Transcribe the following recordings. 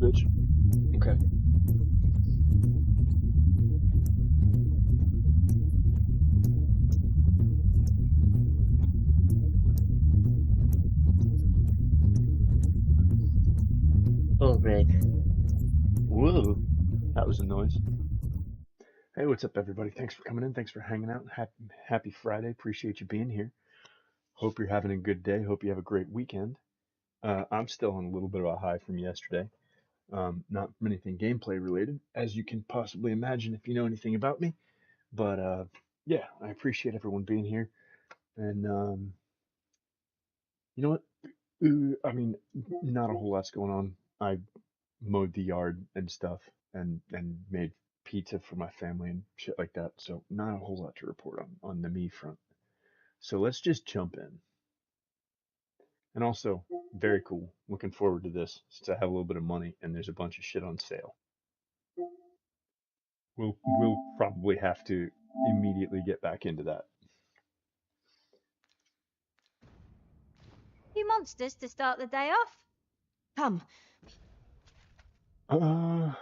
bitch. Okay. Oh man. Whoa. That was a noise. Hey, what's up, everybody? Thanks for coming in. Thanks for hanging out. Happy Friday. Appreciate you being here. Hope you're having a good day. Hope you have a great weekend. I'm still on a little bit of a high from yesterday. Not from anything gameplay related, as you can possibly imagine if you know anything about me. But yeah, I appreciate everyone being here. And you know what? I mean, not a whole lot's going on. I mowed the yard and stuff, and made pizza for my family and shit like that. So not a whole lot to report on the me front. So let's just jump in. And also, very cool. Looking forward to this since I have a little bit of money and there's a bunch of shit on sale. We'll probably have to immediately get back into that. You monsters to start the day off? Come. Uh,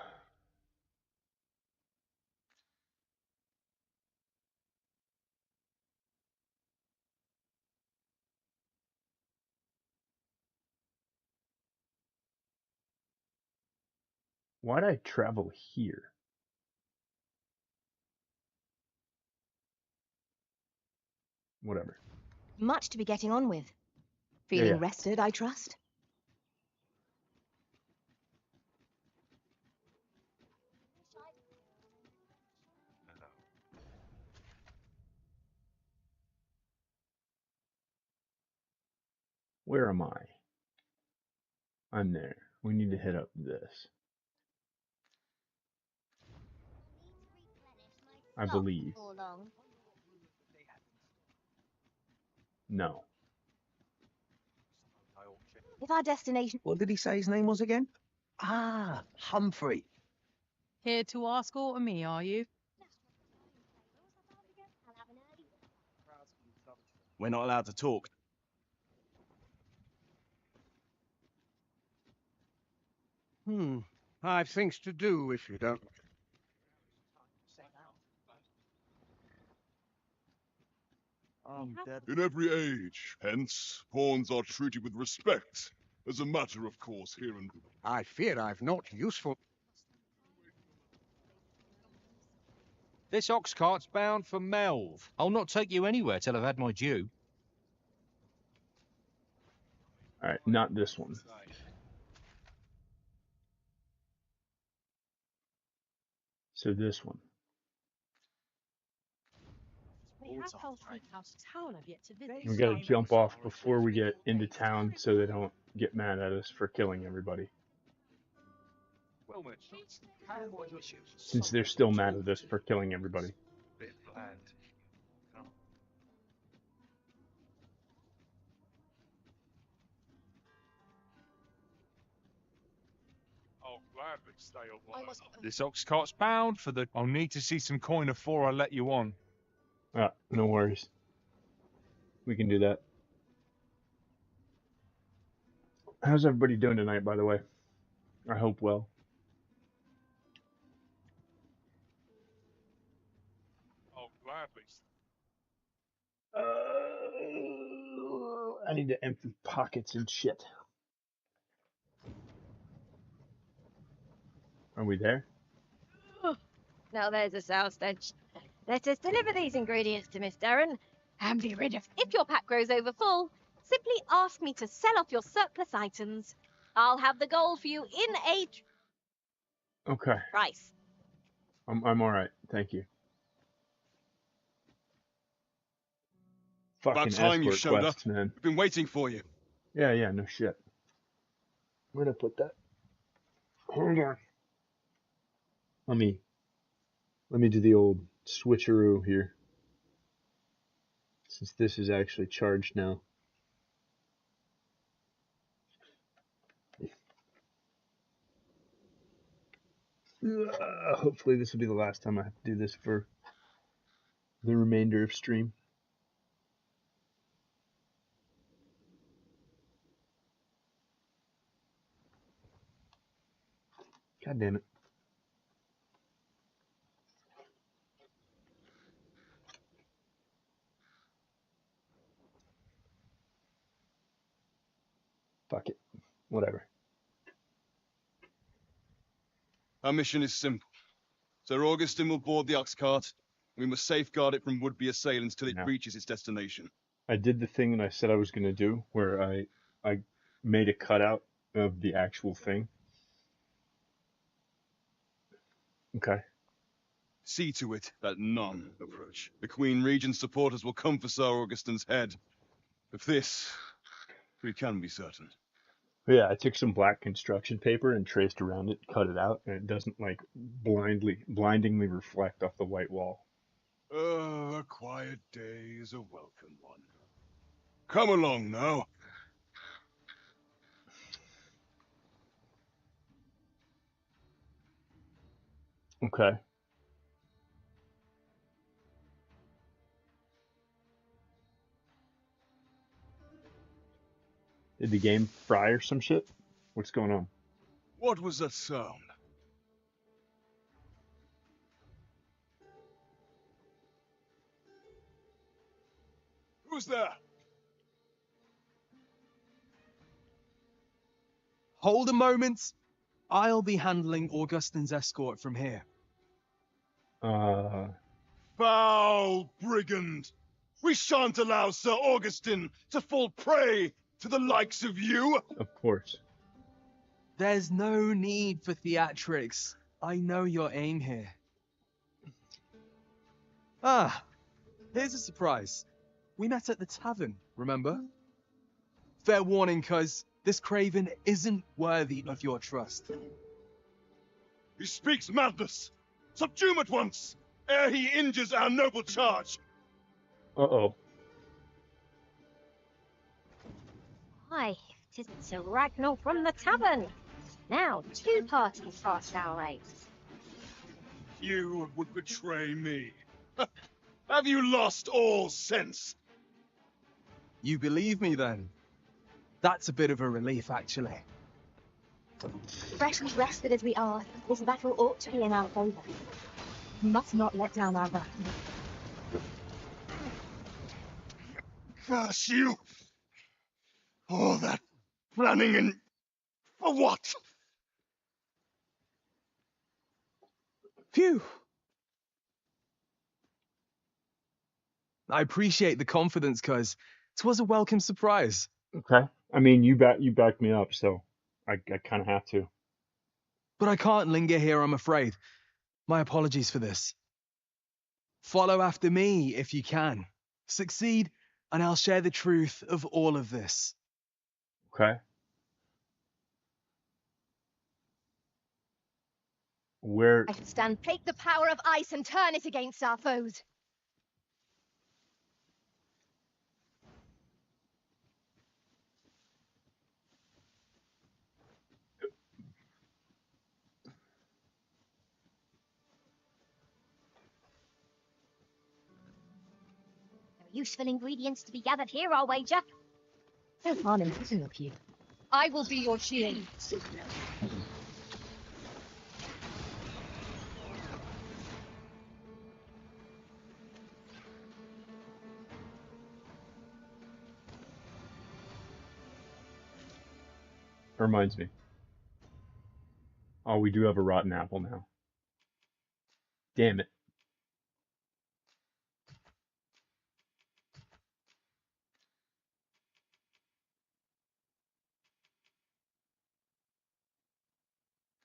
why'd I travel here? Whatever. Much to be getting on with. Yeah, Feeling yeah. rested, I trust? Where am I? I'm there. We need to hit up this. I believe. No. If our destination... What did he say his name was again? Ah, Humphrey. Here to ask aught me, are you? We're not allowed to talk. I've things to do if you don't. In every age, hence, pawns are treated with respect, as a matter of course here and... I fear I've not useful. This ox cart's bound for Melv. I'll not take you anywhere till I've had my due. Alright, not this one. So this one. We have Hellsfleet House Town I've yet to visit. We gotta jump off before we get into town so they don't get mad at us for killing everybody. Since they're still mad at us for killing everybody. This ox cart's bound for the... I'll need to see some coin afore I let you on. Ah, no worries. We can do that. How's everybody doing tonight, by the way? I hope well. I need to empty pockets and shit. Are we there? Now there's a sow stench. Let us deliver these ingredients to Miss Darren and be rid of. If your pack grows over full, simply ask me to sell off your surplus items. I'll have the gold for you in a Okay. price. I'm alright, thank you. Fucking About time you escort showed up. quests, man. We've been waiting for you. Yeah, no shit. Where'd I put that? Hold on. Let me do the old switcheroo here. Since this is actually charged now. Hopefully this will be the last time I have to do this for the remainder of stream. God damn it. Fuck it. Whatever. Our mission is simple. Sir Augustin will board the ox cart. We must safeguard it from would-be assailants till it No. reaches its destination. I did the thing that I said I was going to do, where I made a cutout of the actual thing. Okay. See to it that none approach. The Queen Regent's supporters will come for Sir Augustin's head. Of this, we can be certain. Yeah, I took some black construction paper and traced around it, cut it out, and it doesn't like blindingly reflect off the white wall. A quiet day is a welcome one. Come along now. Okay. Did the game fry or some shit? What's going on? What was that sound? Who's there? Hold a moment. I'll be handling Augustin's escort from here. Foul brigand! We shan't allow Sir Augustin to fall prey to the likes of you! Of course. There's no need for theatrics. I know your aim here. Ah, here's a surprise. We met at the tavern, remember? Fair warning, cuz this craven isn't worthy of your trust. He speaks madness! Subdue him at once, ere he injures our noble charge! Uh-oh. Why, 'tisn't Sir Ragnar from the tavern. Now 2 parties past our race. You would betray me. Have you lost all sense? You believe me then? That's a bit of a relief, actually. Freshly rested as we are, this battle ought to be in our favour. We must not let down our guard. Curse you! All that planning and... for what? Phew. I appreciate the confidence, cuz 'twas a welcome surprise. Okay. I mean, you backed me up, so I kind of have to. But I can't linger here, I'm afraid. My apologies for this. Follow after me if you can. Succeed, and I'll share the truth of all of this. Okay. Where? I stand. Take the power of ice and turn it against our foes. There are useful ingredients to be gathered here, I'll wager. No harm in thinking of you. I will be your shield. Reminds me. Oh, we do have a rotten apple now. Damn it.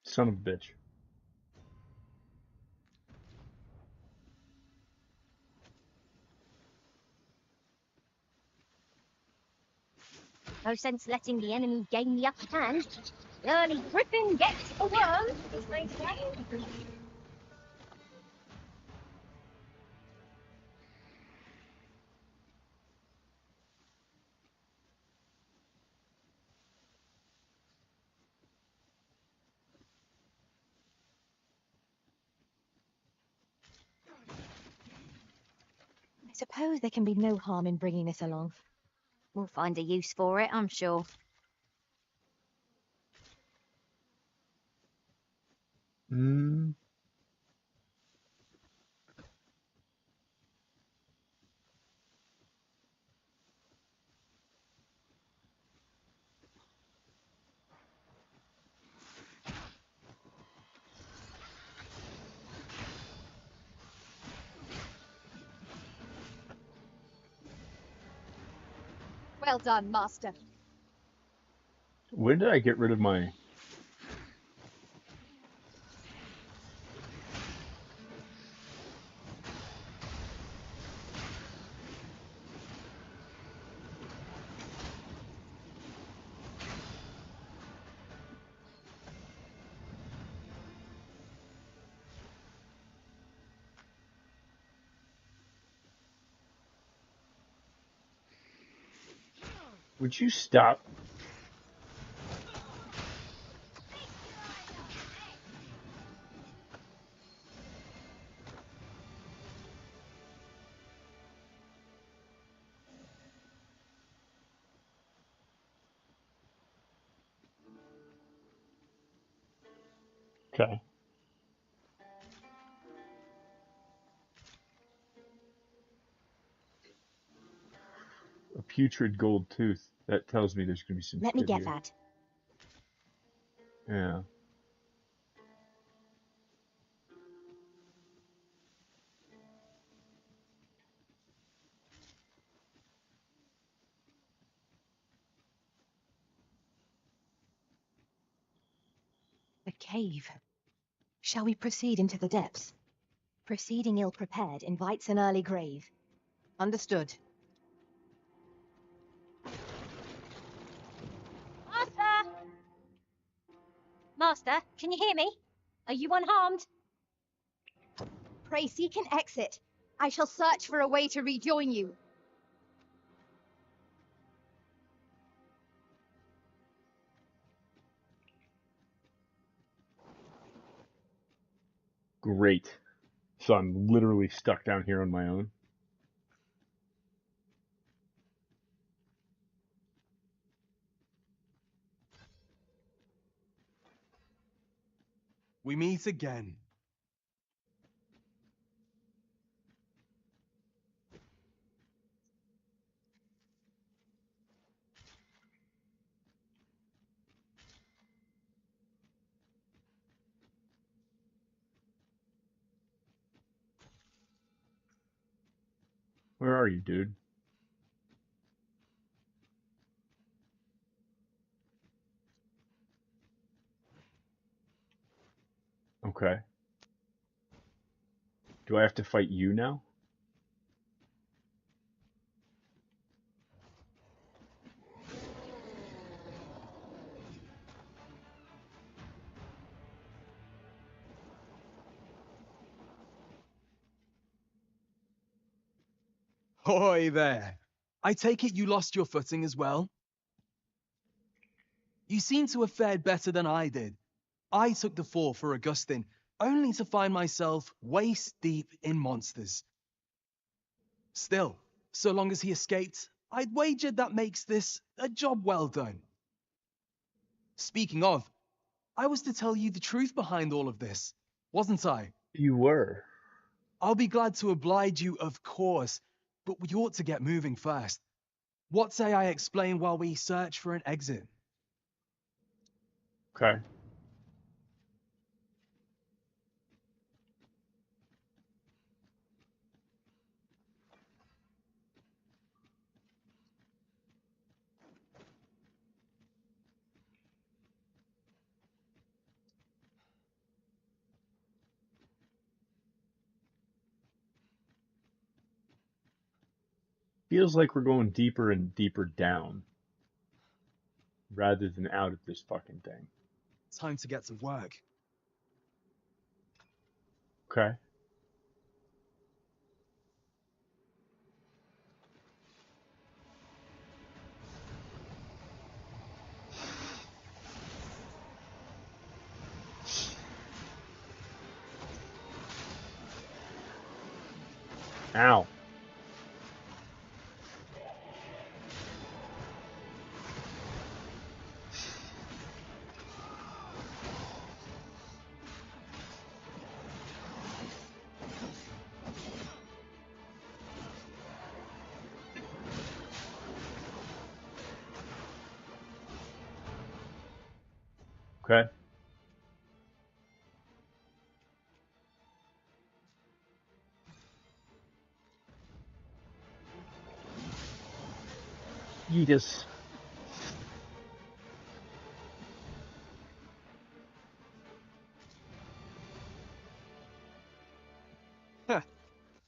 Son of a bitch. No sense letting the enemy gain the upper hand. The early griffin gets a worm, as they say. I suppose there can be no harm in bringing this along. We'll find a use for it, I'm sure. Hmm. Well done, Master. When did I get rid of my... Would you stop? Okay. A putrid gold tooth. That tells me there's going to be some Let me shit get here. that. Yeah. A cave. Shall we proceed into the depths? Proceeding ill-prepared invites an early grave. Understood. Master! Master, can you hear me? Are you unharmed? Pray seek an exit. I shall search for a way to rejoin you. Great. So I'm literally stuck down here on my own. We meet again. Where are you, dude? Okay. Do I have to fight you now? Hoy there. I take it you lost your footing as well? You seem to have fared better than I did. I took the fall for Augustine, only to find myself waist deep in monsters. Still, so long as he escaped, I'd wager that makes this a job well done. Speaking of, I was to tell you the truth behind all of this, wasn't I? You were. I'll be glad to oblige you, of course, but we ought to get moving first. What say I explain while we search for an exit? Okay. Feels like we're going deeper and deeper down rather than out of this fucking thing. Time to get to work. Okay. Ow. Okay. Yeetus.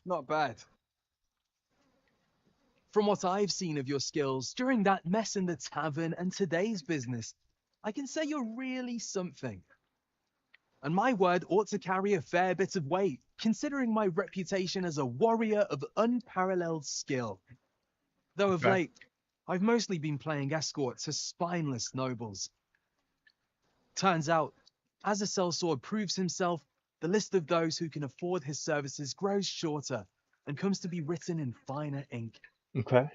Not bad. From what I've seen of your skills during that mess in the tavern and today's business, I can say you're really something. And my word ought to carry a fair bit of weight, considering my reputation as a warrior of unparalleled skill. Though of Okay. late, I've mostly been playing escort to spineless nobles. Turns out, as a sellsword proves himself, the list of those who can afford his services grows shorter and comes to be written in finer ink. Okay.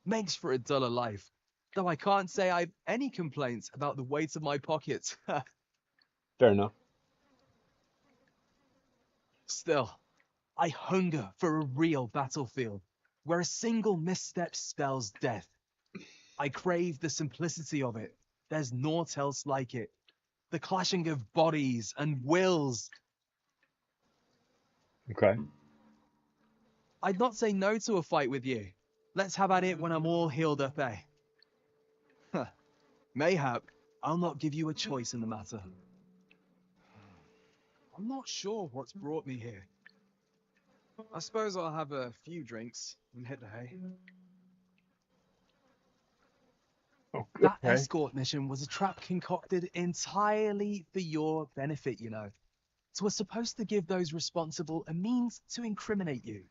Makes for a duller life, though I can't say I've any complaints about the weight of my pockets. Fair enough. Still, I hunger for a real battlefield, where a single misstep spells death. I crave the simplicity of it. There's naught else like it. The clashing of bodies and wills. Okay. I'd not say no to a fight with you. Let's have at it when I'm all healed up, eh? Huh. Mayhap I'll not give you a choice in the matter. I'm not sure what's brought me here. I suppose I'll have a few drinks and hit the hay. Oh, That okay. escort mission was a trap concocted entirely for your benefit, you know. So we're supposed to give those responsible a means to incriminate you.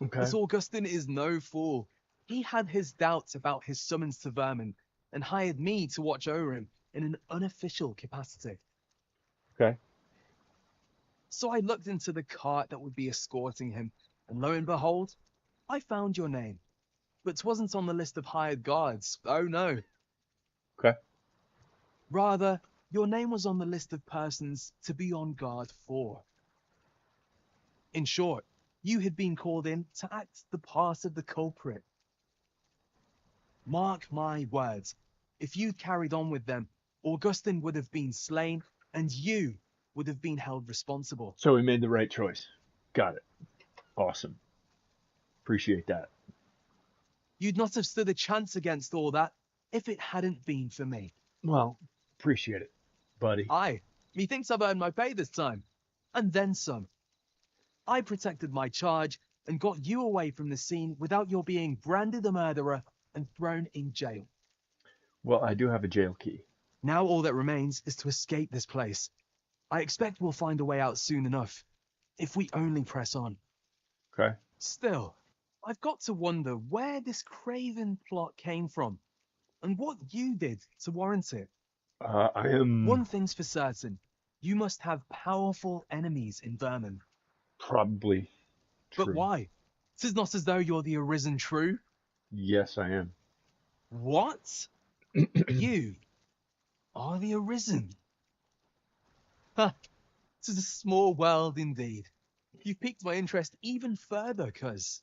Okay. This Augustin is no fool. He had his doubts about his summons to Vermin and hired me to watch over him in an unofficial capacity. Okay. So I looked into the cart that would be escorting him, and lo and behold, I found your name. But 'twasn't on the list of hired guards. Oh no. Okay. Rather, your name was on the list of persons to be on guard for. In short, you had been called in to act the part of the culprit. Mark my words, if you'd carried on with them, Augustin would have been slain, and you would have been held responsible. So we made the right choice. Got it. Awesome. Appreciate that. You'd not have stood a chance against all that if it hadn't been for me. Well, appreciate it, buddy. Aye, methinks I've earned my pay this time, and then some. I protected my charge and got you away from the scene without your being branded a murderer and thrown in jail. Well, I do have a jail key. Now all that remains is to escape this place. I expect we'll find a way out soon enough, if we only press on. Okay. Still, I've got to wonder where this craven plot came from, and what you did to warrant it. I am One thing's for certain, you must have powerful enemies in Vermin. probably true. But why? 'Tis not as though you're the arisen true. Yes, I am. What? You are the arisen? Ha! 'Tis a small world indeed. You've piqued my interest even further, cuz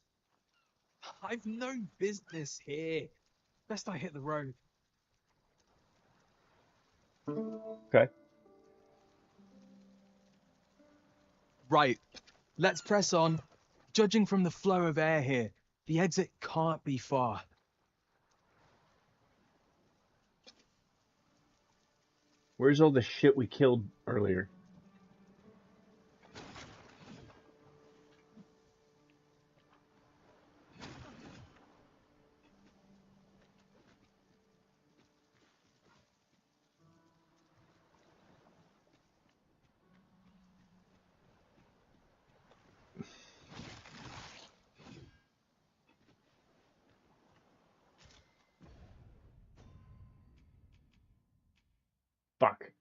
I've no business here. Best I hit the road. Okay. Right. Let's press on. Judging from the flow of air here, the exit can't be far. Where's all the shit we killed earlier? Fuck.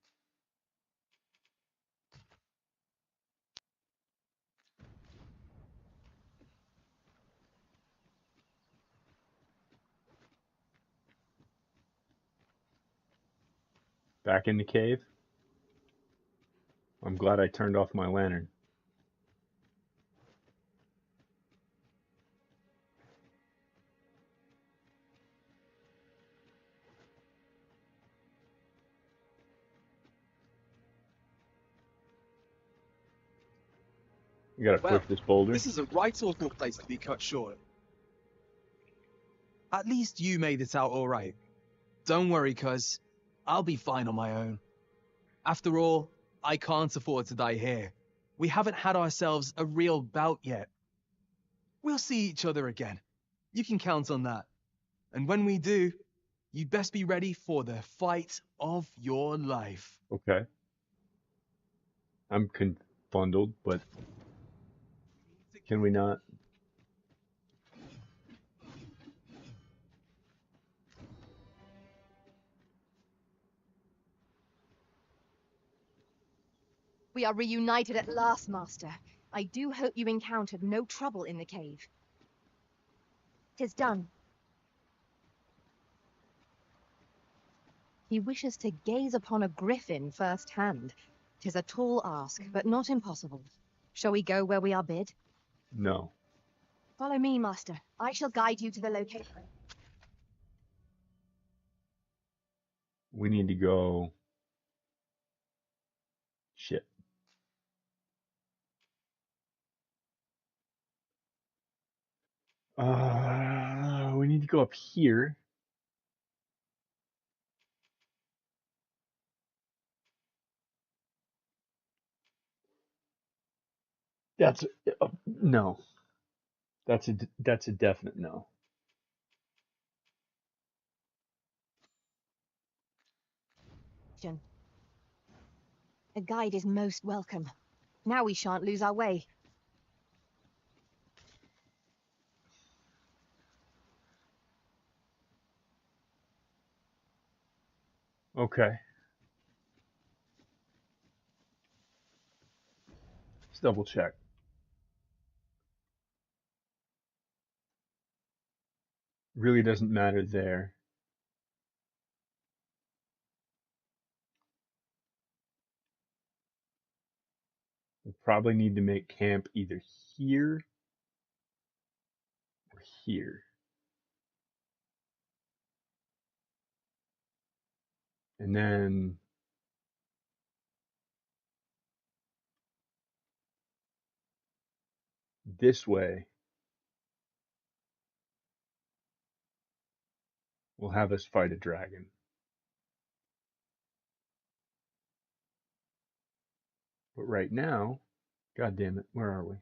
Back in the cave? I'm glad I turned off my lantern. You gotta Well, push this boulder. this is a right awful place to be cut short. At least you made it out all right. Don't worry, cuz. I'll be fine on my own. After all, I can't afford to die here. We haven't had ourselves a real bout yet. We'll see each other again. You can count on that. And when we do, you'd best be ready for the fight of your life. Okay. I'm confounded, but can we not? We are reunited at last, Master. I do hope you encountered no trouble in the cave. 'Tis done. He wishes to gaze upon a griffin firsthand. 'Tis a tall ask, but not impossible. Shall we go where we are bid? No. Follow me, Master. I shall guide you to the location. We need to go. Shit. We need to go up here. That's no. That's a definite no. A guide is most welcome. Now we shan't lose our way. Okay. Let's double check. Really doesn't matter there. We'll probably need to make camp either here or here. And then this way will have us fight a dragon. But right now, god damn it, where are we?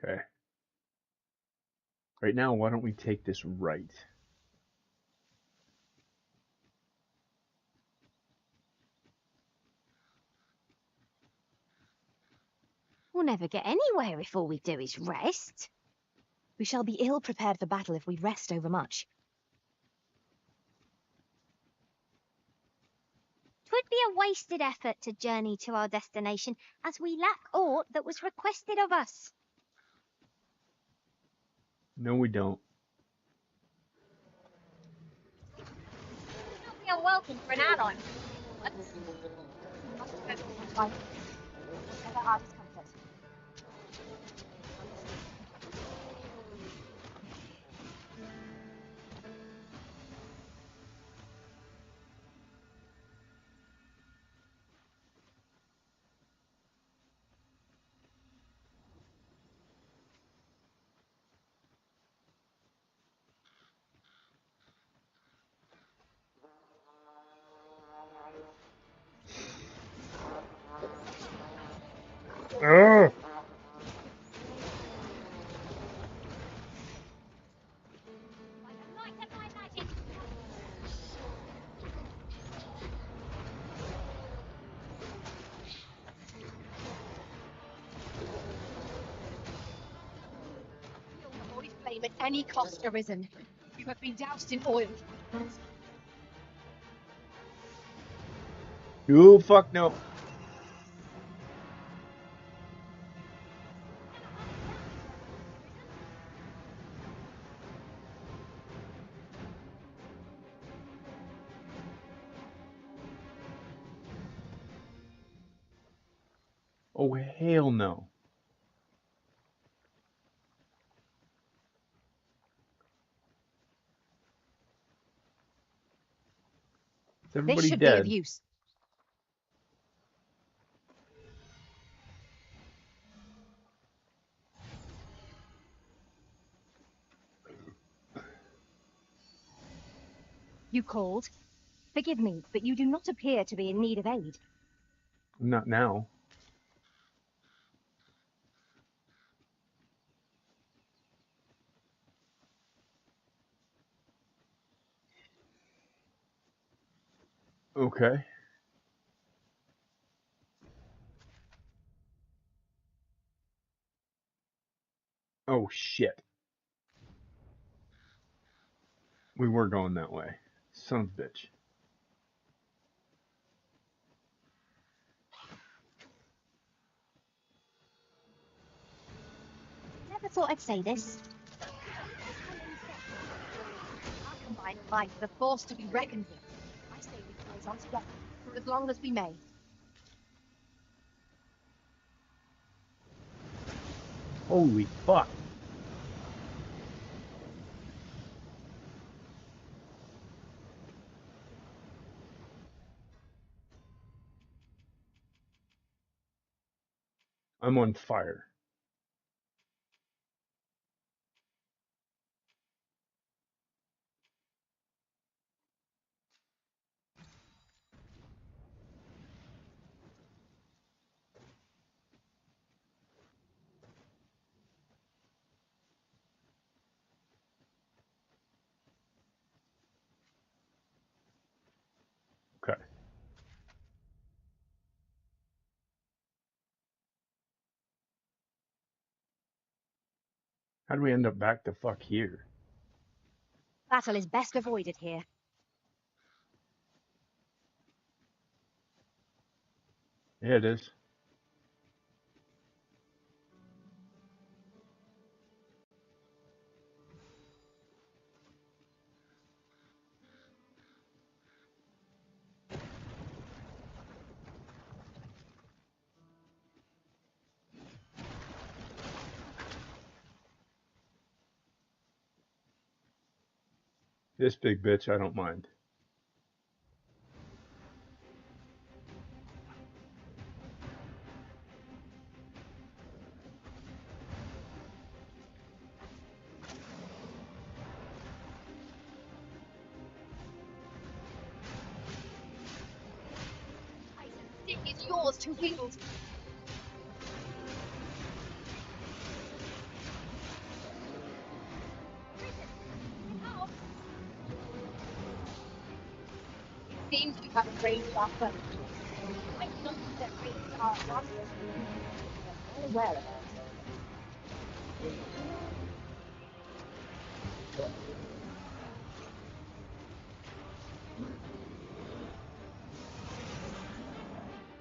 Okay. Right now, why don't we take this right? We'll never get anywhere if all we do is rest. We shall be ill prepared for battle if we rest overmuch. 'Twould be a wasted effort to journey to our destination, as we lack aught that was requested of us. No, we don't. Not be unwelcome for an ally. Whatever our discomfort. Ugh! Avoid flame at any cost arisen. You have been doused in oil. Oh, fuck no. Oh, hell no. Is This everybody should be of dead? use. You called? Forgive me, but you do not appear to be in need of aid. Not now. Okay. Oh shit. We were going that way. Son of a bitch. Never thought I'd say this. Our combined might is a force to be reckoned with. I say we close on together for as long as we may. Holy fuck. I'm on fire. Okay. How do we end up back the fuck here? Battle is best avoided here. Yeah, it is. This big bitch, I don't mind. It is yours to wield. It seems you have a range offer. I cannot that range our masters. I'm aware of it.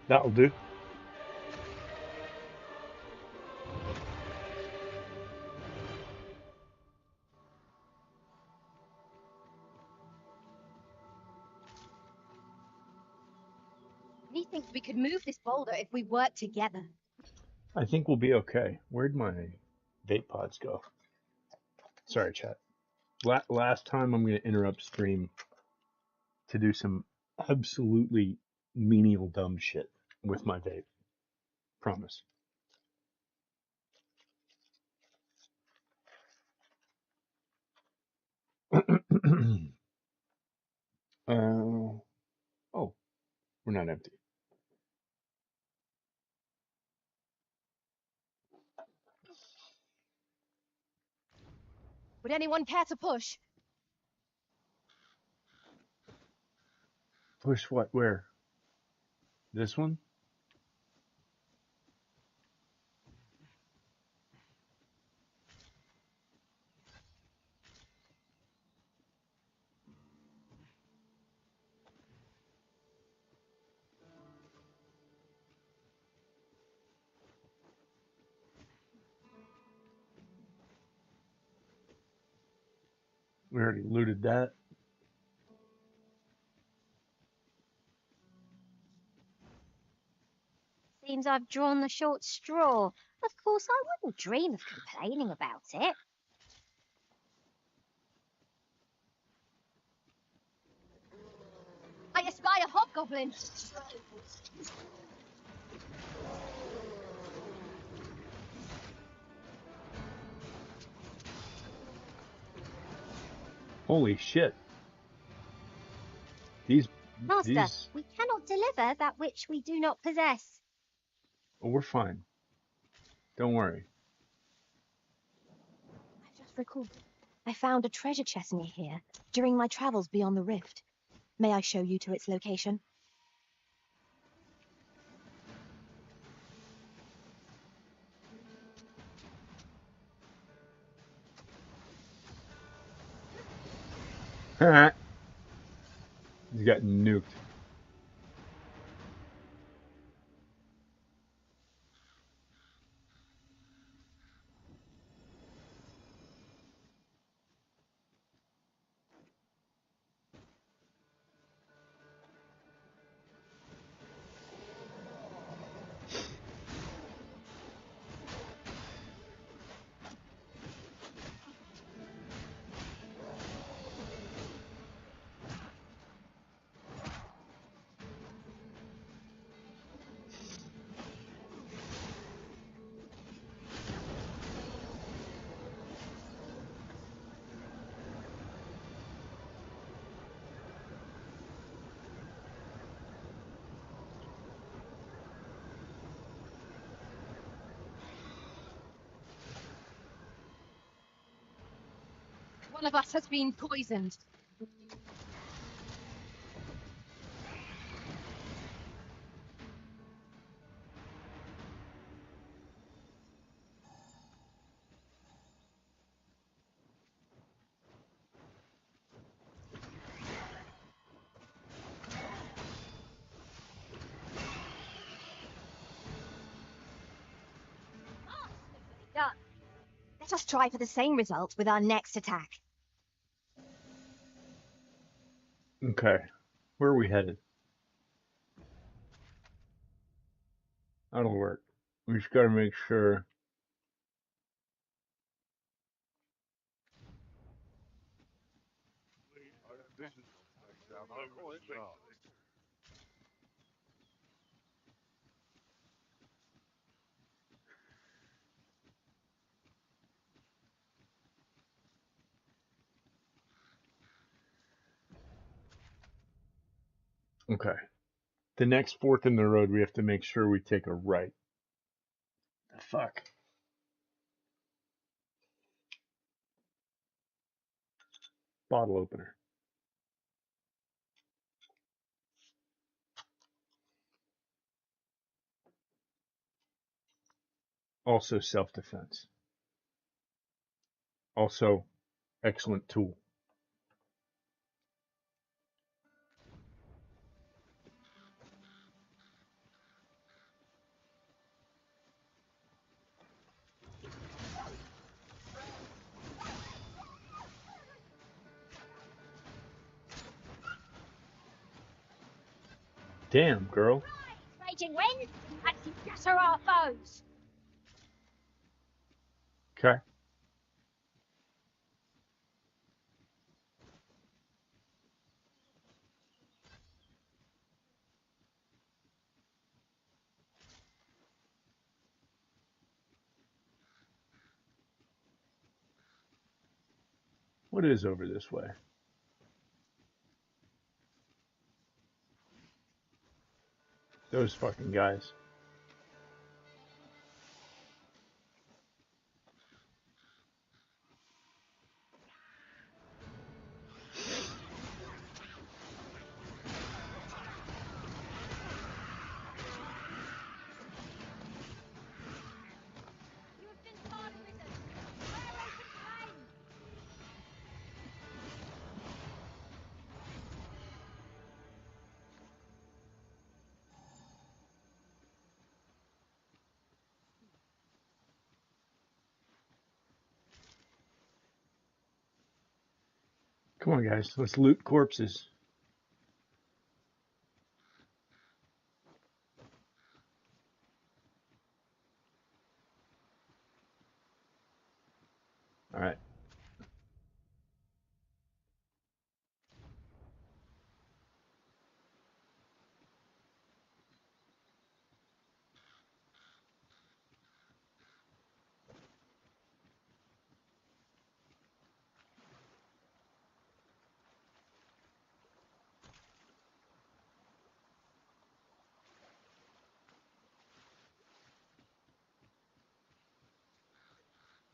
That'll do. He thinks we could move this boulder if we work together. I think we'll be okay. Where'd my vape pods go? Sorry, chat. Last time I'm going to interrupt stream to do some absolutely menial dumb shit with my vape. Promise. Oh, we're not empty. Would anyone care to push? Push what? Where? This one? We already looted that. Seems I've drawn the short straw. Of course, I wouldn't dream of complaining about it. I espy a hobgoblin. Holy shit. These, Master, these, we cannot deliver that which we do not possess. oh, we're fine. Don't worry. I've just recalled. I found a treasure chest near here during my travels beyond the rift. May I show you to its location? He's got nuked. One of us has been poisoned. Done. Let us try for the same result with our next attack. Okay. Where are we headed? That'll work. We just gotta make sure. Okay. The next fork in the road, we have to make sure we take a right. The fuck? Bottle opener. Also self-defense. Also excellent tool. Damn, girl. Raging wind, and scatter our foes. Okay. What is over this way? Those fucking guys. You have been hard risen. Fire open flame. Come on, guys. Let's loot corpses. All right.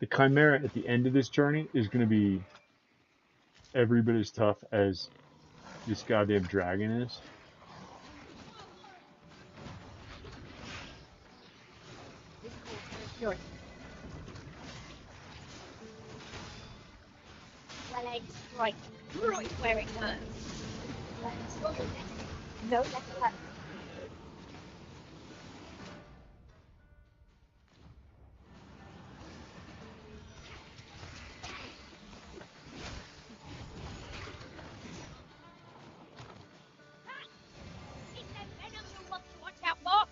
The Chimera at the end of this journey is going to be every bit as tough as this goddamn dragon is. Well aimed strike right where it hurts. No less hurt. It's that venom you want to watch out for.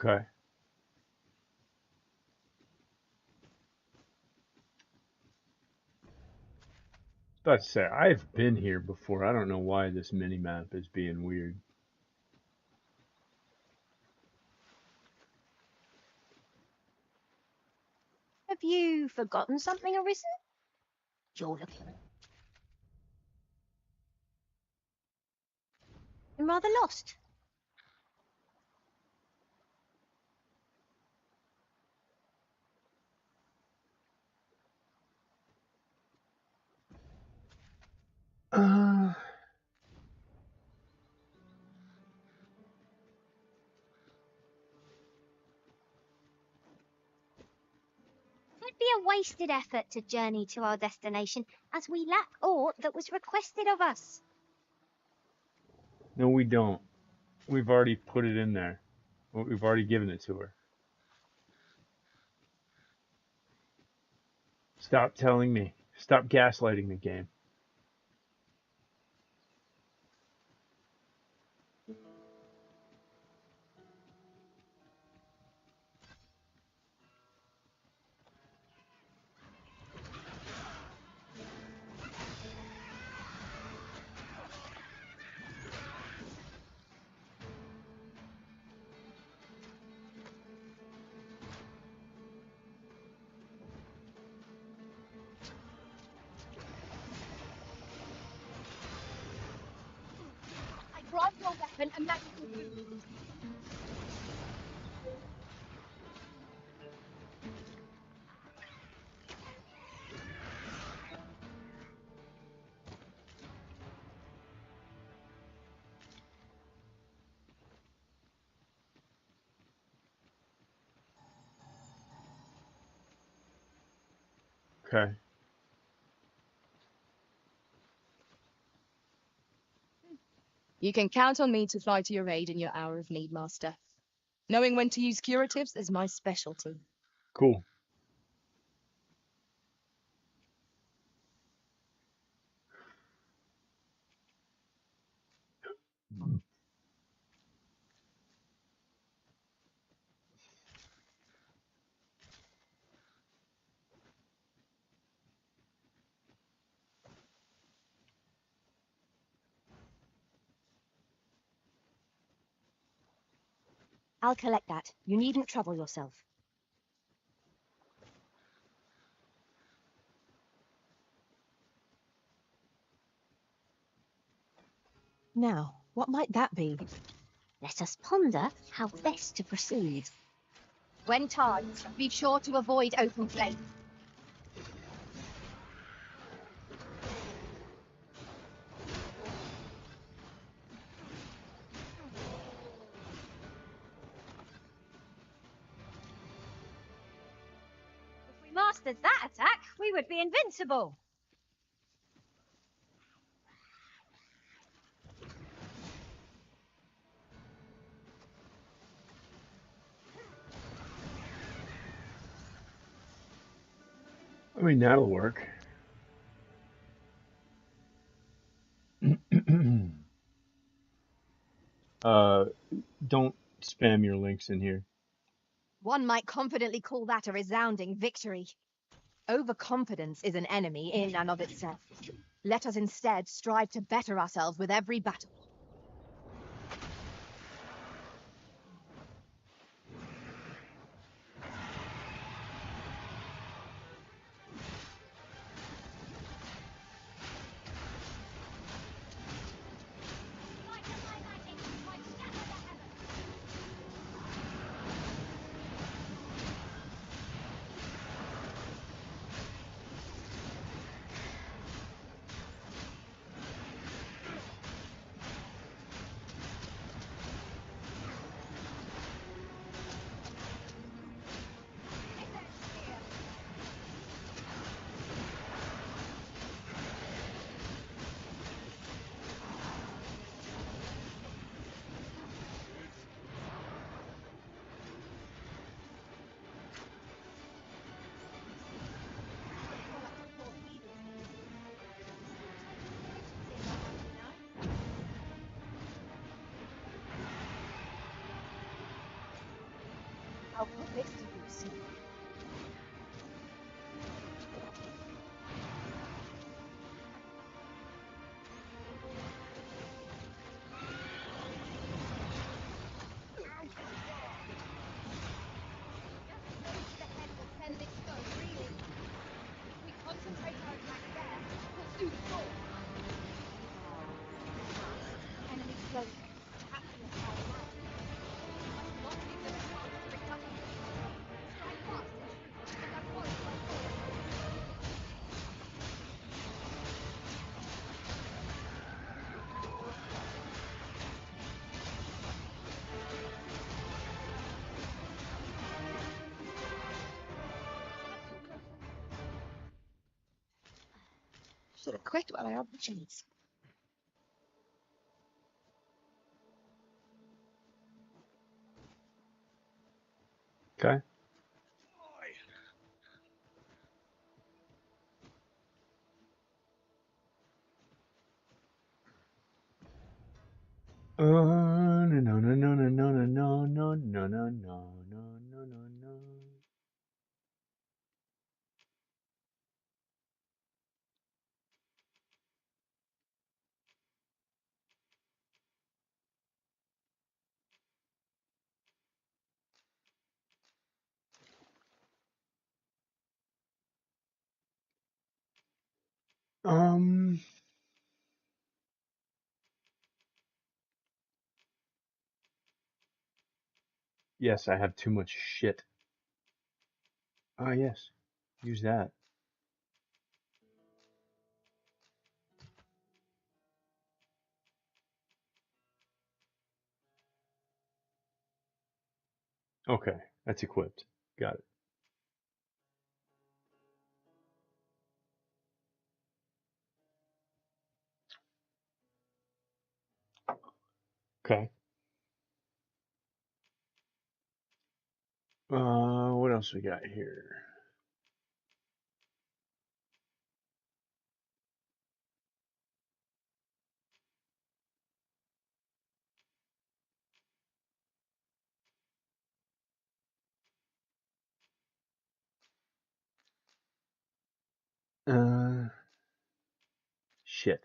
Okay. About to say, I've been here before. I don't know why this mini map is being weird. Have you forgotten something, Arisen? You're looking. I'm rather lost. Uh, It would be a wasted effort to journey to our destination, as we lack aught that was requested of us. no, we don't. We've already put it in there. We've already given it to her. Stop telling me. Stop gaslighting the game. I grant your weapon a magical boon. Okay. You can count on me to fly to your aid in your hour of need, Master. Knowing when to use curatives is my specialty. Cool. I'll collect that. You needn't trouble yourself. Now, what might that be? Let us ponder how best to proceed. When timed, be sure to avoid open flame. If we mastered that attack, we would be invincible. I mean, that'll work. uh, don't spam your links in here. One might confidently call that a resounding victory. Overconfidence is an enemy in and of itself. Let us instead strive to better ourselves with every battle. I'll put this to use. The head will send this foe reeling. If we concentrate our attack there, we'll soon fall. Enemy close. Capture our line. Must not give them a chance to recover. Strike fast and get that point by force. Should have quit while I had the chance. Okay. No, no, no, no, no, no, no, no, no, no, no, no, no, no, no. Yes, I have too much shit. Ah, yes. Use that. Okay, that's equipped. Got it. Okay. What else we got here? Shit.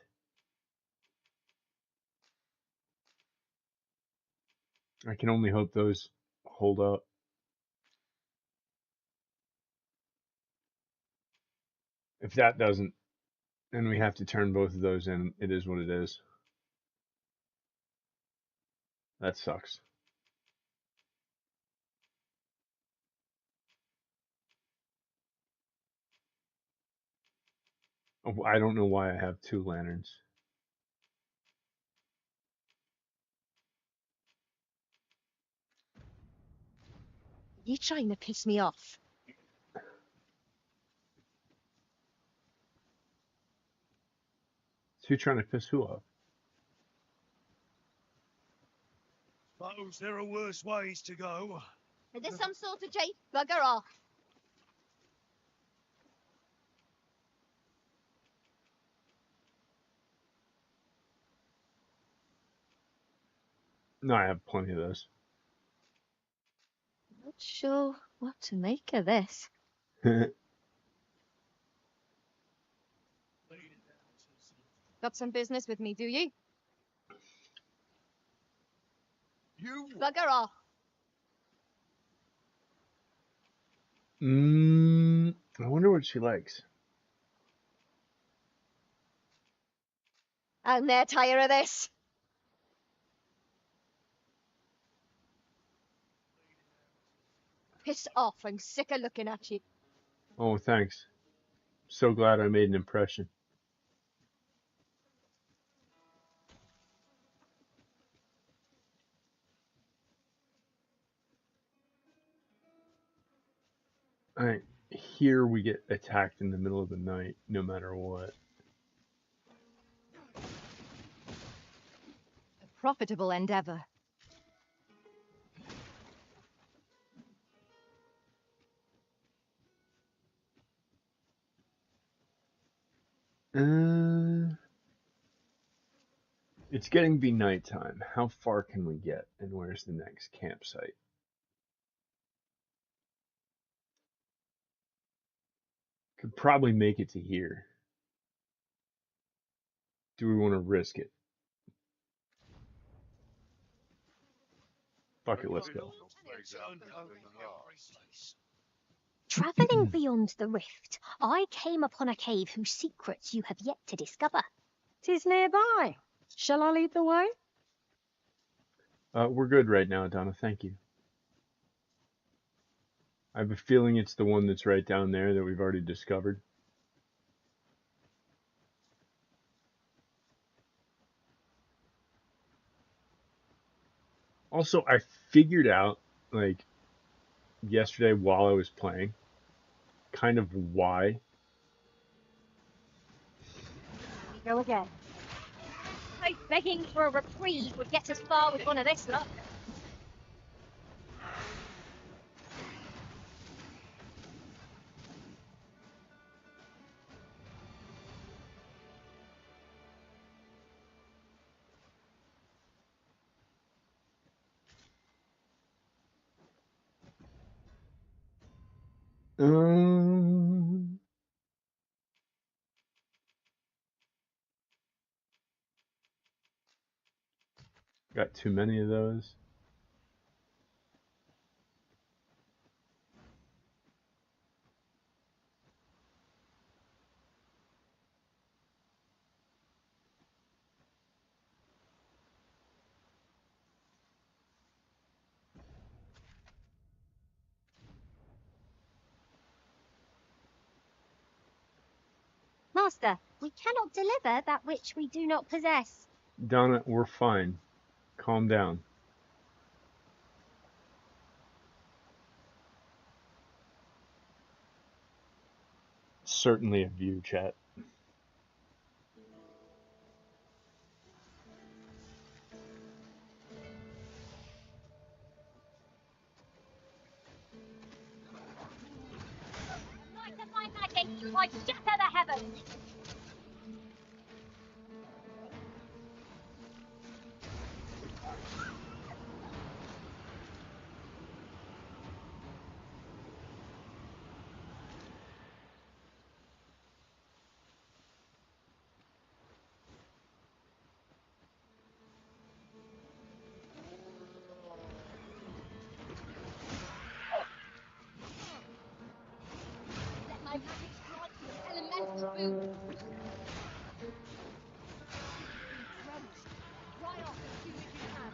I can only hope those hold up. If that doesn't, then we have to turn both of those in. It is what it is. That sucks. Oh, I don't know why I have two lanterns. You trying to piss me off? So you're trying to piss who off? Suppose there are worse ways to go. Is this some sort of Jake? Bugger off. No, I have plenty of those. Not sure what to make of this. Got some business with me, do you? You Bugger off. I wonder what she likes. I'm near tired of this. Piss off. I'm sick of looking at you. Oh, thanks. So glad I made an impression. Alright, here we get attacked in the middle of the night, no matter what. A profitable endeavor. It's getting to be nighttime. How far can we get, and where's the next campsite? Could probably make it to here. Do we want to risk it? Fuck it, let's go. Travelling beyond the rift, I came upon a cave whose secrets you have yet to discover. 'Tis nearby. Shall I lead the way? We're good right now, Donna. Thank you. I have a feeling it's the one that's right down there that we've already discovered. Also, I figured out, like, yesterday while I was playing, kind of why. Here we go again. Hope begging for a reprieve would get us far with one of this lot. Um, got too many of those. Master, we cannot deliver that which we do not possess. Donna, we're fine. Calm down. Certainly a view, chat. Light of my magic, I shatter the heavens. Let my magic strike with elemental boom. Drenched. Dry off as soon as you can.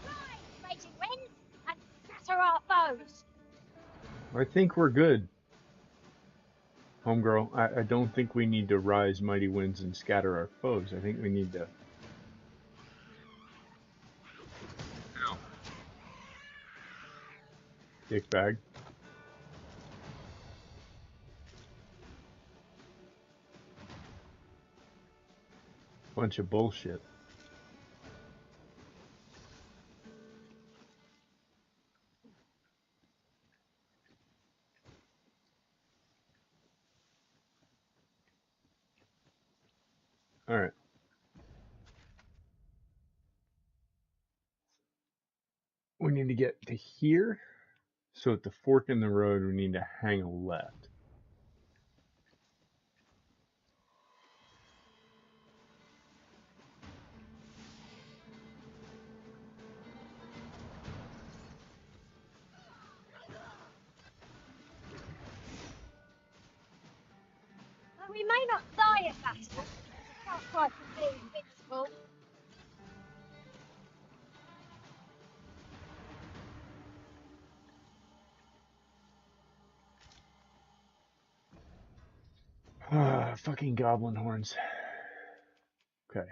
Rise, raging winds, and scatter our foes. I think we're good. Homegirl, I don't think we need to rise mighty winds and scatter our foes. I think we need to... Dickbag. Bunch of bullshit. Alright. We need to get to here. So at the fork in the road, we need to hang a left. Though we may not die in battle, it's a far cry from being invincible. Ah, fucking goblin horns. Okay.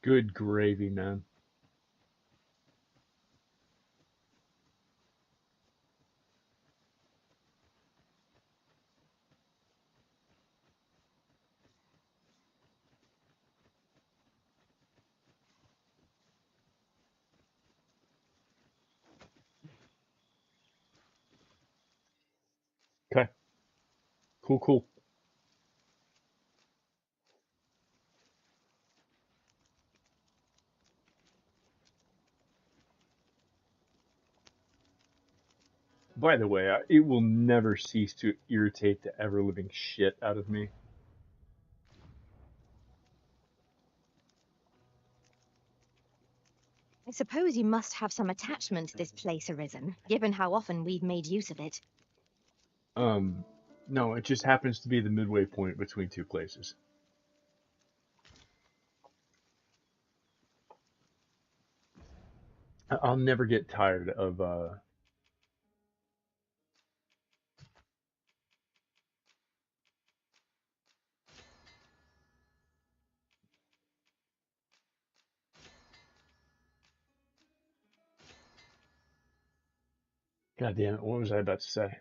Good gravy, man. Okay. Cool, cool. By the way, it will never cease to irritate the ever living shit out of me. I suppose you must have some attachment to this place, Arisen, given how often we've made use of it. No, it just happens to be the midway point between two places. I'll never get tired of God damn it, what was I about to say?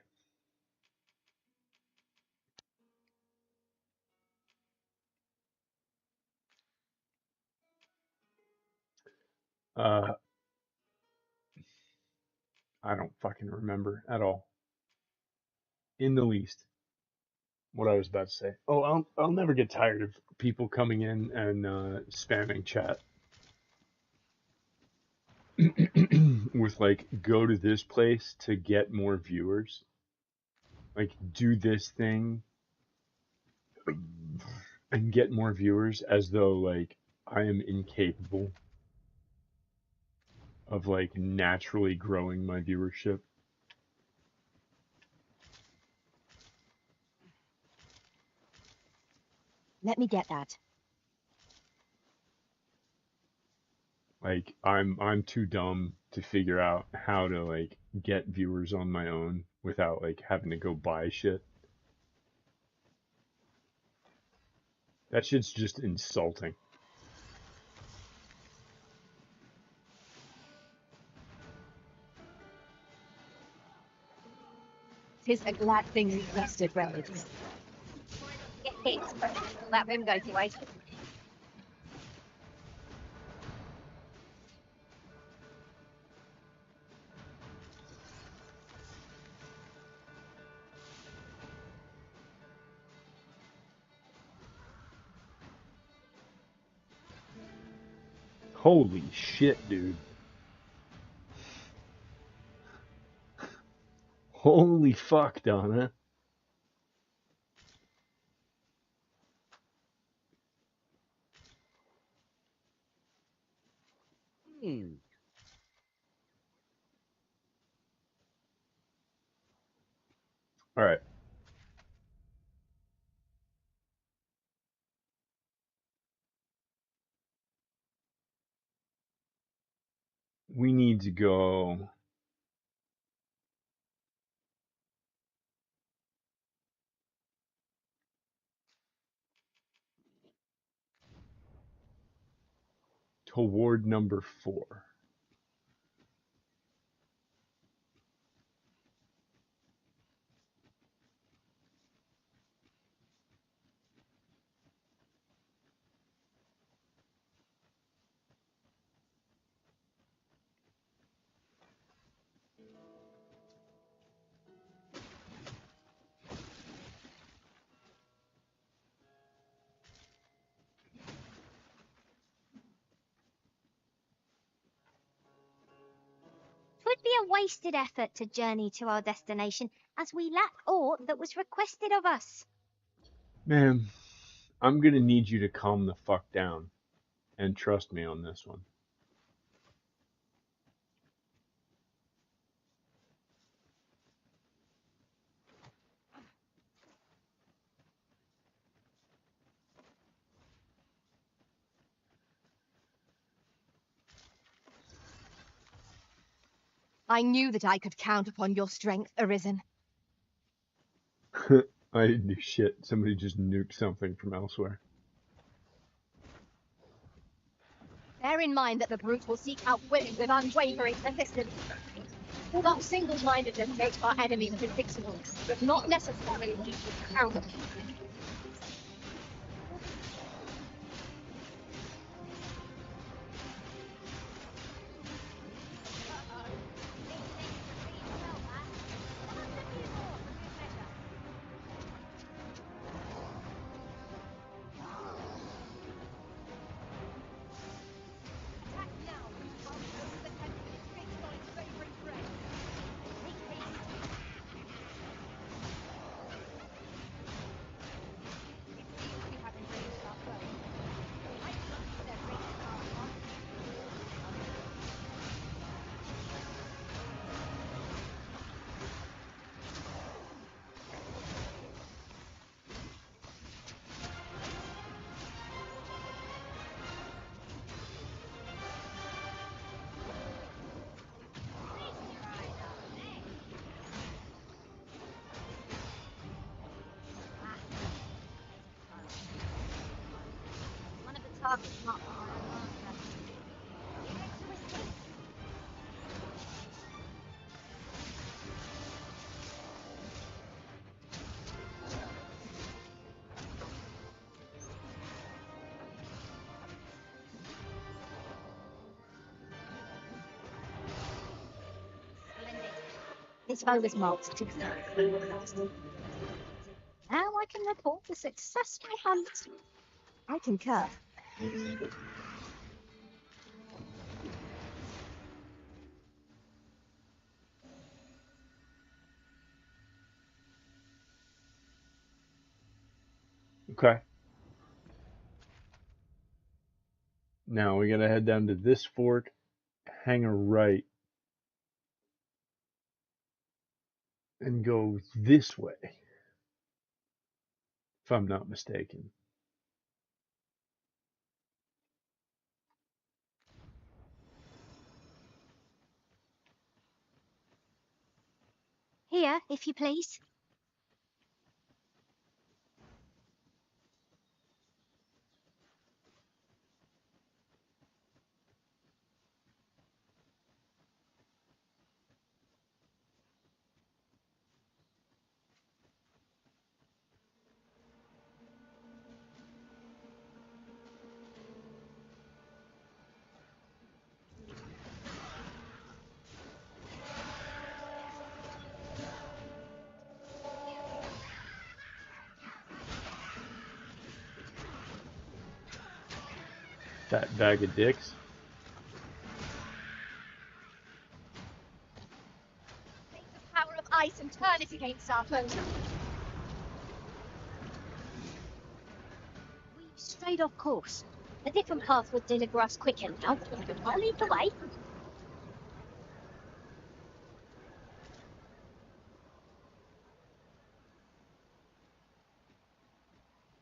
Uh I don't fucking remember at all. In the least. What I was about to say. Oh, I'll never get tired of people coming in and spamming chat with like go to this place to get more viewers. Like do this thing and get more viewers as though like I am incapable of like naturally growing my viewership. Let me get that. Like I'm too dumb to figure out how to like get viewers on my own without like having to go buy shit. That shit's just insulting. Tis a glad thing you rested, relatives. Get hit. That room goes to waste. Holy shit, dude. Holy fuck, Donna. All right. We need to go toward number 4. Twould be a wasted effort to journey to our destination, as we lack aught that was requested of us. Man, I'm gonna need you to calm the fuck down and trust me on this one. I knew that I could count upon your strength, Arisen. I didn't do shit. Somebody just nuked something from elsewhere. Bear in mind that the brute will seek out women with unwavering persistence. Although single-mindedness makes our enemies predictable, but not necessarily counter. One of the targets marked by our marker. This phone is marked to now I can report the successful hunt. I concur. Okay. Now we gotta head down to this fork, hang a right, and go this way, if I'm not mistaken. Here, if you please. Fat bag of dicks. Take the power of ice and turn it against our foes. We strayed off course. A different path would deliver us quicker now. I'll lead the way.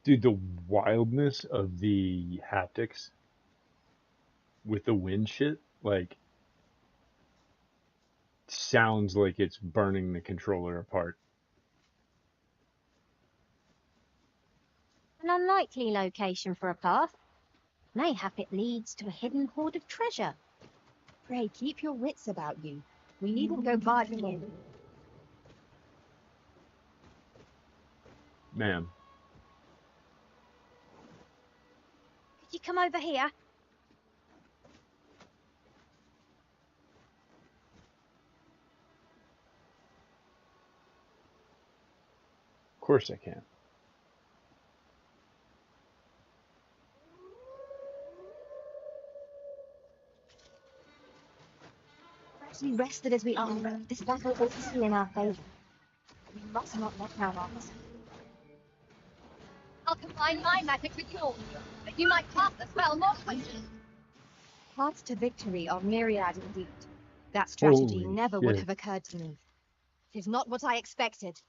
Dude, the wildness of the haptics with the wind shit, like, sounds like it's burning the controller apart. An unlikely location for a path. Mayhap it leads to a hidden hoard of treasure. Pray, keep your wits about you. We needn't go barging in. Ma'am. Could you come over here? Of course I can. As we rested as we are, this battle is still in our favour. We must not let our arms. I'll combine my magic with yours, but you might cast the spell more quickly. Paths to victory are myriad indeed. That strategy Holy never would shit. have occurred to me. It is not what I expected.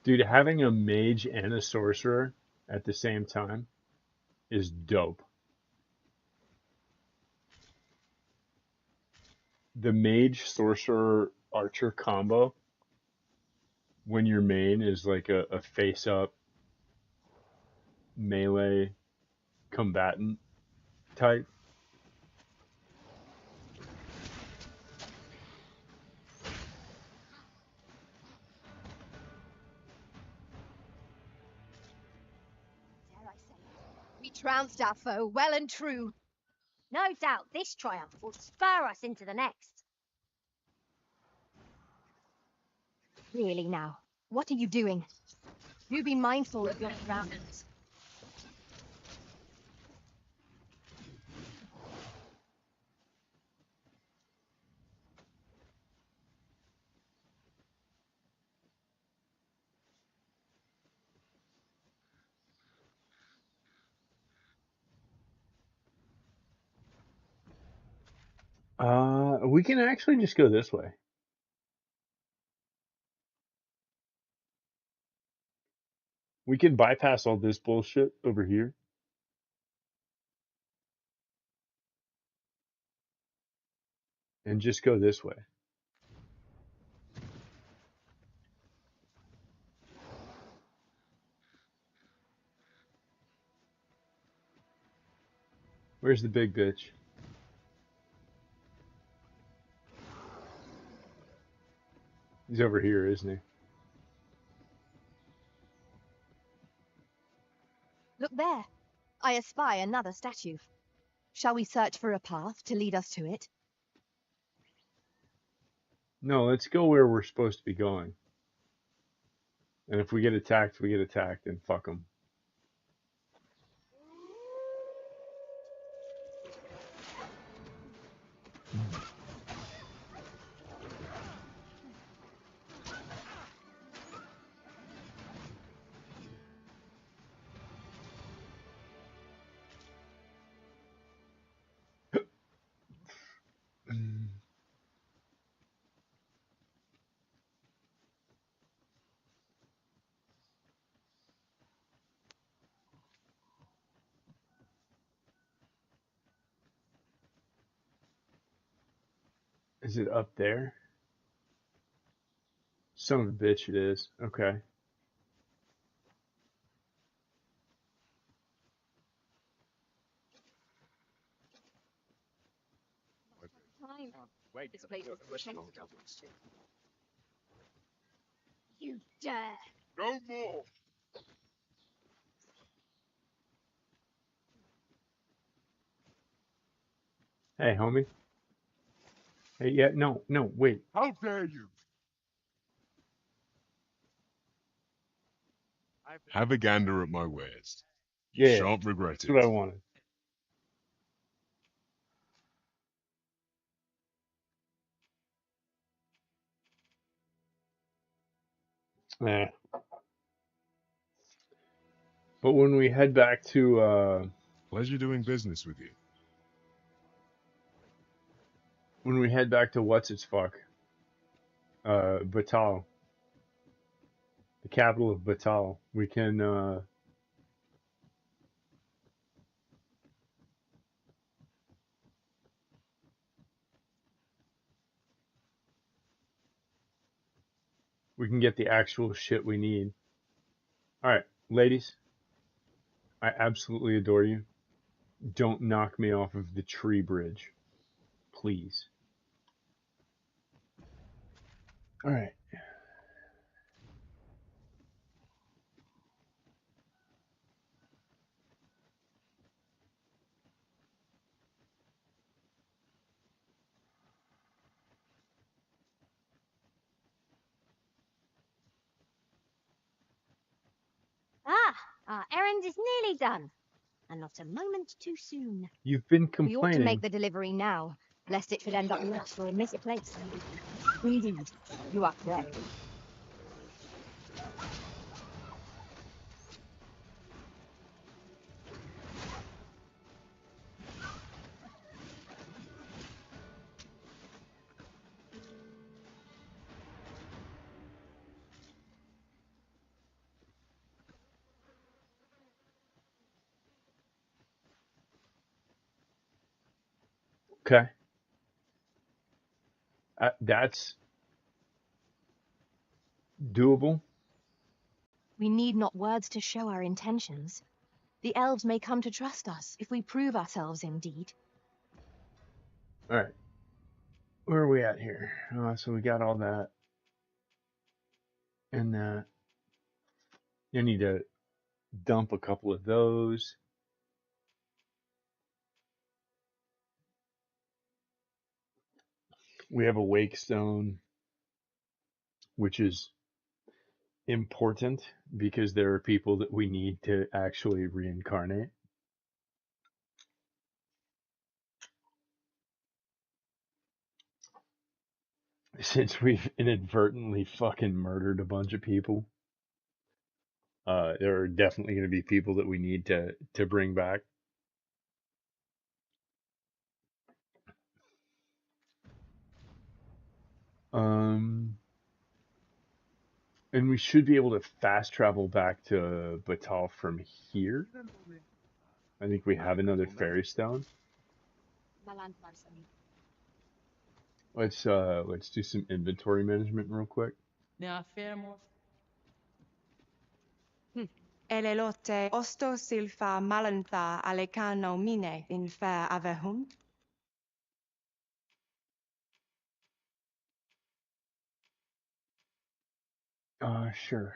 Dude, having a mage and a sorcerer at the same time is dope. The mage sorcerer archer combo, when your main is like a face up melee combatant, tight. Dare I say it? We trounced our foe well and true. No doubt this triumph will spur us into the next. Really now, what are you doing? Do be mindful of your surroundings. We can actually just go this way. We can bypass all this bullshit over here. And just go this way. Where's the big bitch? He's over here, isn't he? Look there. I espy another statue. Shall we search for a path to lead us to it? No, let's go where we're supposed to be going. And if we get attacked, we get attacked, and fuck them. Is it up there? Son of a bitch, it is. Okay. Time. Wait. This place is You dare! No more! Hey, homie. Hey, yeah, no, wait. How dare you! Have a gander at my wares. You Yeah, shan't regret that's it. what I wanted. Eh. But when we head back to, Pleasure doing business with you. when we head back to what's its fuck, Batal, the capital of Batal, we can, get the actual shit we need. Alright, ladies, I absolutely adore you. Don't knock me off of the tree bridge. Please. Alright. Ah, our errand is nearly done, and not a moment too soon. You've been We ought to make complaining. the delivery now, lest it should end up lost or misplaced. Indeed, you are correct. Okay. That's doable. We need not words to show our intentions. The elves may come to trust us if we prove ourselves indeed. All right. Where are we at here? So we got all that and that. You need to dump a couple of those. We have a wake stone, which is important because there are people that we need to actually reincarnate. Since we've inadvertently fucking murdered a bunch of people, there are definitely going to be people that we need to bring back. Um, and we should be able to fast travel back to Batal from here. I think we have another fairy stone. Let's do some inventory management real quick. Elelote osto silfa malantha alecano mine in fair avehum. Sure.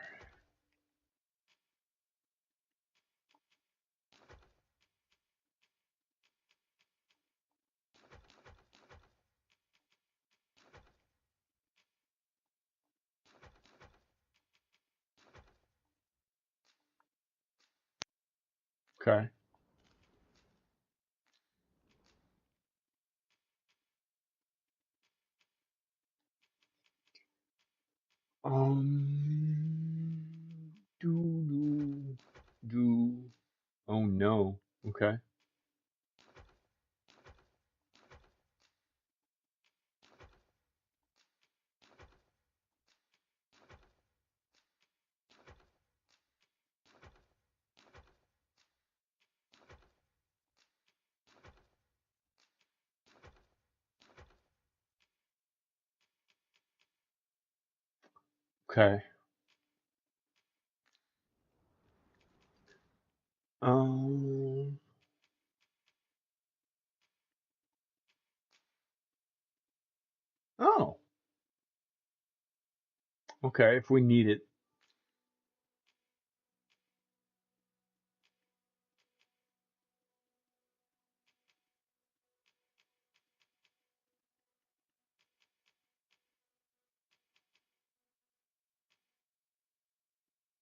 Okay. Do do. Oh no. Okay. Okay. Um. Oh. Okay. If we need it.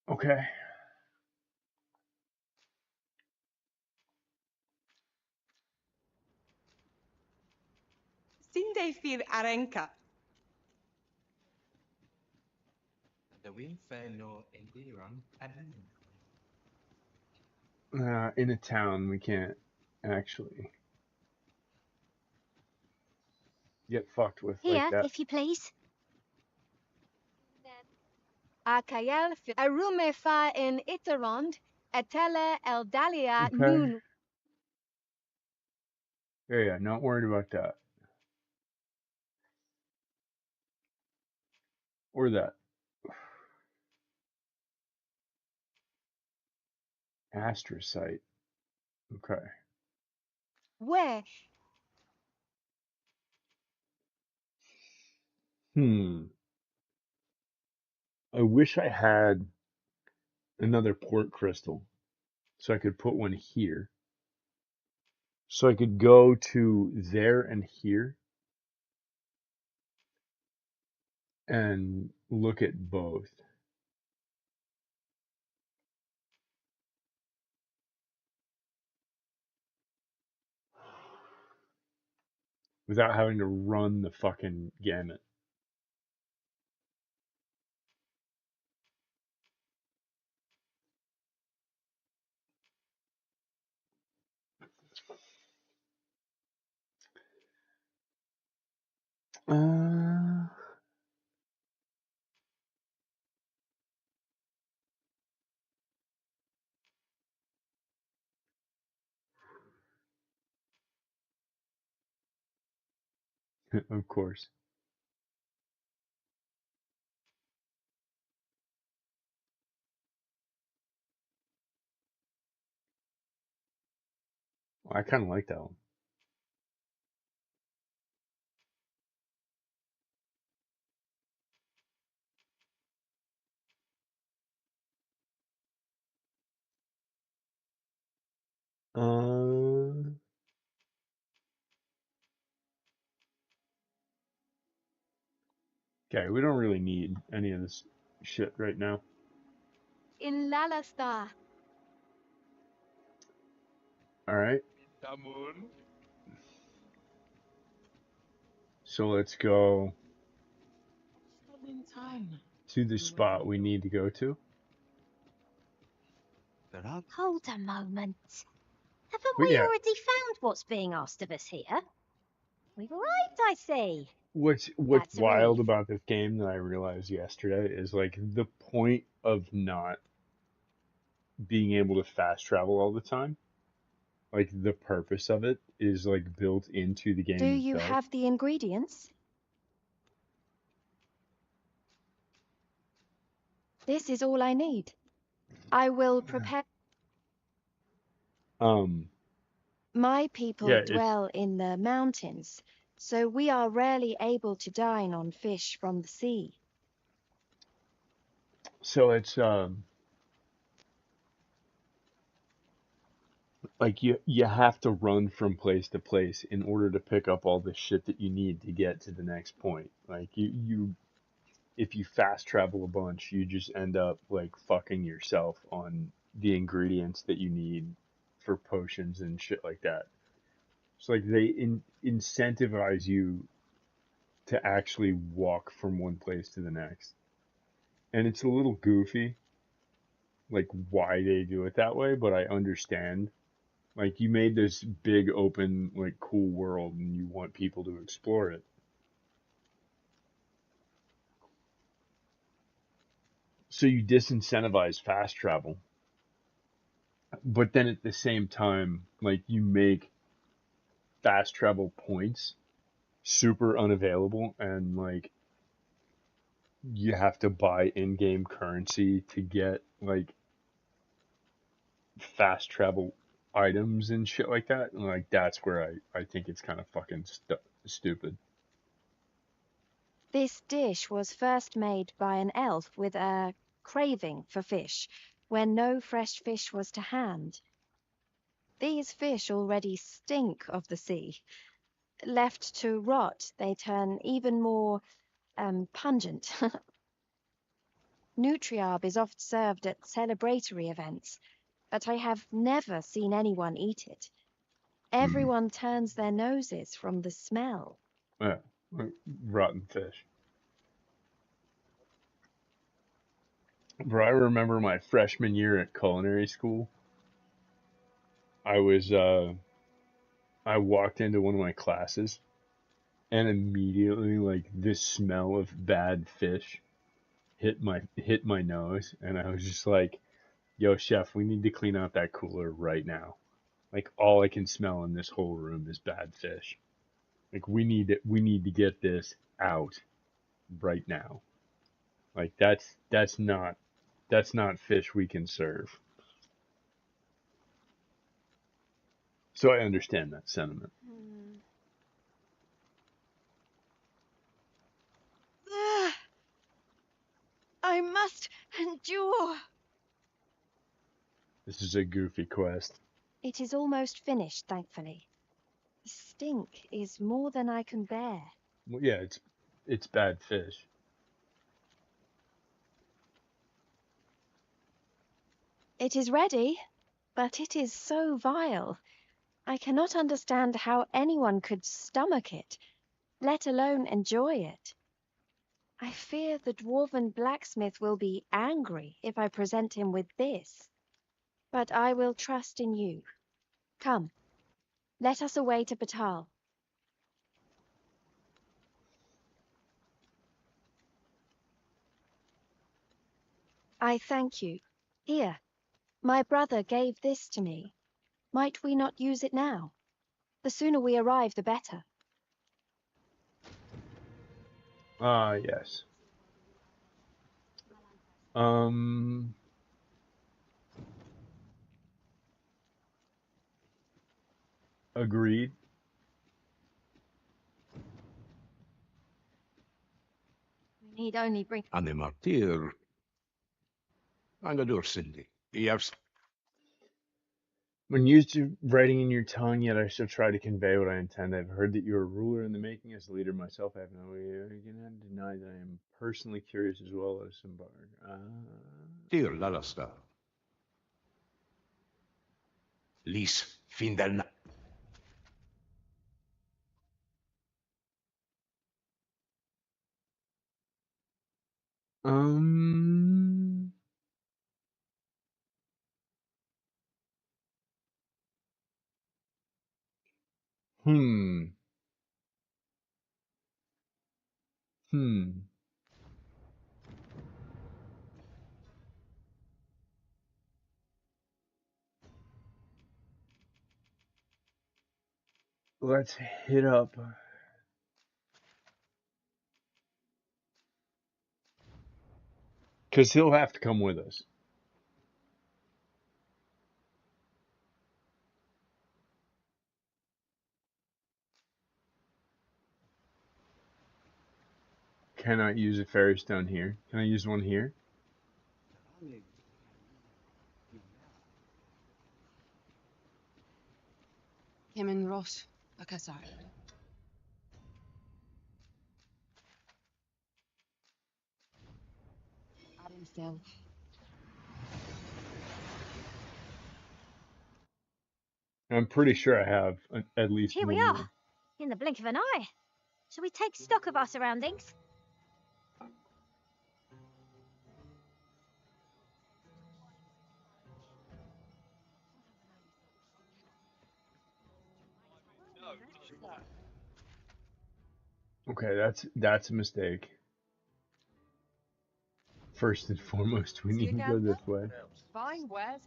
Okay. Sinde fir arenka. In a town, we can't actually get fucked with like Here, that. if you please. Akael arume fa in iterond, etele eldalia Okay. nun. Yeah. Not worried about that. Or that. Astrocyte. Okay. Where? I wish I had another port crystal so I could put one here. So I could go to there and here and look at both without having to run the fucking gamut. Uh, of course. I kind of like that one. Okay, we don't really need any of this shit right now. In Lalastar. All right. So let's go to the spot we need to go to. Hold a moment. Haven't But we yeah, already found what's being asked of us here? We've arrived, I see. what's That's a wild relief. about this game that I realized yesterday is like the point of not being able to fast travel all the time. Like the purpose of it is like built into the Do game you itself. have the ingredients? This is all I need. I will prepare. Um, My people yeah, it's dwell in the mountains, so we are rarely able to dine on fish from the sea. so it's like you have to run from place to place in order to pick up all the shit that you need to get to the next point. Like you if you fast travel a bunch, you just end up like fucking yourself on the ingredients that you need for potions and shit like that. So like they incentivize you to actually walk from one place to the next. And it's a little goofy, like why they do it that way, but I understand. Like you made this big open, like cool world and you want people to explore it. So you disincentivize fast travel. But then at the same time, like you make fast travel points super unavailable and like you have to buy in-game currency to get like fast travel items and shit like that. And like that's where I think it's kind of fucking stupid. This dish was first made by an elf with a craving for fish, when no fresh fish was to hand. These fish already stink of the sea. Left to rot, they turn even more pungent. Nutriarb is oft served at celebratory events, but I have never seen anyone eat it. Everyone turns their noses from the smell. Yeah, like rotten fish. Bro, I remember my freshman year at culinary school. I was I walked into one of my classes and immediately like this smell of bad fish hit my nose and I was just like, "Yo, chef, we need to clean out that cooler right now. Like all I can smell in this whole room is bad fish. Like we need to get this out right now. Like that's not fish we can serve." So I understand that sentiment. I must endure. This is a goofy quest. It is almost finished, thankfully. The stink is more than I can bear. Well, yeah, it's bad fish. It is ready, but it is so vile. I cannot understand how anyone could stomach it, let alone enjoy it. I fear the dwarven blacksmith will be angry if I present him with this. But I will trust in you. Come, let us away to Batal. I thank you. Here, my brother gave this to me. Might we not use it now? The sooner we arrive, the better. Ah, yes. Um, Agreed. We need only bring. Anne martyr. Angadur Cindy. Yes. When used to writing in your tongue, yet I shall try to convey what I intend. I've heard that you are a ruler in the making. As a leader myself, I have no way to deny that I am personally curious as well as some bar. Dear Lalasta. Lis finden. Um. Hmm. Hmm. Let's hit up. Because he'll have to come with us. Cannot use a fairy stone here. Can I use one here? Kimin Ross, Akasar. Adam Phil. I'm pretty sure I have at least Here we one are, more. in the blink of an eye. Shall we take stock of our surroundings? Okay, that's a mistake. First and foremost, we need to go this way. Fine, where's...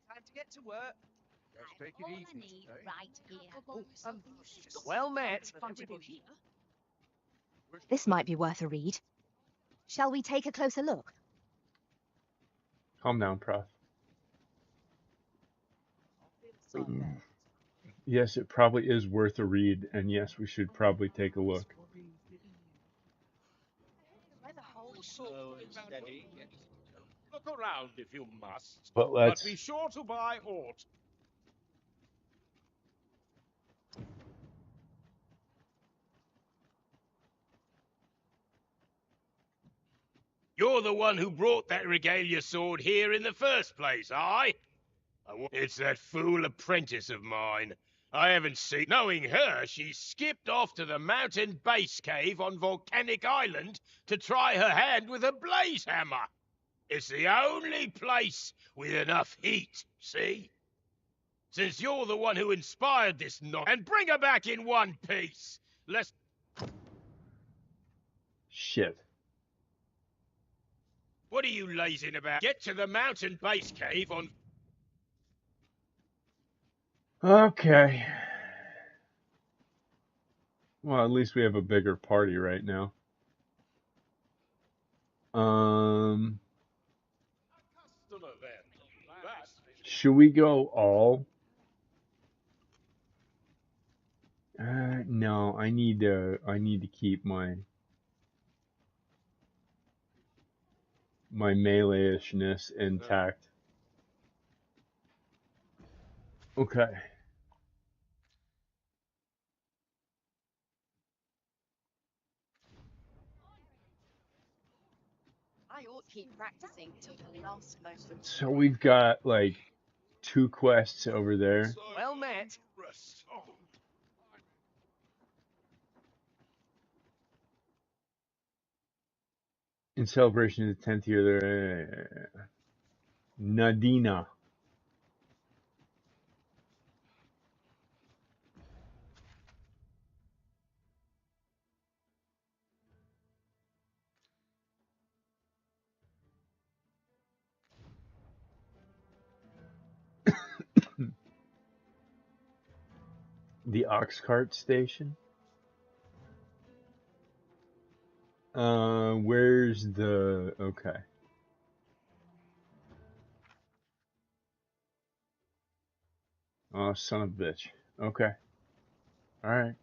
Time to get to work. Let's take it easy. Right here. Well met. This might be worth a read. Shall we take a closer look? Calm down, Prof. Yes, it probably is worth a read, and yes, we should probably take a look. Look around if you must, But but be let's. sure to buy aught. You're the one who brought that regalia sword here in the first place, aye? It's that fool apprentice of mine. I haven't seen... Knowing her, she skipped off to the mountain base cave on Volcanic Island to try her hand with a blaze hammer. It's the only place with enough heat, see? Since you're the one who inspired this and bring her back in one piece. Let's... Shit. What are you lazing about? Get to the mountain base cave on... Okay. Well, at least we have a bigger party right now. Should we go all? No, I need to keep my melee-ishness intact. Okay. I ought to keep practicing till the last moment. So we've got like 2 quests over there. Well met. In celebration of the 10th year, there. Nadina. The ox cart station. Where's the... Okay. Oh, son of a bitch. Okay. Alright.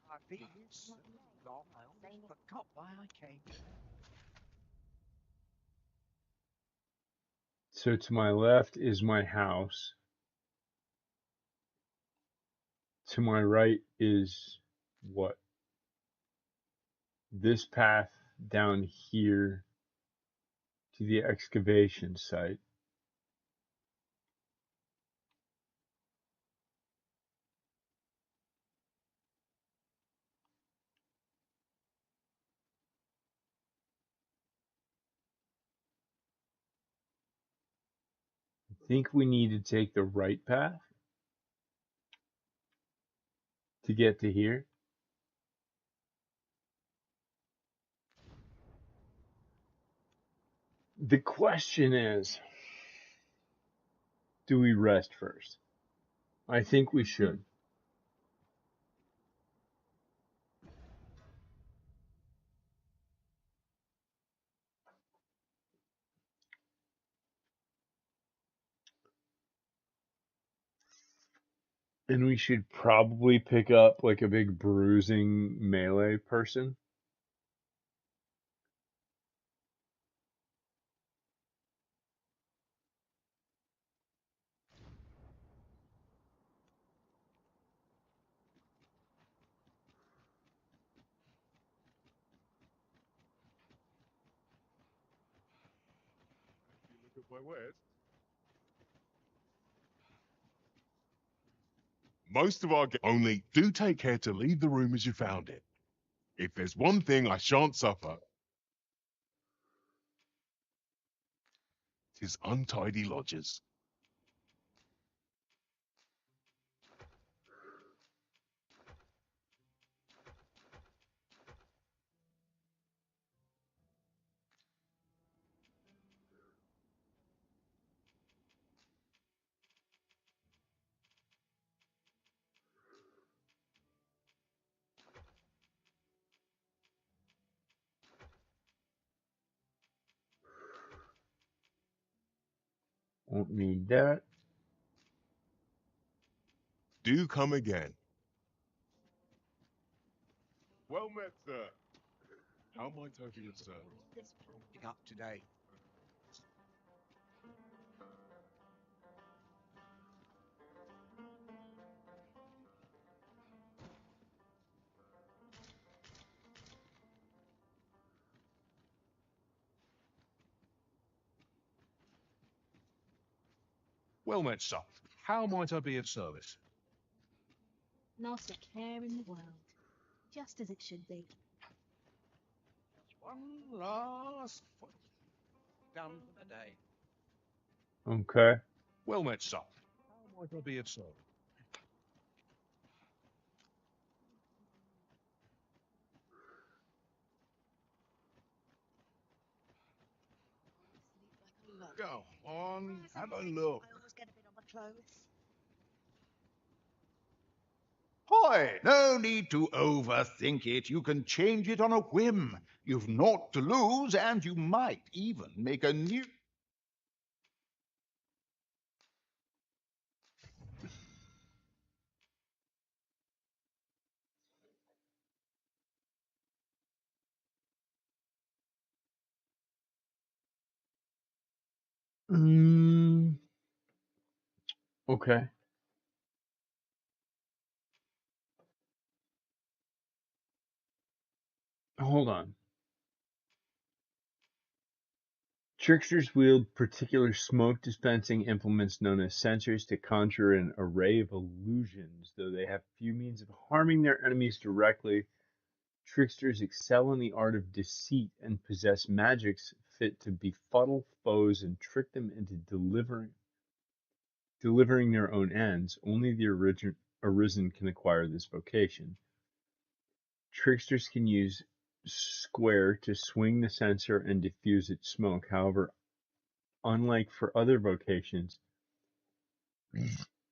I've been here so long, I almost forgot why I came. So to my left is my house. To my right is what? This path down here to the excavation site. I think we need to take the right path to get to here. The question is, do we rest first? I think we should. And we should probably pick up like a big bruising melee person. If you look at my wares. Most of our only do take care to leave the room as you found it. If there's one thing I shan't suffer, 'tis untidy lodgers. Won't need that. Do come again. Well met, sir. How might I be of service? This prompting up today. Well met, sir. How might I be of service? Not a care in the world. Just as it should be. One last foot done for the day. Okay. Well met, sir. How might I be of service? Go on, have a look. I always get a bit on my clothes. Hoy, no need to overthink it. You can change it on a whim. You've naught to lose, and you might even make a new... Okay. Hold on. Tricksters wield particular smoke dispensing implements known as censers to conjure an array of illusions. Though they have few means of harming their enemies directly, tricksters excel in the art of deceit and possess magics fit to befuddle foes and trick them into delivering their own ends. Only the arisen can acquire this vocation. Tricksters can use square to swing the censer and diffuse its smoke. However, unlike for other vocations,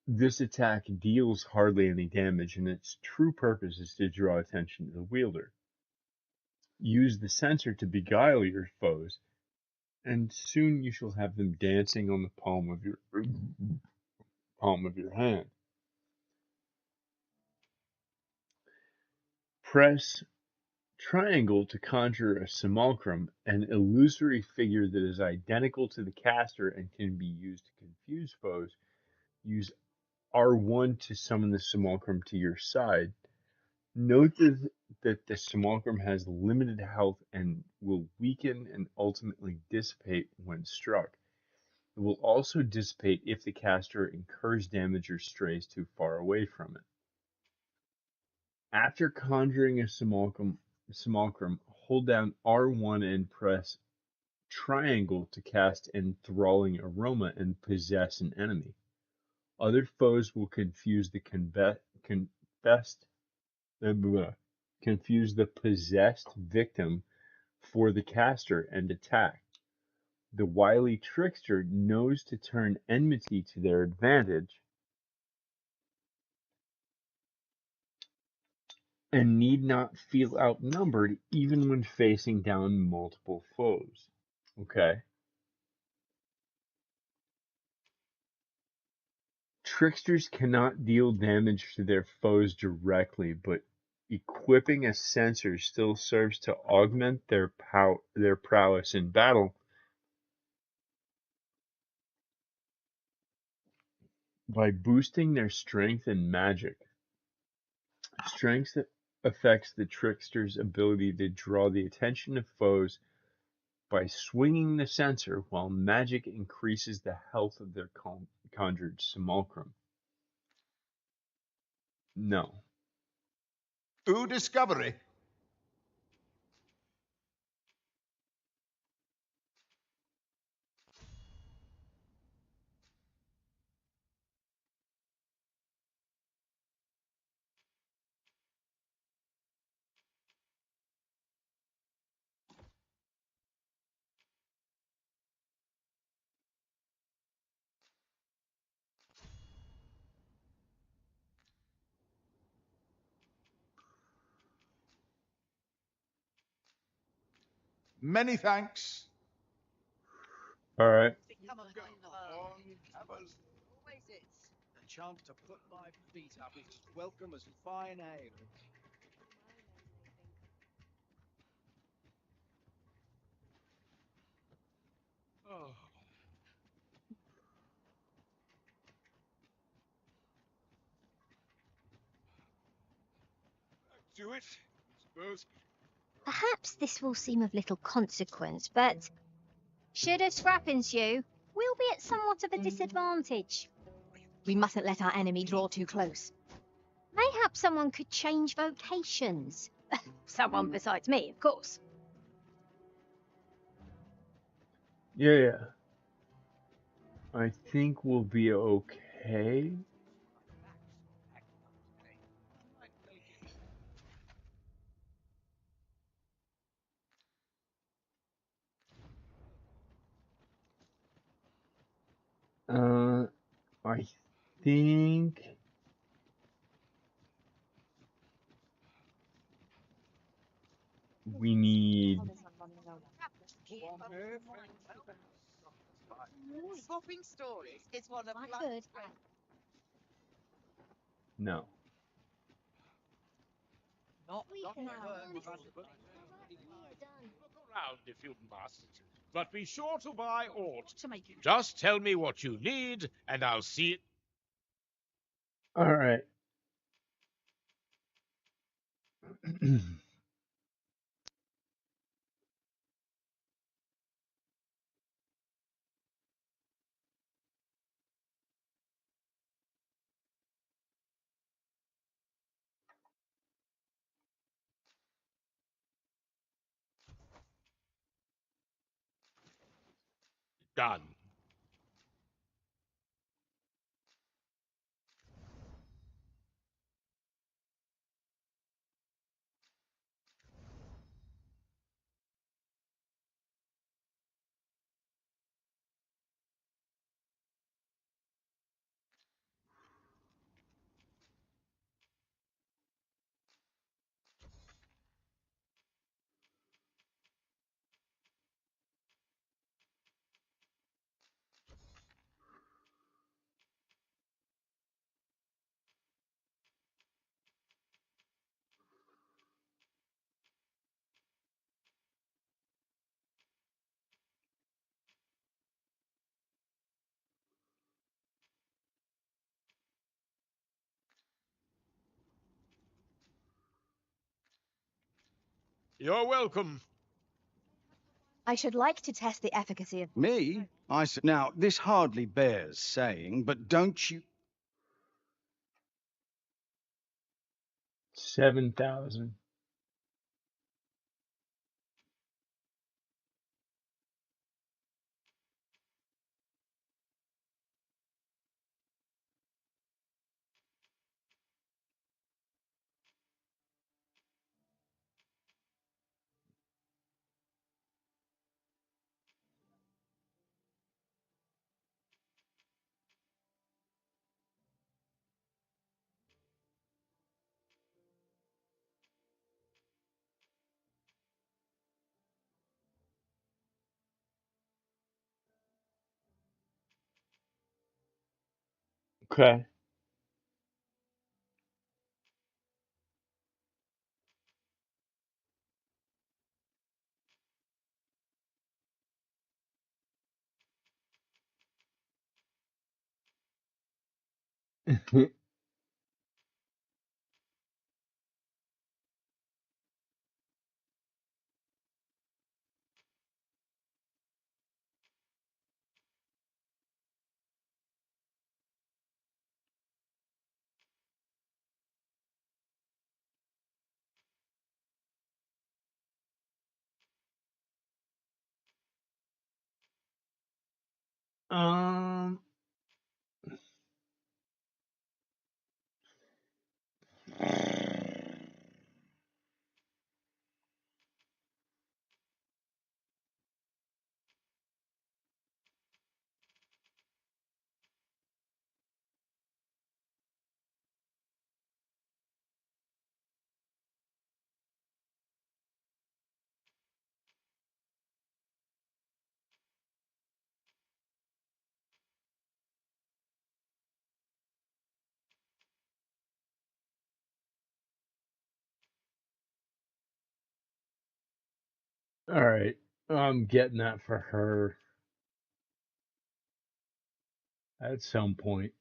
this attack deals hardly any damage, and its true purpose is to draw attention to the wielder. Use the censer to beguile your foes, and soon you shall have them dancing on the palm of your hand. Press triangle to conjure a simulacrum, an illusory figure that is identical to the caster and can be used to confuse foes. Use R1 to summon the simulacrum to your side. Note that the simulacrum has limited health and will weaken and ultimately dissipate when struck. It will also dissipate if the caster incurs damage or strays too far away from it. After conjuring a simulacrum, hold down R1 and press triangle to cast enthralling aroma and possess an enemy. Other foes will confuse the confuse the possessed victim for the caster and attack. The wily trickster knows to turn enmity to their advantage and need not feel outnumbered even when facing down multiple foes. Okay. Tricksters cannot deal damage to their foes directly, but equipping a sensor still serves to augment their prowess in battle by boosting their strength and magic. Strength affects the trickster's ability to draw the attention of foes by swinging the sensor, while magic increases the health of their conjured simulacrum. No. To discovery. Many thanks. All right. The chance to put my feet up is as welcome as fine ale. Oh. Do it, I suppose. Perhaps this will seem of little consequence, but should a scrap ensue, we'll be at somewhat of a disadvantage. We mustn't let our enemy draw too close. Mayhap someone could change vocations. Someone besides me, of course. Yeah. I think we'll be okay. I think we need. Swapping stories is one of my No. Not Look around if you must, but be sure to buy aught to make it. Just tell me what you need, and I'll see it. All right. Done. You're welcome. I should like to test the efficacy of... Me? Now, this hardly bears saying, but don't you... 7,000. Okay. um. All right. I'm getting that for her at some point.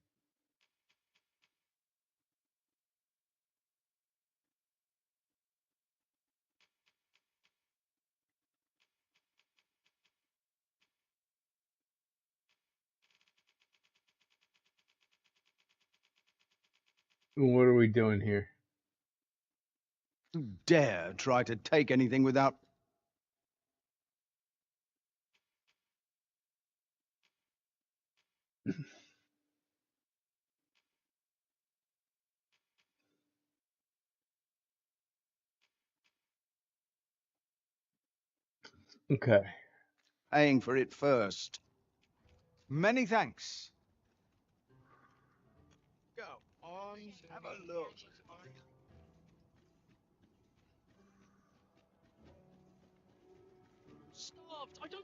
What are we doing here? dare try to take anything without... Okay. paying for it first. Many thanks. Go on, have a look.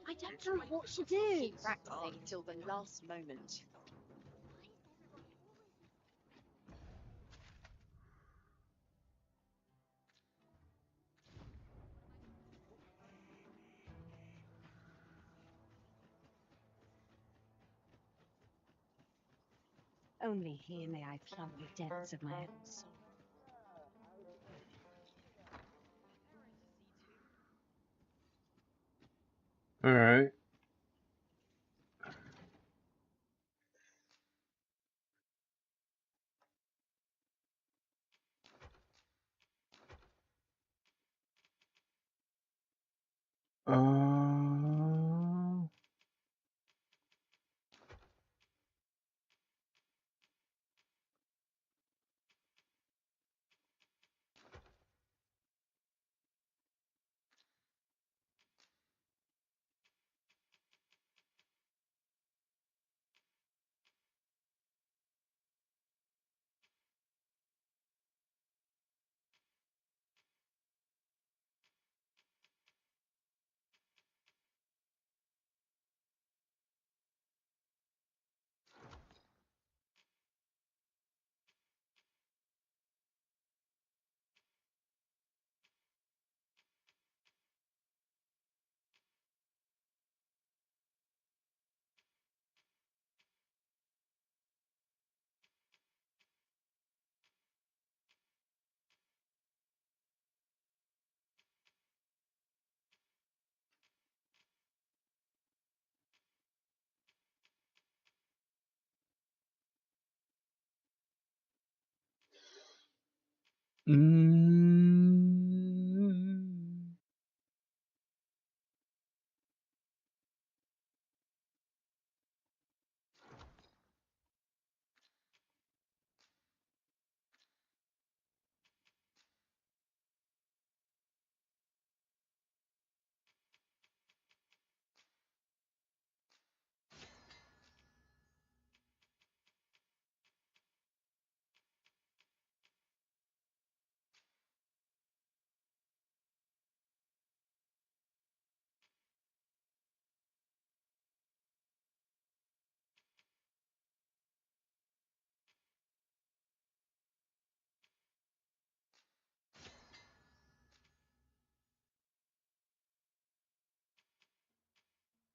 I don't know what to do. Practicing till the last moment. Only here may I plumb the depths of my own soul. All right. Uh, Mm.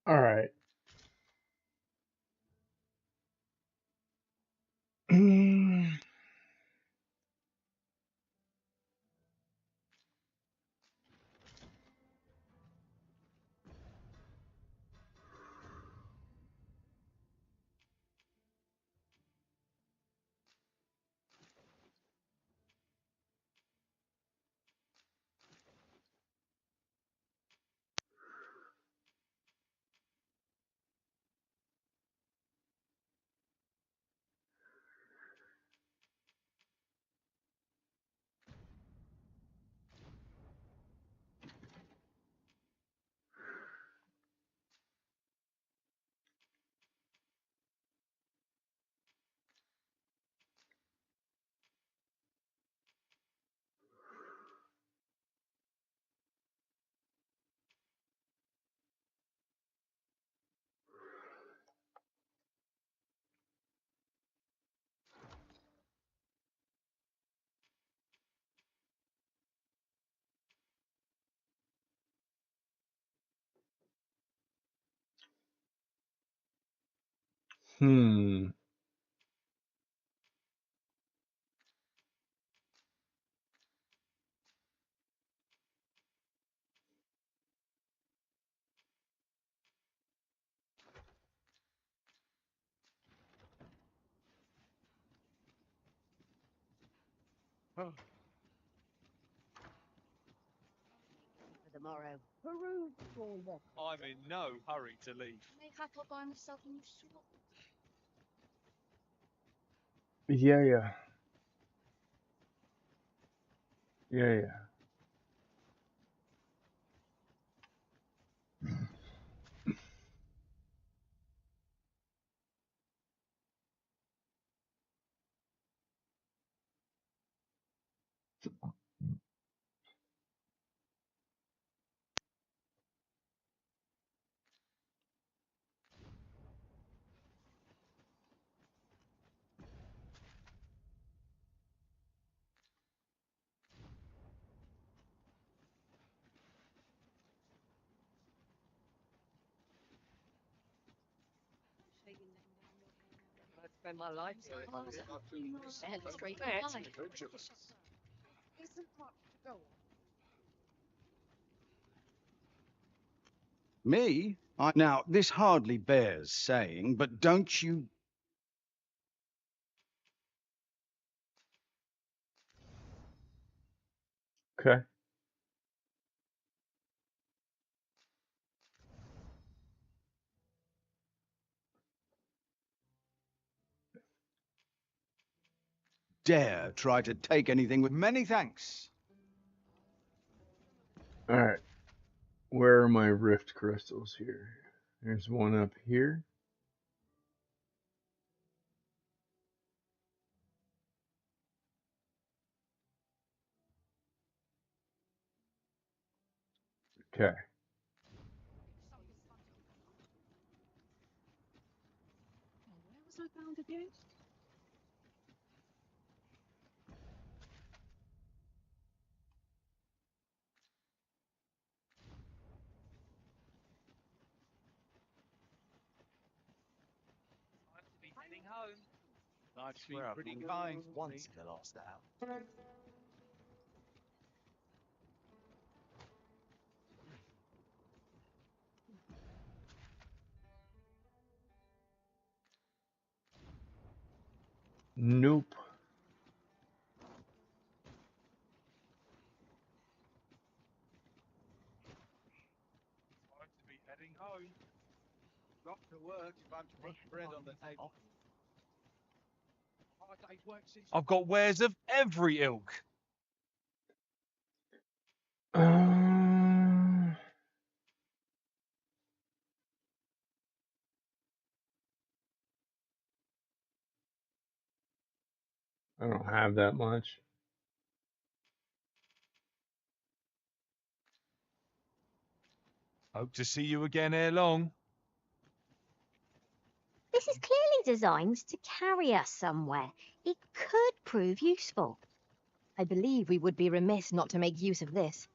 All right. Hmm. For the morrow. Peruse all the I'm in no hurry to leave. make I could buy myself a new sword. Yeah, yeah. Yeah, yeah. I'd spend my life doing it. And straight back. Isn't much to go on. Me? Now, this hardly bears saying, but don't you Okay. dare try to take anything with many thanks? All right. Where are my rift crystals here? There's one up here. Okay. Where was I bound again? Time to be heading home. Life's been pretty kind once in the last hour. Nope. to work if I'm to put bread on the table. Hard day's work since I've got wares of every ilk. I don't have that much. Hope to see you again ere long. This is clearly designed to carry us somewhere. It could prove useful. I believe we would be remiss not to make use of this.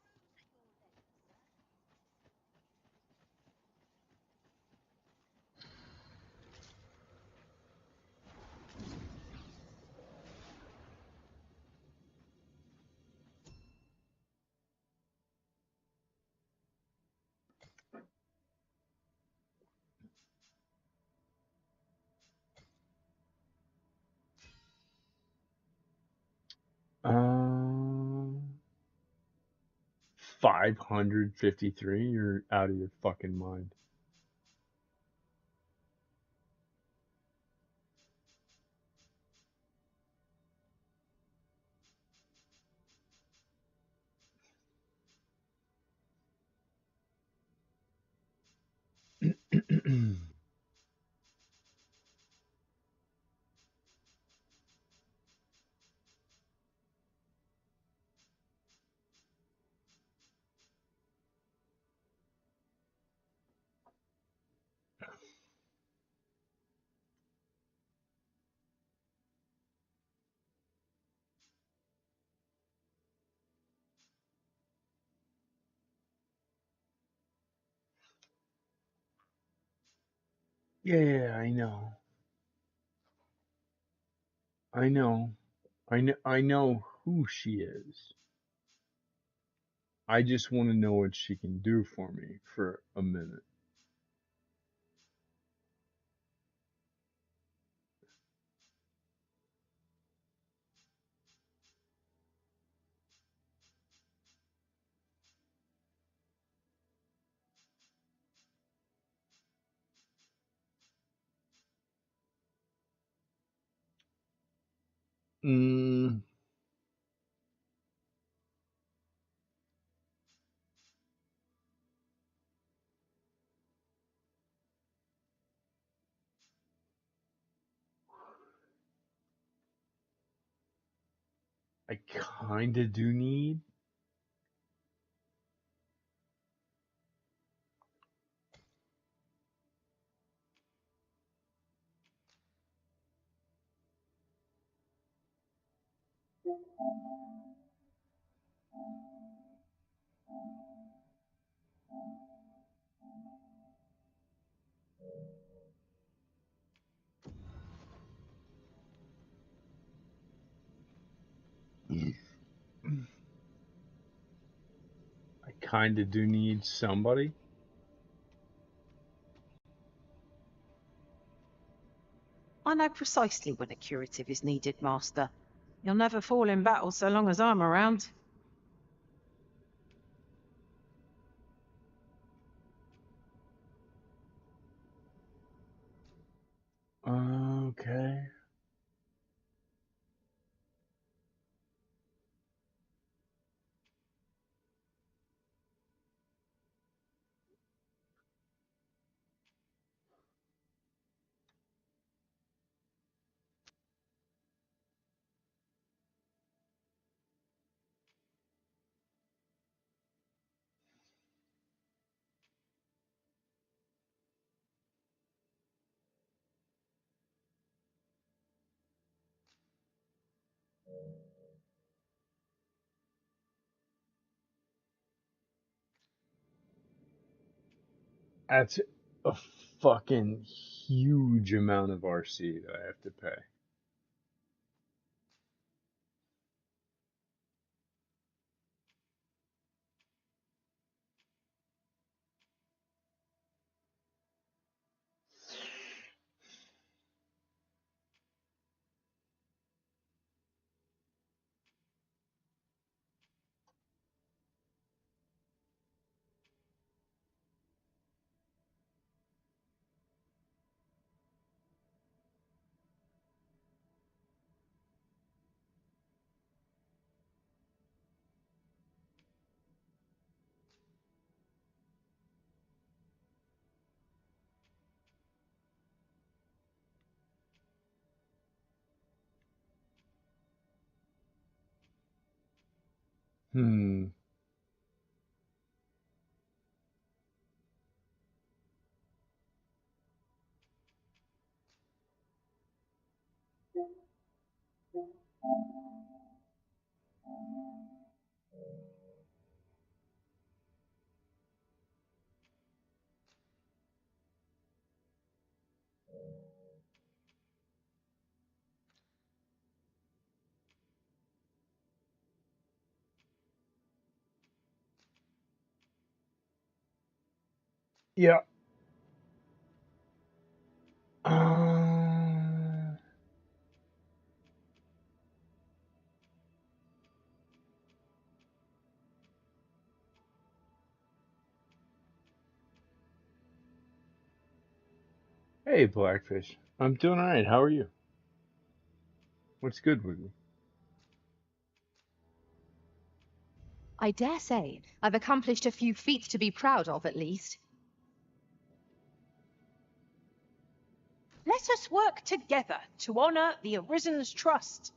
Um, 553. You're out of your fucking mind. Yeah, I know. I know. I know who she is. I just want to know what she can do for me for a minute. Mm, I kinda do need. I kinda do need somebody. I know precisely when a curative is needed, Master. You'll never fall in battle so long as I'm around. Okay. That's a fucking huge amount of RC that I have to pay. Hmm. Yeah. Hey, Blackfish. I'm doing all right. How are you? What's good with you? I dare say I've accomplished a few feats to be proud of, at least. Let us work together to honour the Arisen's trust.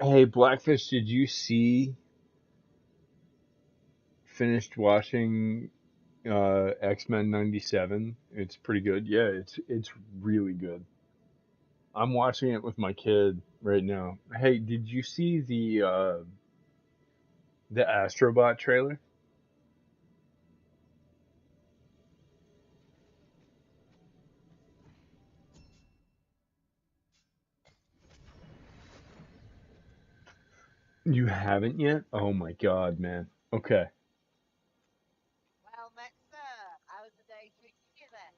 Hey, Blackfish, did you see? Finished watching X-Men '97. It's pretty good. Yeah, it's really good. I'm watching it with my kid right now. Hey, did you see the Astrobot trailer? You haven't yet? Oh my god, man. Okay. Well met, sir. How's the day treating you then?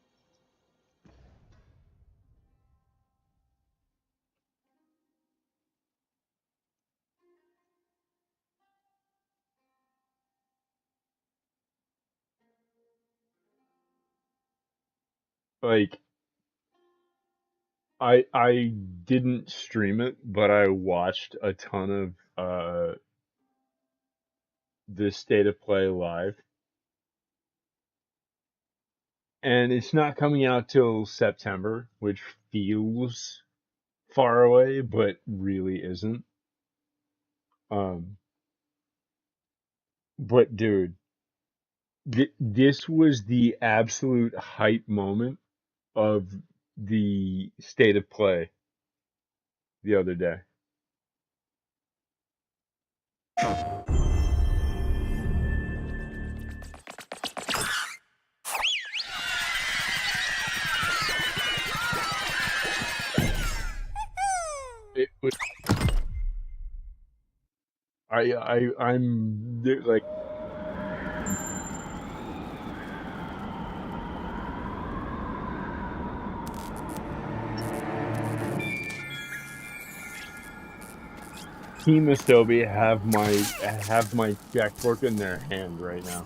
Like I didn't stream it, but I watched a ton of the State of Play live. And it's not coming out till September, which feels far away, but really isn't. Um, but dude, this was the absolute hype moment of the State of Play the other day. It was, I'm like, Team Astobi have my checkbook in their hand right now.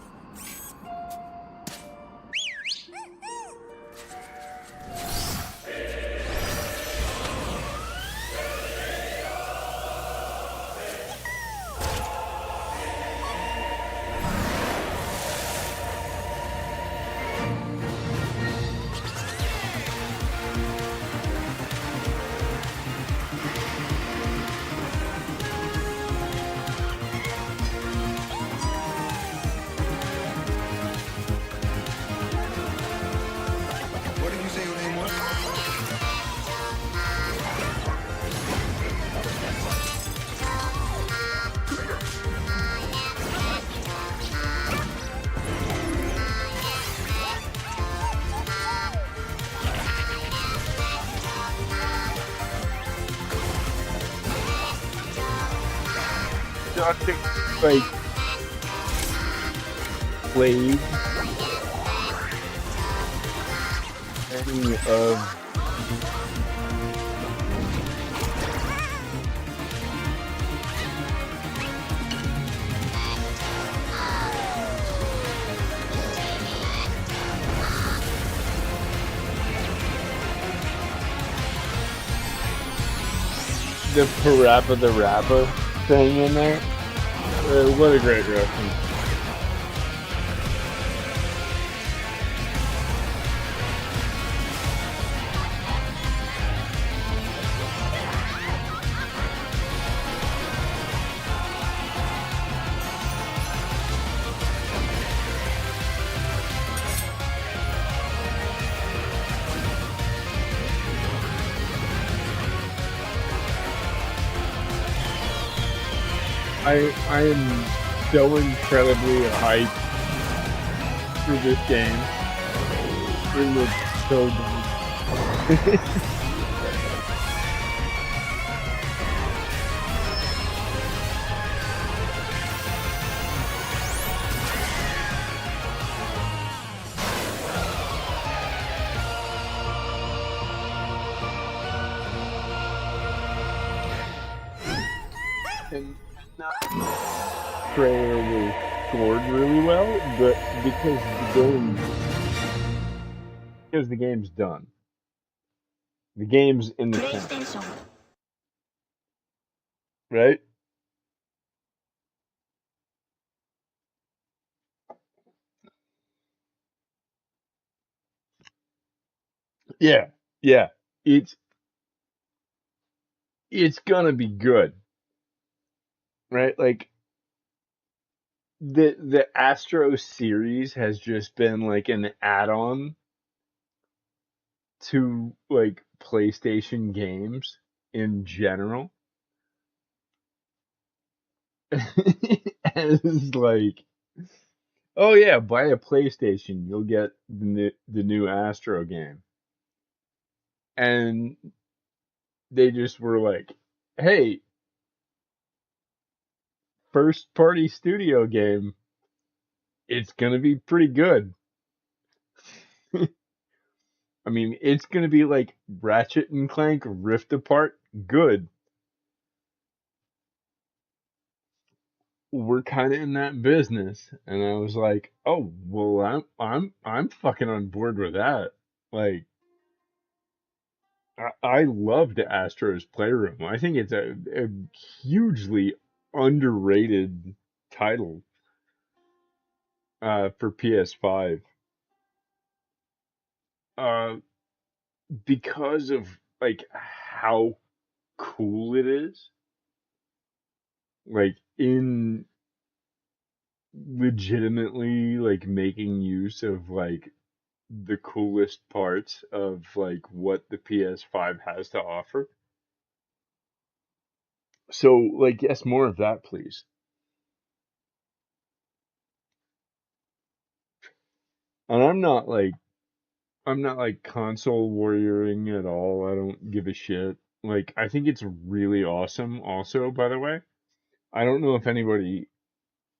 What did you say your name was? Nothing like played any of the Parappa the Rapper thing in there. What a great reference. I am so incredibly hyped for this game. It looks so good. and that trailer was scored really well, but because the game's done. The game's in the tank, right? Yeah, yeah. It's it's gonna be good, right? Like the Astro series has just been like an add-on to like PlayStation games in general. As like, oh yeah, buy a PlayStation, you'll get the new Astro game. And they just were like, hey, first party studio game, it's gonna be pretty good. I mean, it's gonna be like Ratchet and Clank Rift Apart good. We're kind of in that business, and I was like, oh well, I'm fucking on board with that. Like, I loved Astro's Playroom. I think it's a hugely underrated title for PS5 uh, because of like how cool it is. Like in legitimately like making use of like the coolest parts of like what the PS5 has to offer. So like yes, more of that please. And I'm not like console warrioring at all. I don't give a shit. Like I think it's really awesome also by the way. I don't know if anybody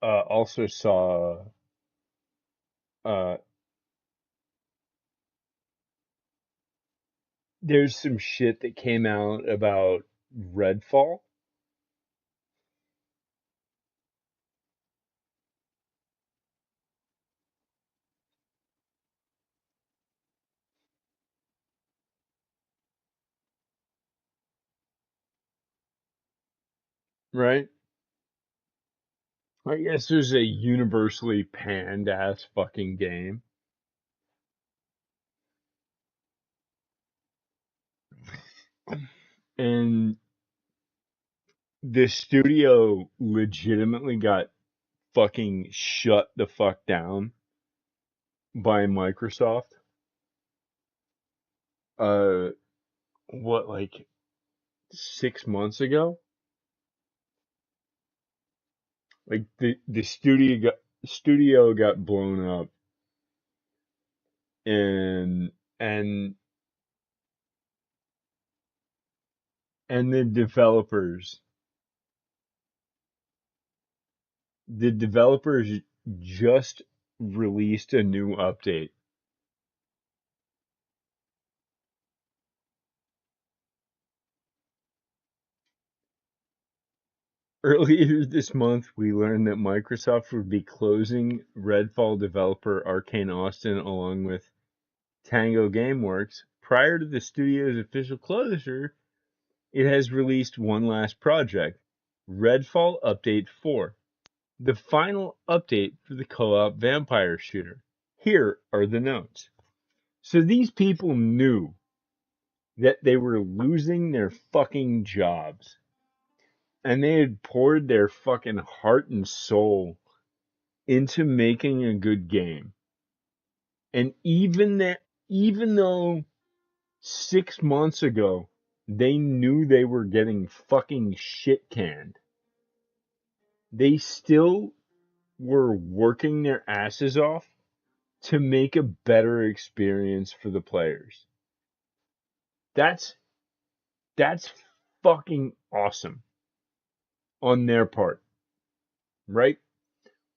also saw uh there's some shit that came out about Redfall. Right? I guess there's a universally panned ass fucking game. And the studio legitimately got fucking shut the fuck down by Microsoft. Uh, what, like 6 months ago? Like the studio got blown up, and and and the developers just released a new update. Earlier this month, we learned that Microsoft would be closing Redfall developer Arcane Austin along with Tango Gameworks. Prior to the studio's official closure, it has released one last project, Redfall Update 4, the final update for the co-op vampire shooter. Here are the notes. So these people knew that they were losing their fucking jobs, and they had poured their fucking heart and soul into making a good game. And even though 6 months ago they knew they were getting fucking shit canned, They still were working their asses off to make a better experience for the players. That's fucking awesome on their part, right?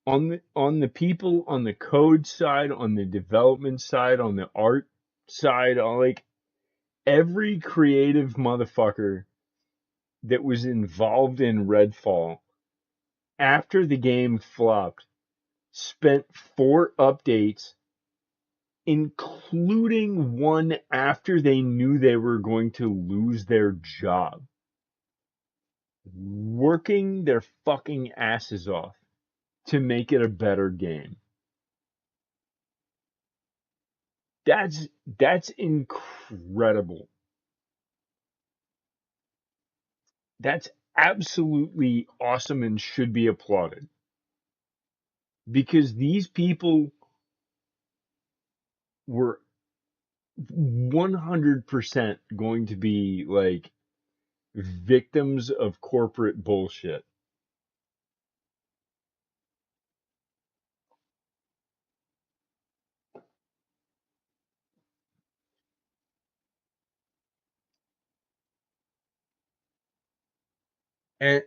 On the people, on the code side, on the development side, on the art side, on like every creative motherfucker that was involved in Redfall after the game flopped spent 4 updates, including one after they knew they were going to lose their job, working their fucking asses off to make it a better game. That's incredible. That's absolutely awesome and should be applauded. Because these people were 100% going to be like victims of corporate bullshit.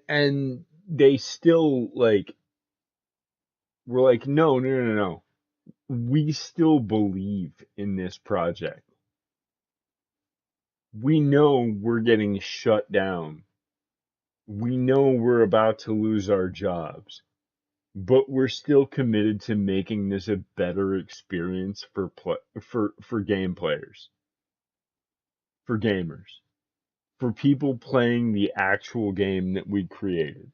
And they still like were like, no. We still believe in this project. We know we're getting shut down. We know we're about to lose our jobs, but we're still committed to making this a better experience for game players, for gamers, for people playing the actual game that we created.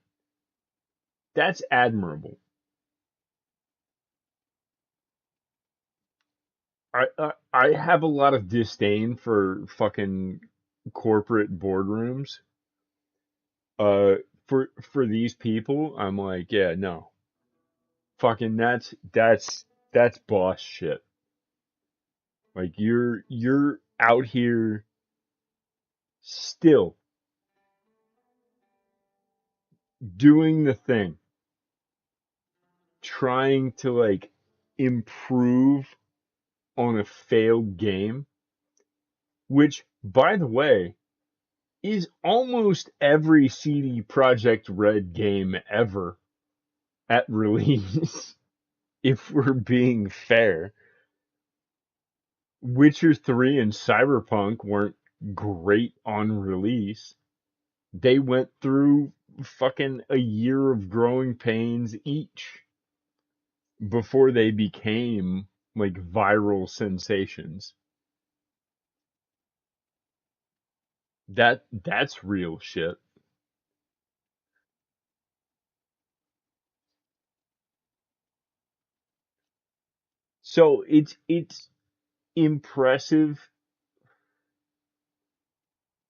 That's admirable. I have a lot of disdain for fucking corporate boardrooms. Uh, for these people, I'm like, yeah, no, fucking that's boss shit. Like you're out here still doing the thing, trying to like improve on a failed game, which by the way is almost every CD Projekt Red game ever at release, if we're being fair. Witcher 3 and Cyberpunk weren't great on release. They went through fucking a year of growing pains each before they became like viral sensations. That's real shit. So it's impressive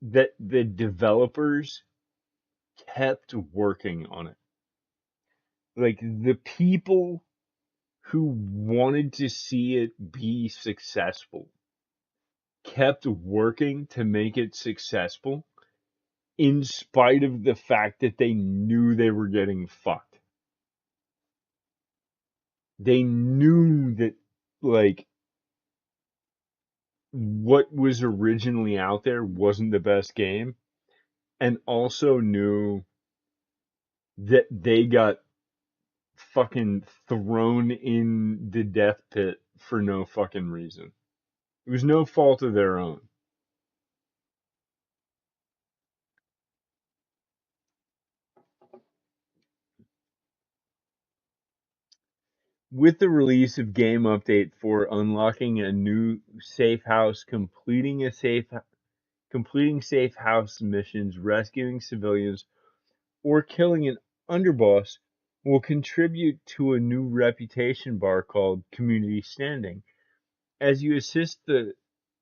that the developers kept working on it. Like the people who wanted to see it be successful kept working to make it successful in spite of the fact that they knew they were getting fucked. They knew that like what was originally out there wasn't the best game, and also knew that they got fucking thrown in the death pit for no fucking reason. It was no fault of their own. With the release of Game Update for unlocking a new safe house, completing safe house missions, rescuing civilians, or killing an underboss will contribute to a new reputation bar called Community Standing. As you assist the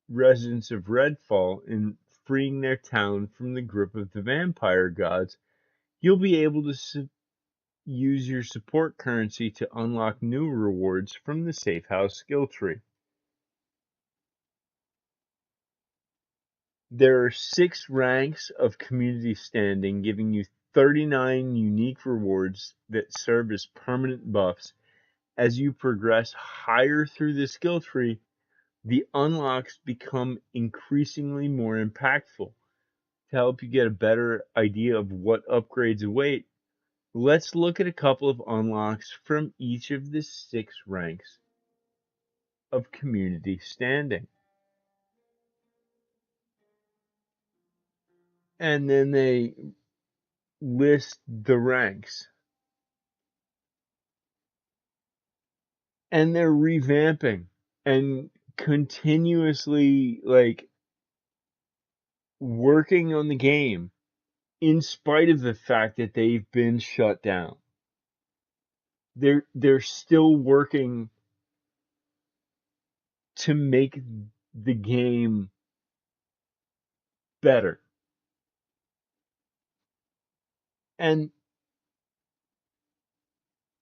residents of Redfall in freeing their town from the grip of the vampire gods, you'll be able to use your support currency to unlock new rewards from the Safe House skill tree. There are 6 ranks of community standing, giving you 39 unique rewards that serve as permanent buffs. As you progress higher through the skill tree, the unlocks become increasingly more impactful. To help you get a better idea of what upgrades await, let's look at a couple of unlocks from each of the 6 ranks of community standing. And then they list the ranks. And they're revamping and continuously like working on the game in spite of the fact that they've been shut down. They're still working to make the game better. And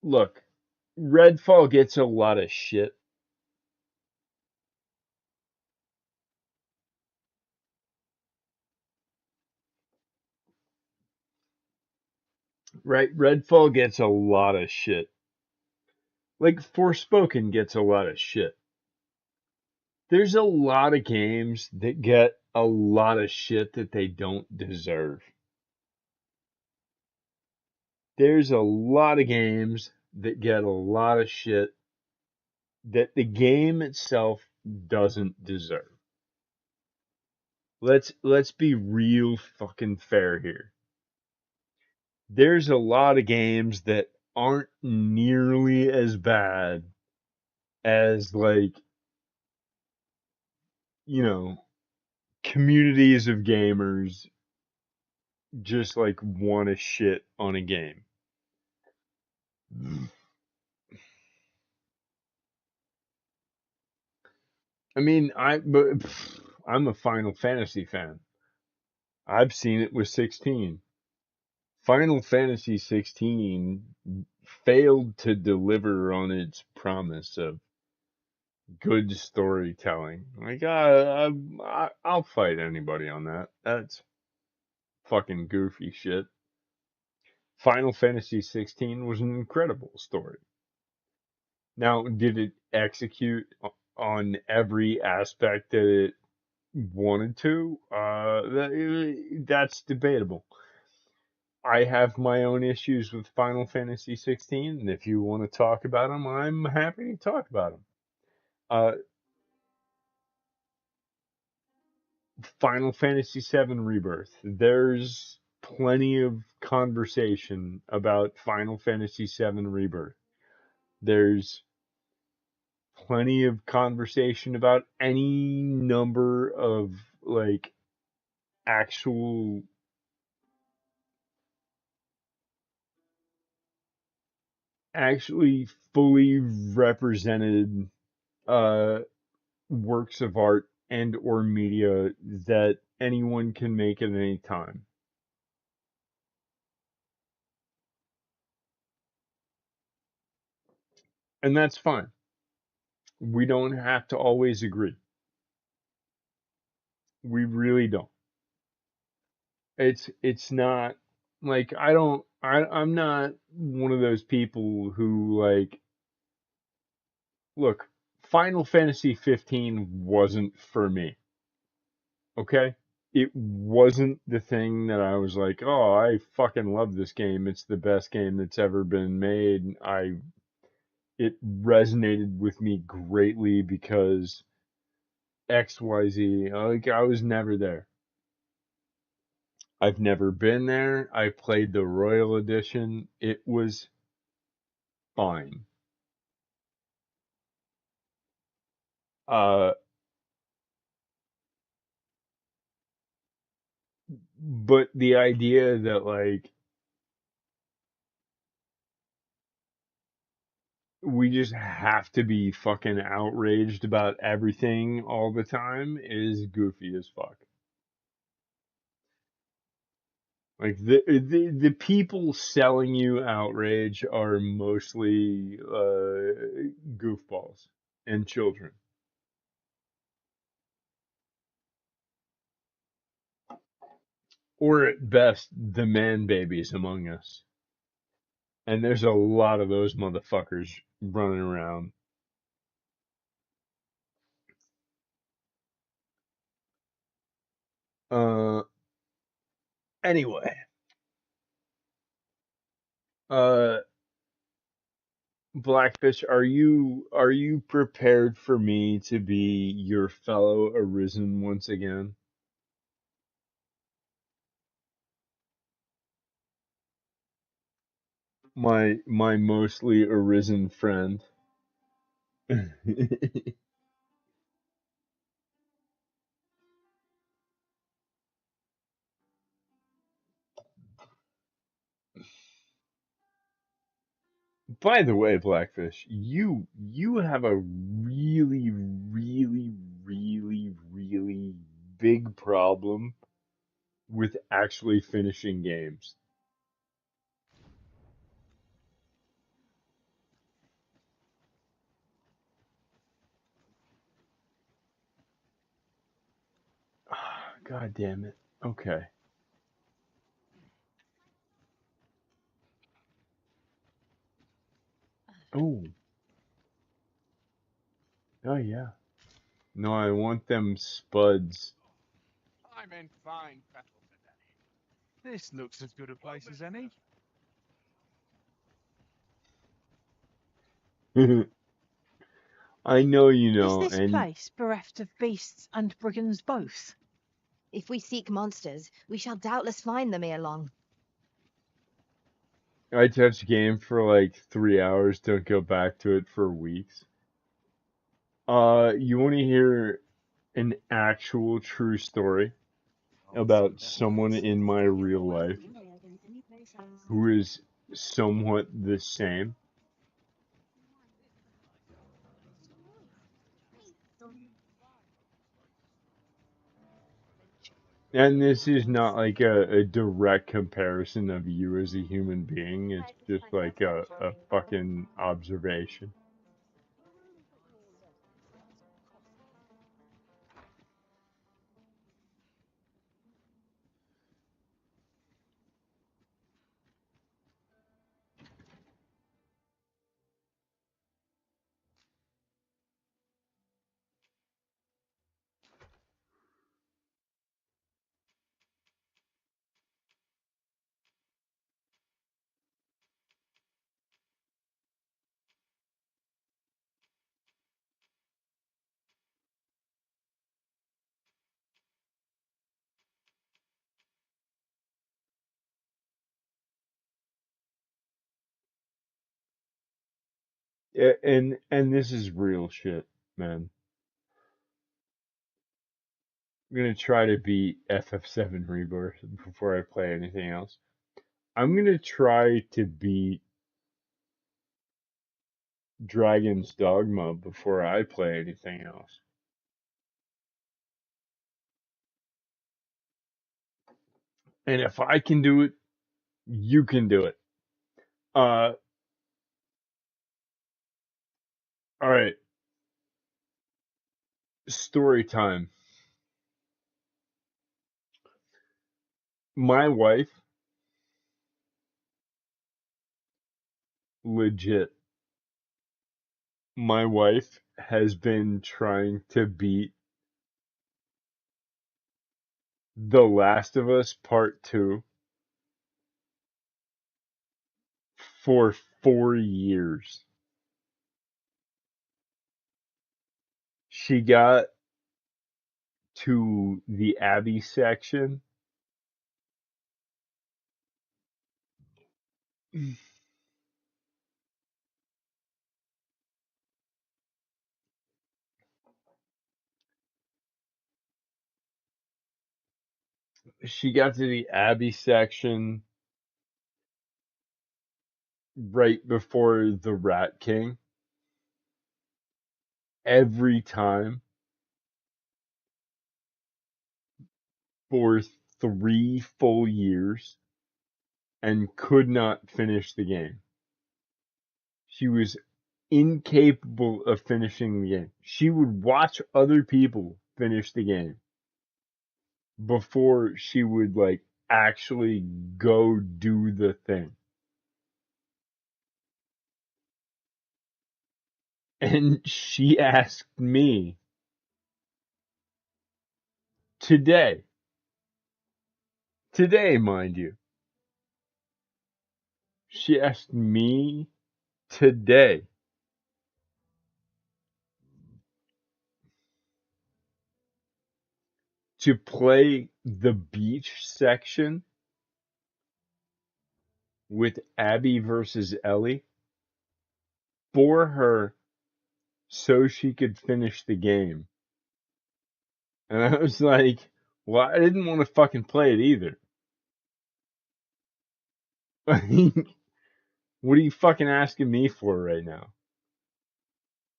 look, Redfall gets a lot of shit. Right? Redfall gets a lot of shit. Like Forspoken gets a lot of shit. There's a lot of games that get a lot of shit that they don't deserve. There's a lot of games that get a lot of shit that the game itself doesn't deserve. Let's be real fucking fair here. There's a lot of games that aren't nearly as bad as like, you know, communities of gamers just like want to shit on a game. I mean, I'm a Final Fantasy fan. I've seen it with 16. Final Fantasy 16 failed to deliver on its promise of good storytelling. Like, I'll fight anybody on that. That's fucking goofy shit. Final Fantasy 16 was an incredible story. Now, did it execute on every aspect that it wanted to? That's debatable. I have my own issues with Final Fantasy 16, and if you want to talk about them, I'm happy to talk about them. Final Fantasy 7 Rebirth. There's plenty of conversation about Final Fantasy 7 Rebirth. There's plenty of conversation about any number of like actual actually fully represented uh works of art and or media that anyone can make at any time. And that's fine. We don't have to always agree. We really don't. It's not like I'm not one of those people who like look, Final Fantasy 15 wasn't for me. Okay? It wasn't the thing that I was like, "Oh, I fucking love this game. It's the best game that's ever been made." It resonated with me greatly because XYZ. Like I was never there. I've never been there. I played the Royal Edition. It was fine. Uh, but the idea that like we just have to be fucking outraged about everything all the time is goofy as fuck. Like the people selling you outrage are mostly goofballs and children. Or at best, the man babies among us. And there's a lot of those motherfuckers running around. Anyway. Blackfish, are you prepared for me to be your fellow Arisen once again? My mostly Arisen friend. By the way, Blackfish, you have a really, really, really, really big problem with actually finishing games. God damn it. Okay. Oh. Oh yeah. No, I want them spuds. I'm in fine fettle today. This looks as good a place as any. I know you Is know, this and place bereft of beasts and brigands both? If we seek monsters, we shall doubtless find them ere long. I touch game for like 3 hours, don't go back to it for weeks. You want to hear an actual true story about someone in my real life who is somewhat the same? And this is not like a direct comparison of you as a human being. It's just like a fucking observation. And this is real shit, man. I'm gonna try to beat FF7 Rebirth before I play anything else. I'm gonna try to beat Dragon's Dogma before I play anything else. And if I can do it, you can do it. Uh, alright. Story time. My wife, legit, my wife has been trying to beat The Last of Us Part 2 for 4 years. She got to the Abbey section. She got to the Abbey section right before the Rat King. Every time for 3 full years and could not finish the game. She was incapable of finishing the game. She would watch other people finish the game before she would like actually go do the thing. And she asked me today, mind you, she asked me today to play the beach section with Abby versus Ellie for her so she could finish the game. And I was like, well, I didn't want to fucking play it either. What are you fucking asking me for right now?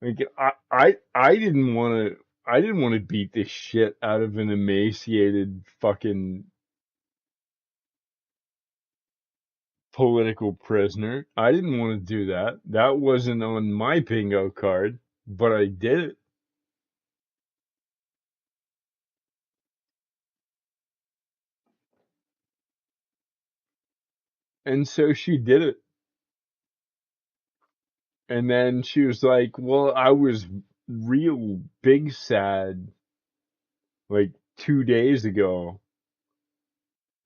Like, I didn't want to. I didn't want to beat the shit out of an emaciated fucking political prisoner. I didn't want to do that. That wasn't on my bingo card, but I did it. And so she did it. And then she was like, well, I was real big sad like 2 days ago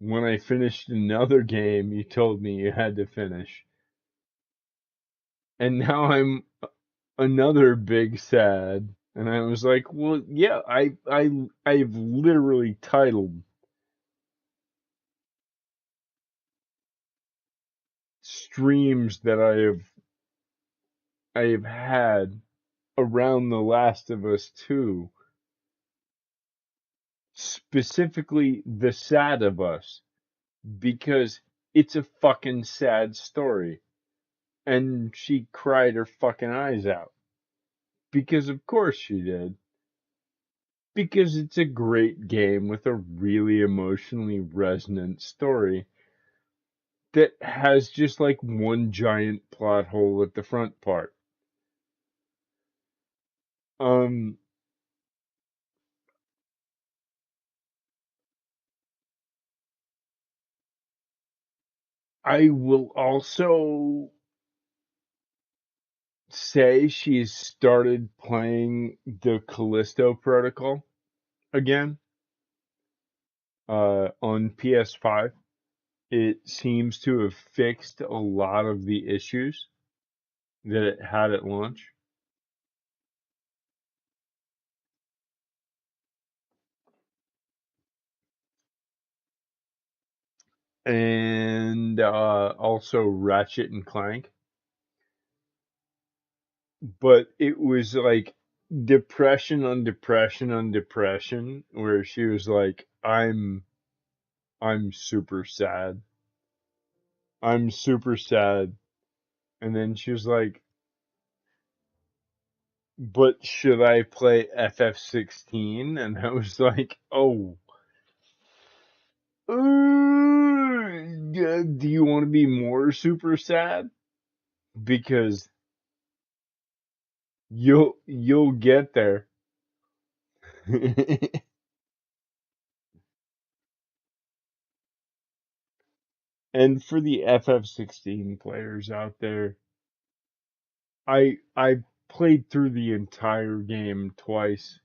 when I finished another game you told me you had to finish. And now I'm another big sad. And I was like, well, yeah, I've literally titled streams that I have had around The Last of Us 2, specifically The Sad of Us, because it's a fucking sad story. And she cried her fucking eyes out. Because of course she did. Because it's a great game with a really emotionally resonant story that has just like one giant plot hole at the front part. Um, I will also say she's started playing the Callisto Protocol again on PS5. It seems to have fixed a lot of the issues that it had at launch. And also Ratchet and Clank. But it was like depression on depression on depression, where she was like, I'm super sad. I'm super sad. And then she was like, but should I play FF16? And I was like, oh, do you want to be more super sad? Because you'll get there. And for the FF16 players out there, I played through the entire game twice.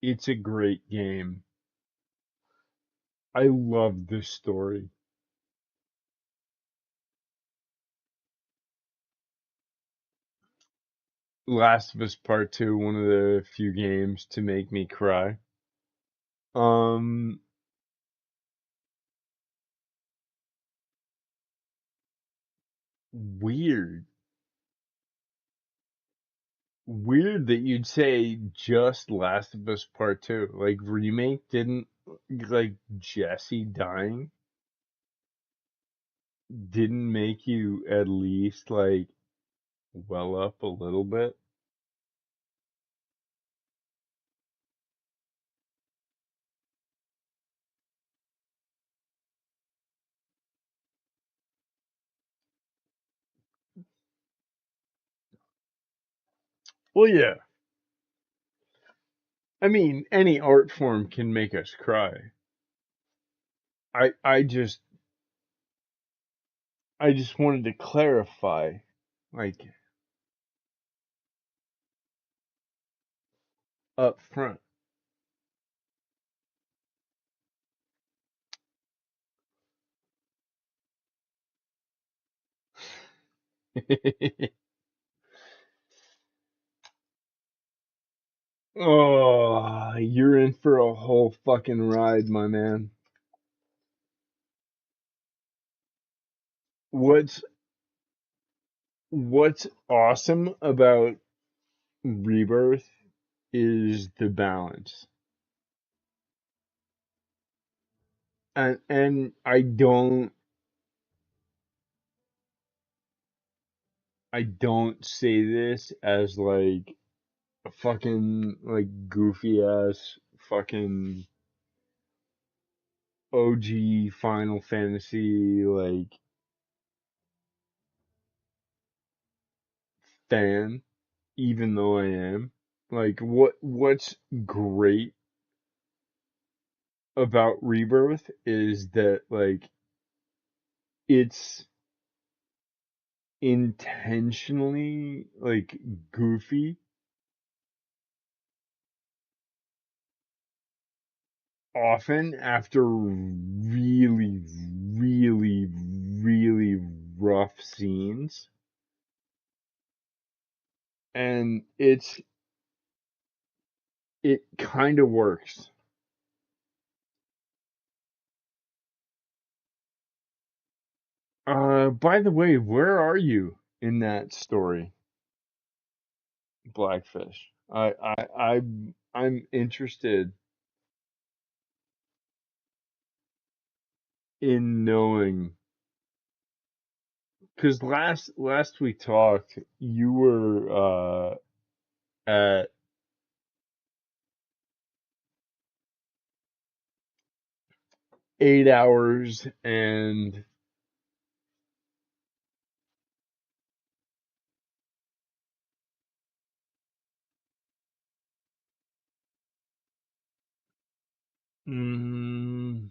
It's a great game. I love this story. Last of Us Part 2, one of the few games to make me cry. Um, weird. Weird that you'd say just Last of Us Part 2. Like, remake didn't, like, Jesse dying didn't make you at least, like, well up a little bit? Well, yeah. I mean, any art form can make us cry. I just wanted to clarify, like, up front. Oh, you're in for a whole fucking ride, my man. What's what's awesome about Rebirth is the balance. And I don't say this as like a fucking like goofy ass fucking OG Final Fantasy like fan, even though I am. Like what's great about Rebirth is that like it's intentionally like goofy often after really really really rough scenes, and it kind of works. By the way, where are you in that story, Blackfish? I'm interested in knowing, because last we talked, you were at 8 hours and mm,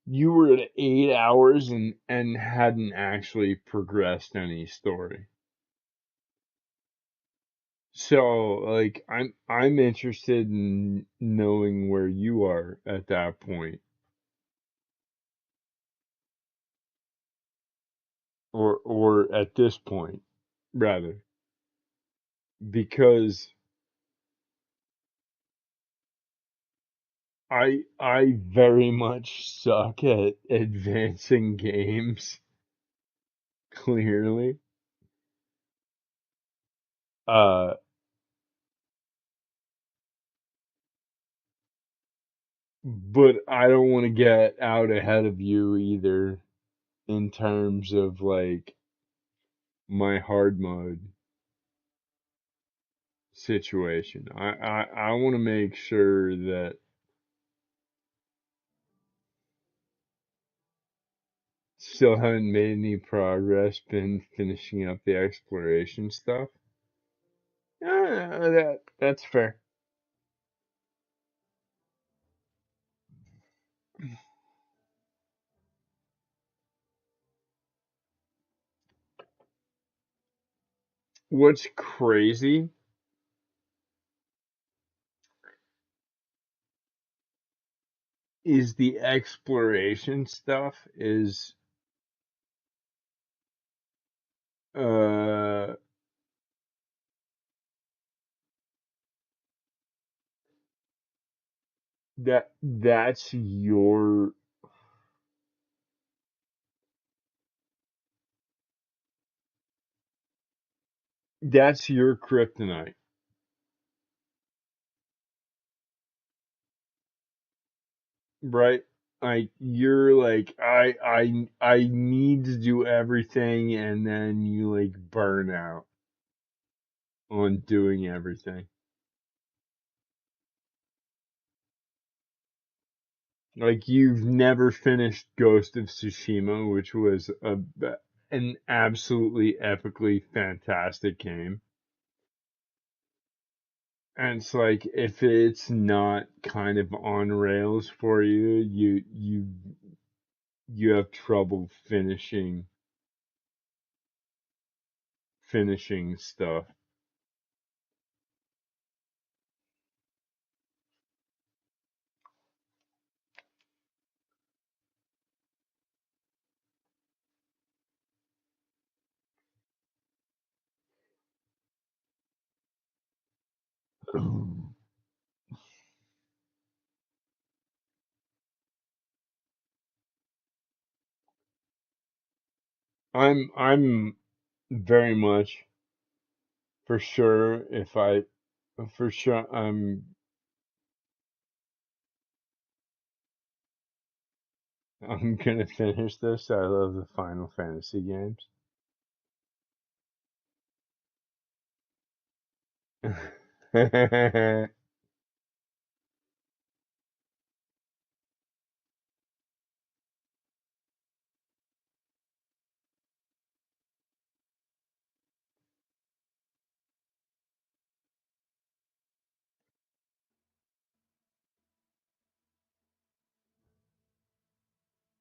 you were at 8 hours and hadn't actually progressed any story. So like I'm interested in knowing where you are at that point, or at this point rather, because I very much suck at advancing games, clearly. Uh but I don't want to get out ahead of you either in terms of like my hard mode situation. I want to make sure that still haven't made any progress, been finishing up the exploration stuff. That's fair. What's crazy is the exploration stuff is uh that's your kryptonite, right? Like you're like I need to do everything, and then you like burn out on doing everything. Like you've never finished Ghost of Tsushima, which was an absolutely epically fantastic game. And it's like if it's not kind of on rails for you, you have trouble finishing stuff. I'm very much for sure if I for sure I'm gonna finish this. I love the Final Fantasy games.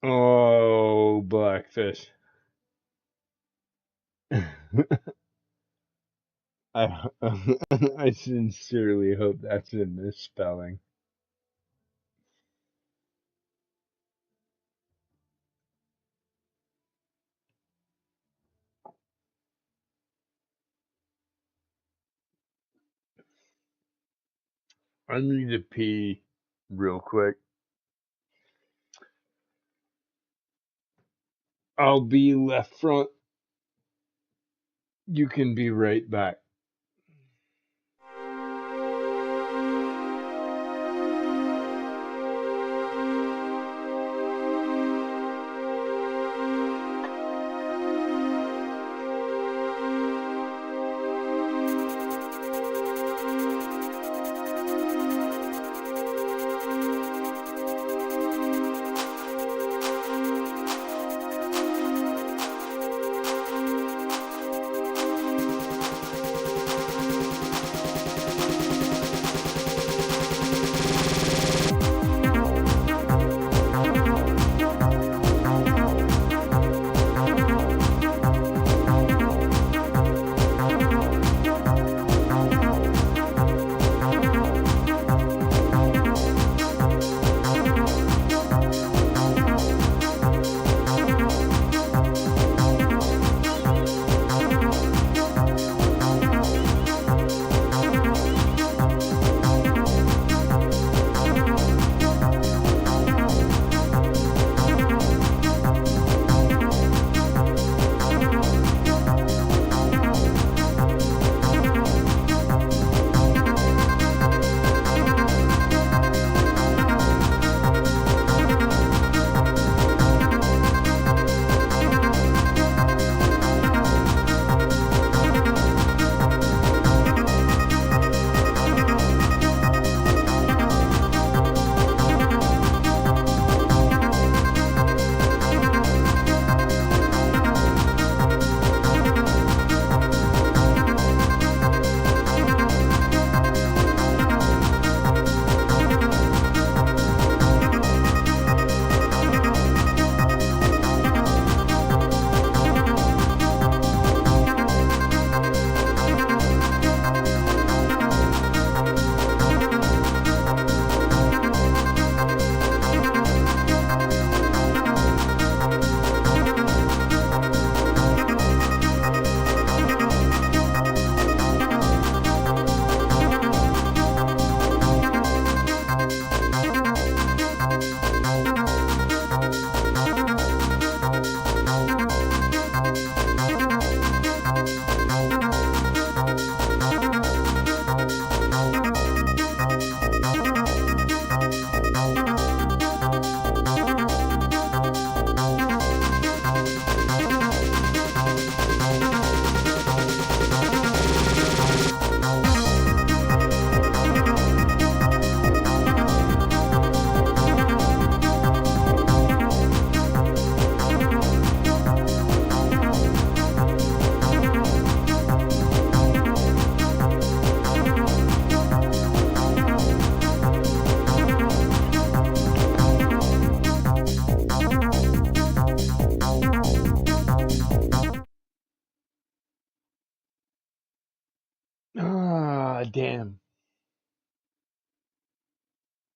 Oh, Blackfish. I I sincerely hope that's a misspelling. I need to pee real quick. I'll be left front. You can be right back.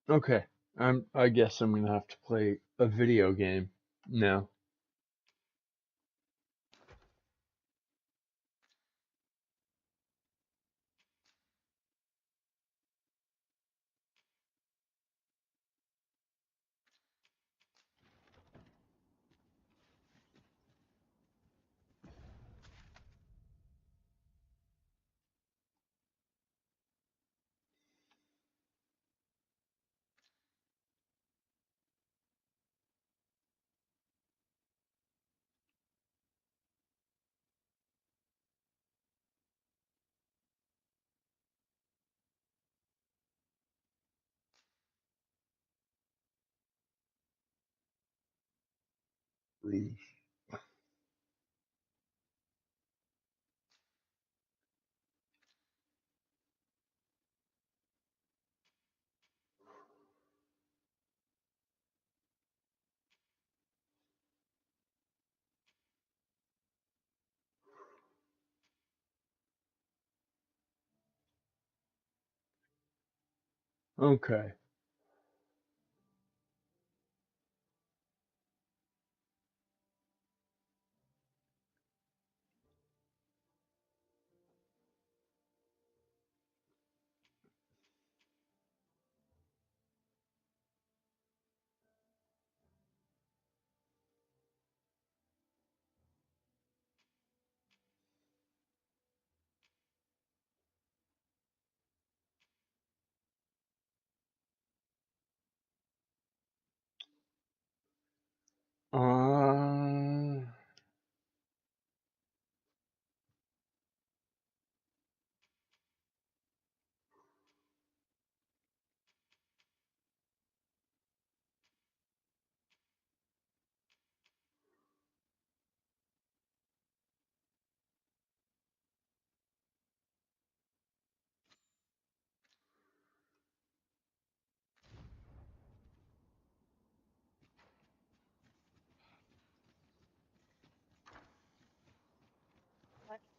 Okay. I guess I'm gonna have to play a video game now. Please. Okay.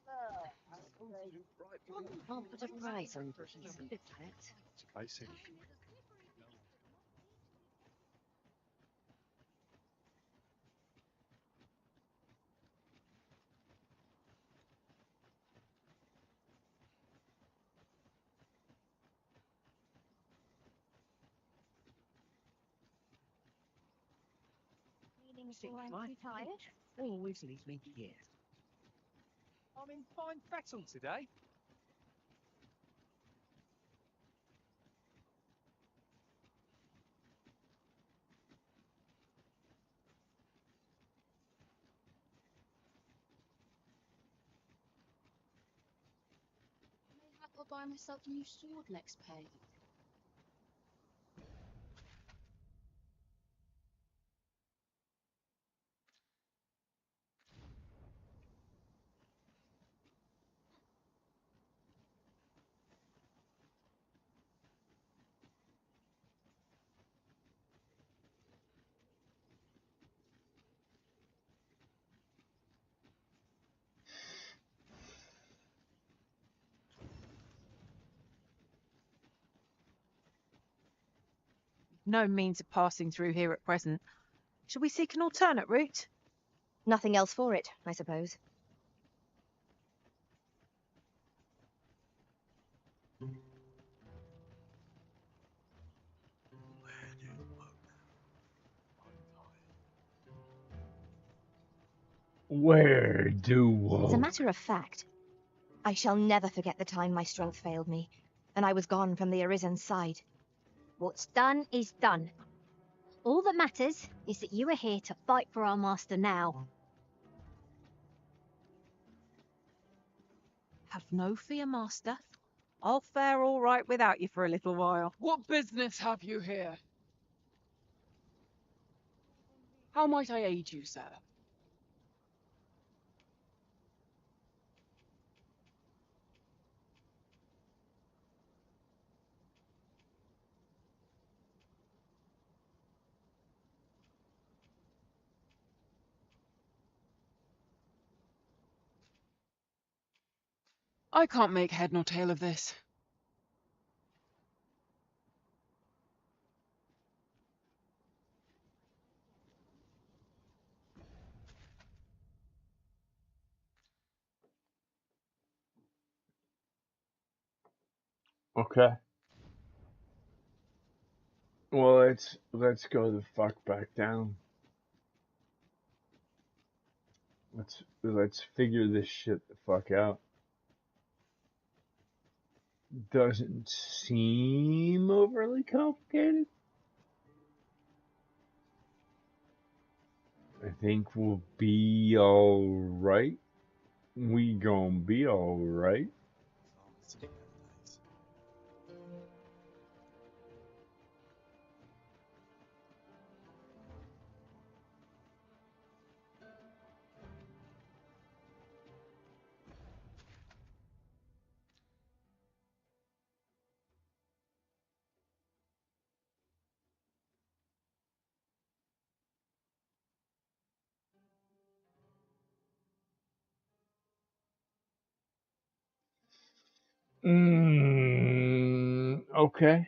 Uh, I'll put a price on these a bit. Basic. My tired. always leaves me here. I'm in fine fettle today. Mayhap I'll buy myself a new sword next pay. No means of passing through here at present. Shall we seek an alternate route? Nothing else for it, I suppose. where do As a matter of fact, I shall never forget the time my strength failed me, and I was gone from the Arisen's side. What's done is done. All that matters is that you are here to fight for our master now. Have no fear, master. I'll fare all right without you for a little while. What business have you here? How might I aid you, sir? I can't make head nor tail of this. Okay. Well, let's go the fuck back down. Let's figure this shit the fuck out. Doesn't seem overly complicated. I think we'll be alright. We gon' be alright. Okay.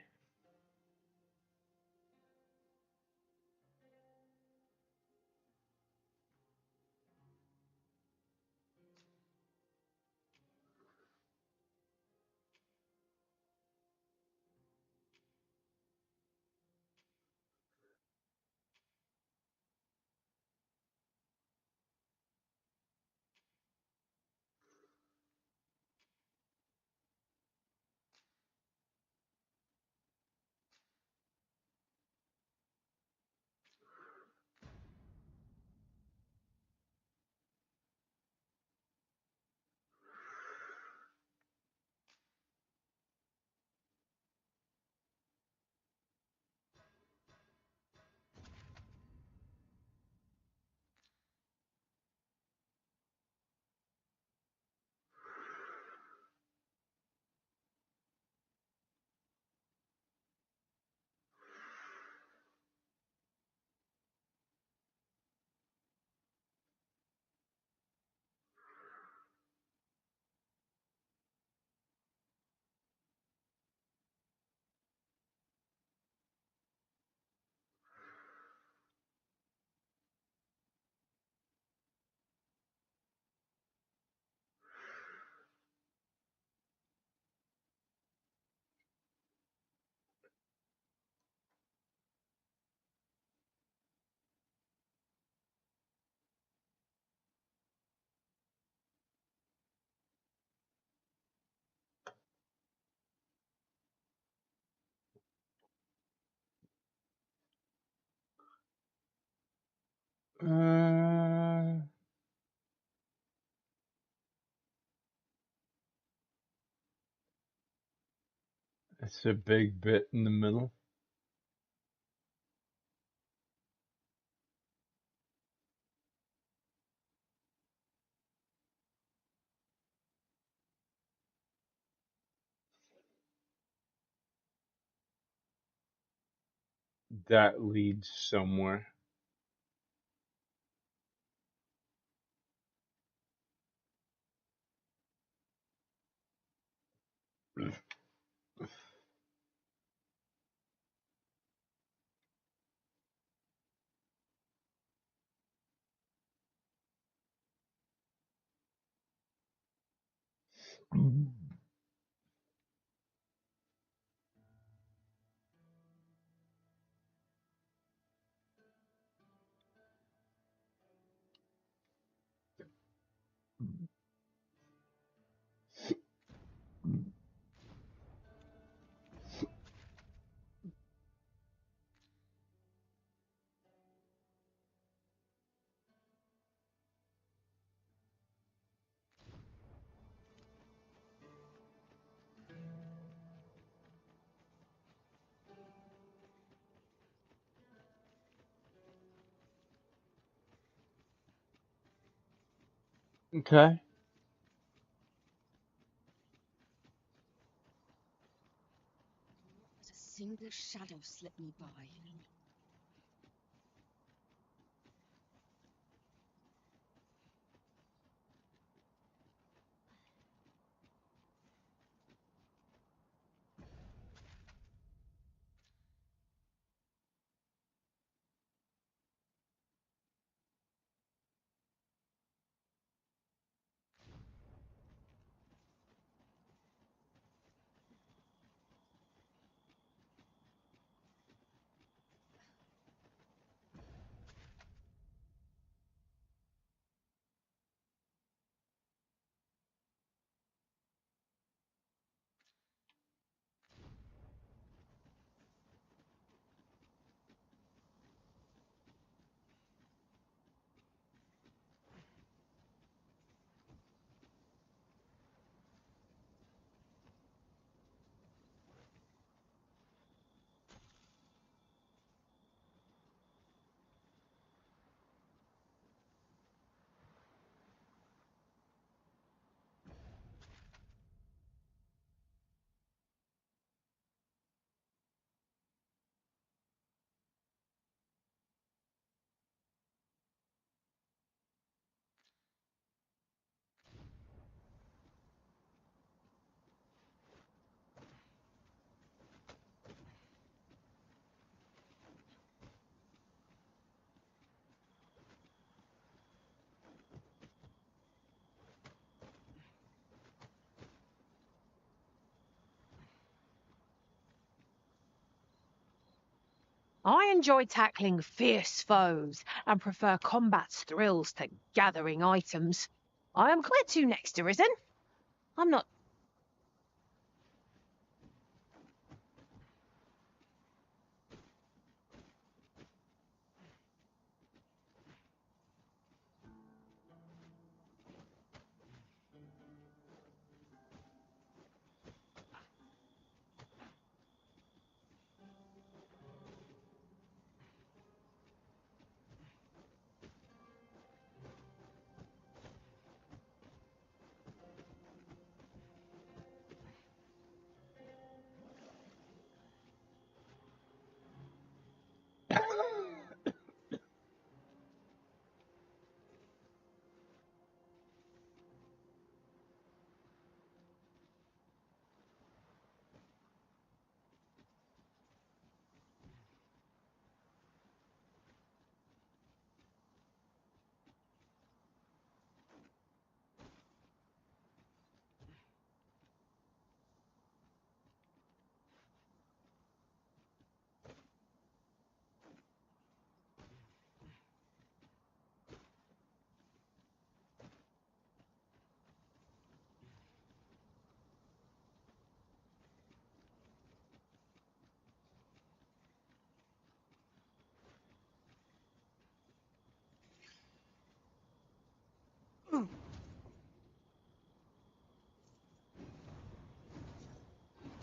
It's a big bit in the middle. That leads somewhere. Okay. Let a single shadow slip me by. I enjoy tackling fierce foes and prefer combat's thrills to gathering items. I am glad to next arisen. I'm not.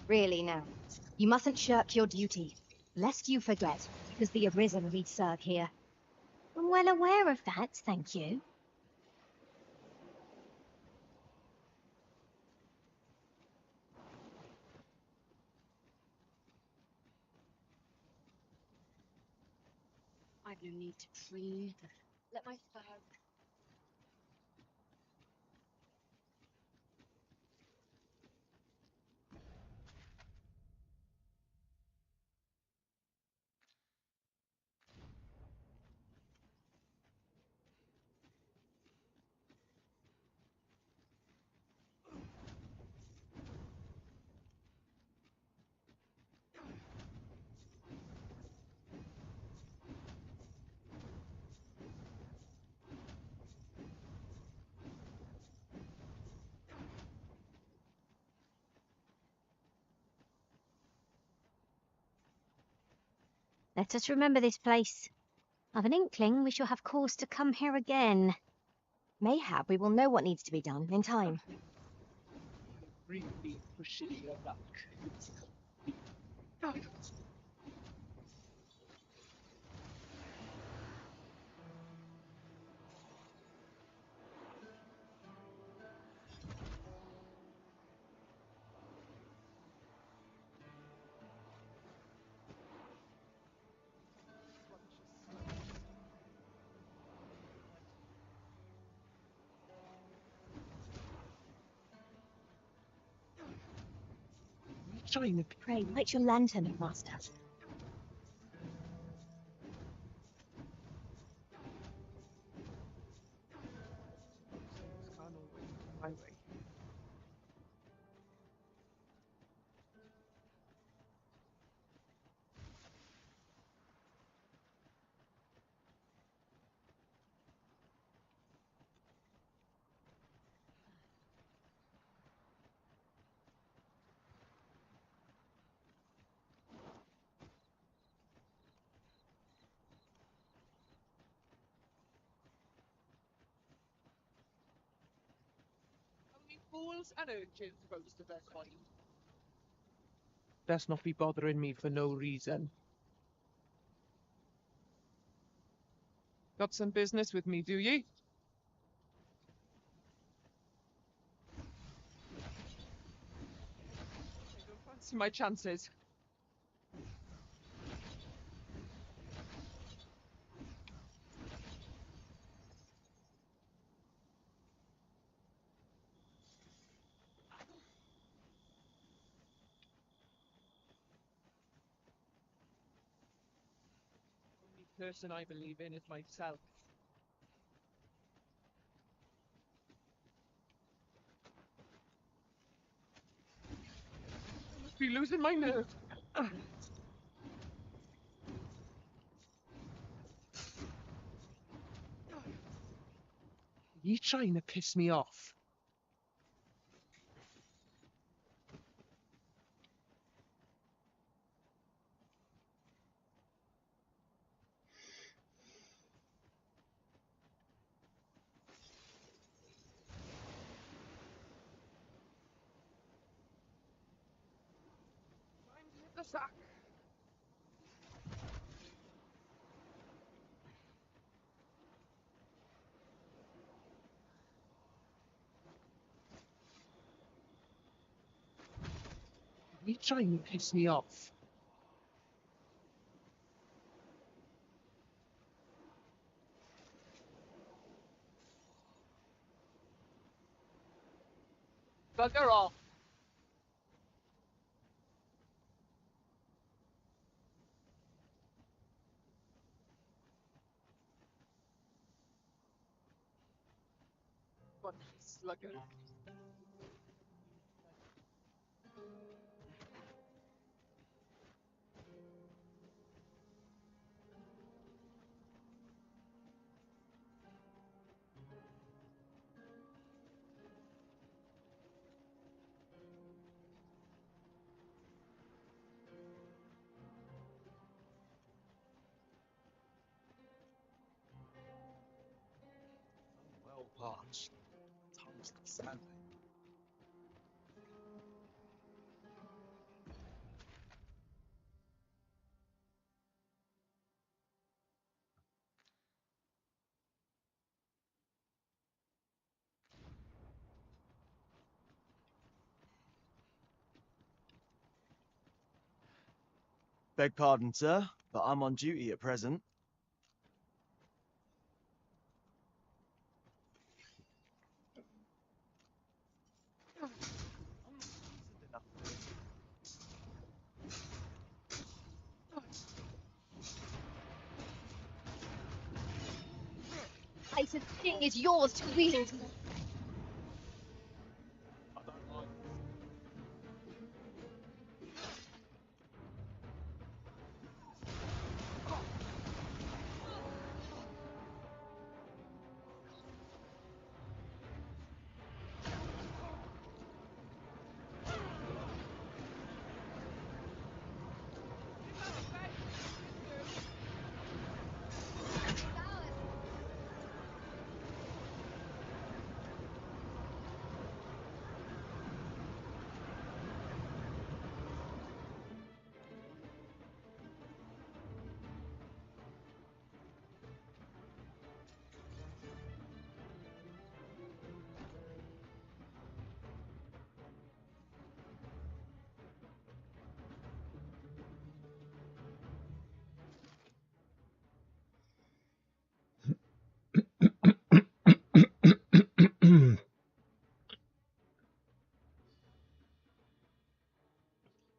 Really now, you mustn't shirk your duty, lest you forget, because the Arisen we serve here. I'm well aware of that, thank you. I've no need to breathe. Let my fur. Let us remember this place. I've an inkling we shall have cause to come here again. Mayhap we will know what needs to be done in time. Really pushing your luck. Pray, light your lantern, Master. Can't always go my way. Only fools and urchins boast of their kind. Best not be bothering me for no reason. Got some business with me, do ye? I don't fancy my chances. Only person I believe in is myself. I must be losing my nerve. You trying to piss me off? Time to hit the sack. You trying to piss me off? Bugger off. What a slugger. Well parched. Tongue's sadly. Beg pardon, sir, but I'm on duty at present. Item's king is yours to wield.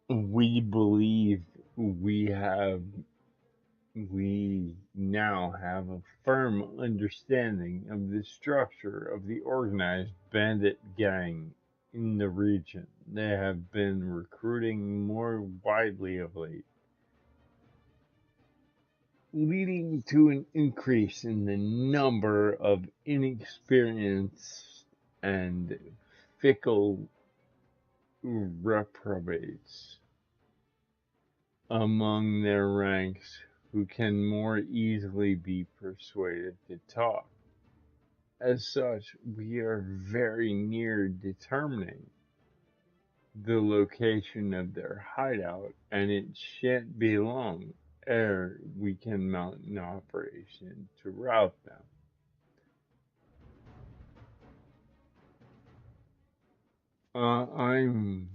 We believe we now have a firm understanding of the structure of the organized bandit gang in the region. They have been recruiting more widely of late, leading to an increase in the number of inexperienced and fickle reprobates among their ranks who can more easily be persuaded to talk. As such, we are very near determining the location of their hideout, and it shan't be long ere we can mount an operation to rout them. I'm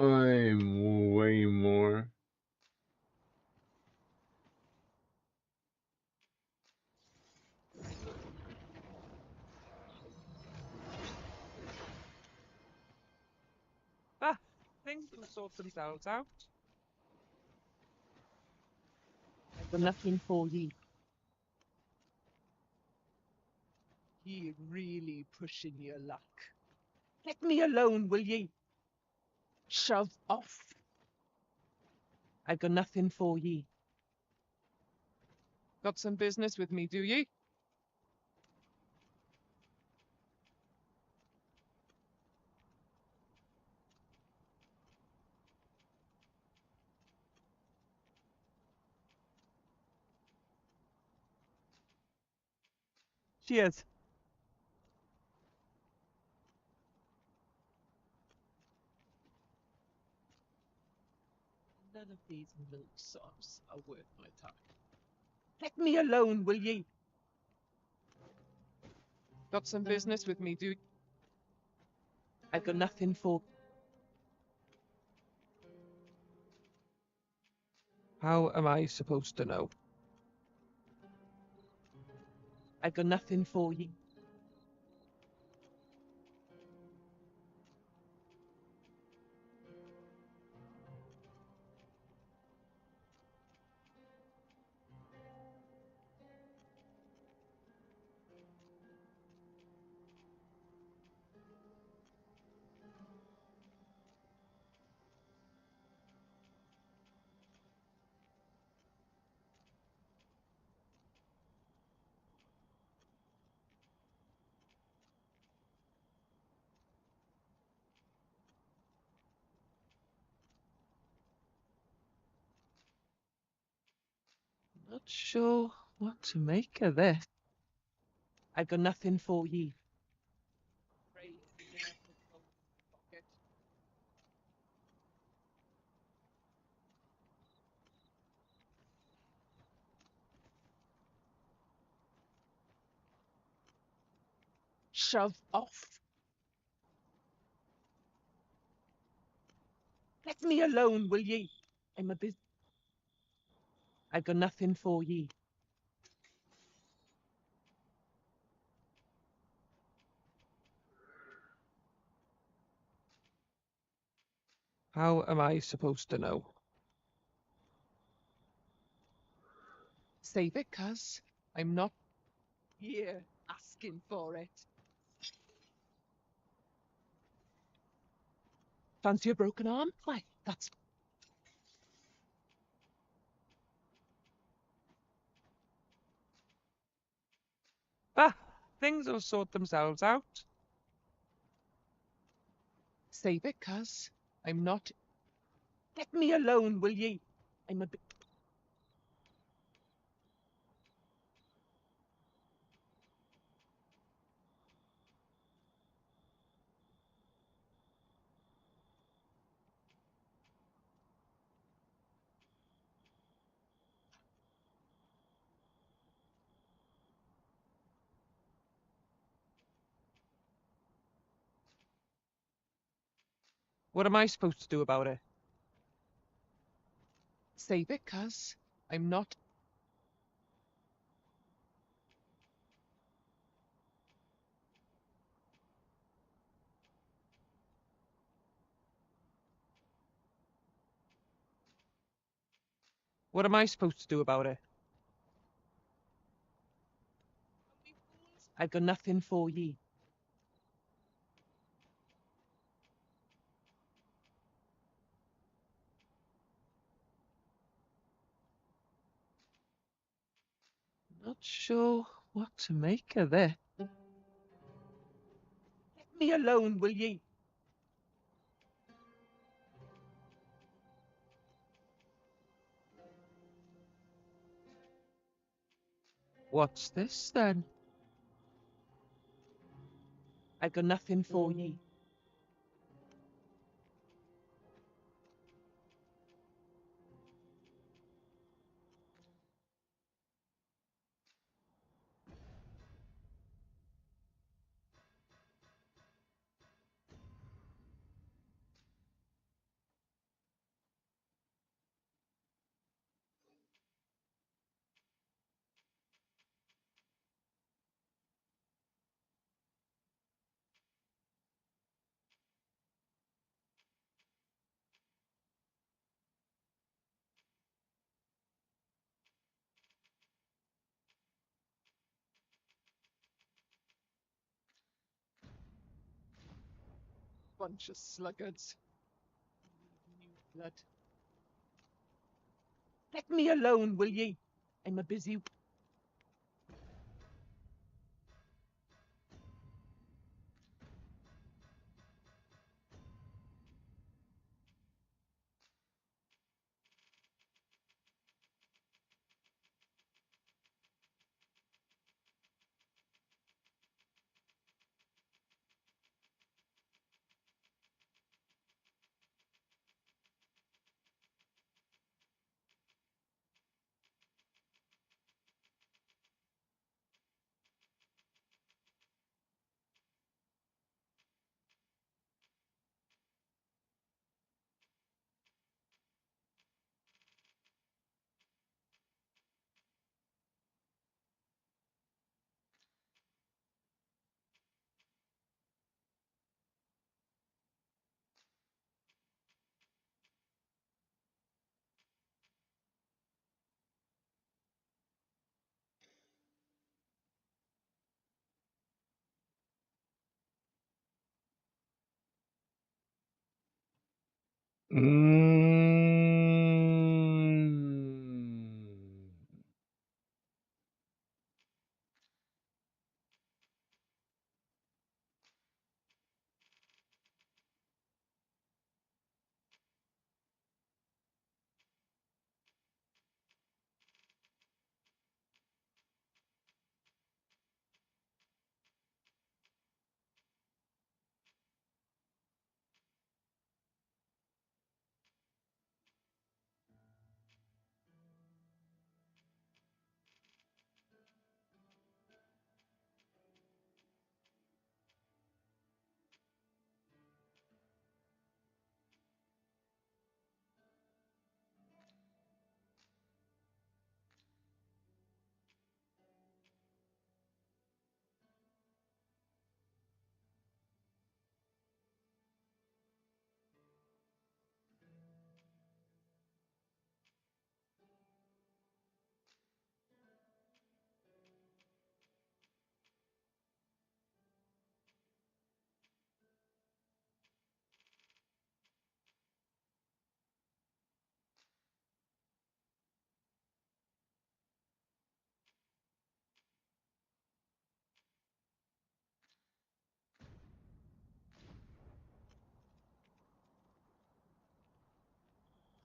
I'm way more Things will sort themselves out. I've got nothing for ye. Ye really pushing your luck. Let me alone, will ye? Shove off. I've got nothing for ye. Got some business with me, do ye? Cheers. None of these milksops are worth my time. Let me alone, will ye? Got some business with me, do? I've got nothing for. How am I supposed to know? I've got nothing for ye. Not sure what to make of this. I've got nothing for ye. Shove off. Let me alone, will ye? I'm a bus. I've got nothing for ye. How am I supposed to know? Save it, cuz I'm not here asking for it. Fancy a broken arm? Why, that's... Ah, things will sort themselves out. Save it, cuz I'm not... Let me alone, will ye? I'm a bit... What am I supposed to do about it? Save it, cuz I'm not... What am I supposed to do about it? I've got nothing for ye. Not sure what to make of this. Let me alone, will ye? What's this, then? I've got nothing for ye. Bunch of sluggards. New blood. Let me alone, will ye? I'm a busy.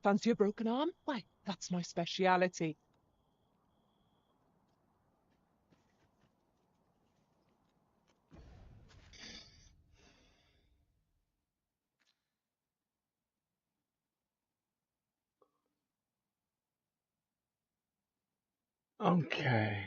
Fancy a broken arm? Why, that's my speciality. Okay.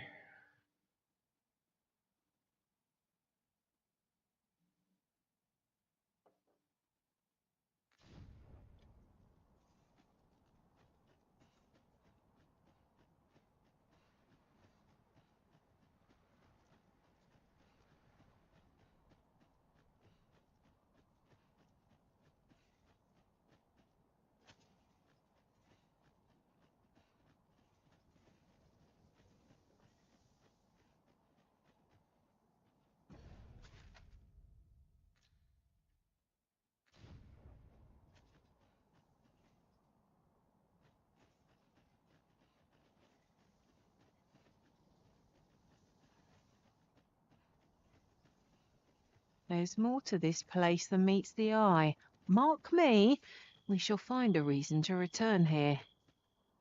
There's more to this place than meets the eye. Mark me, we shall find a reason to return here.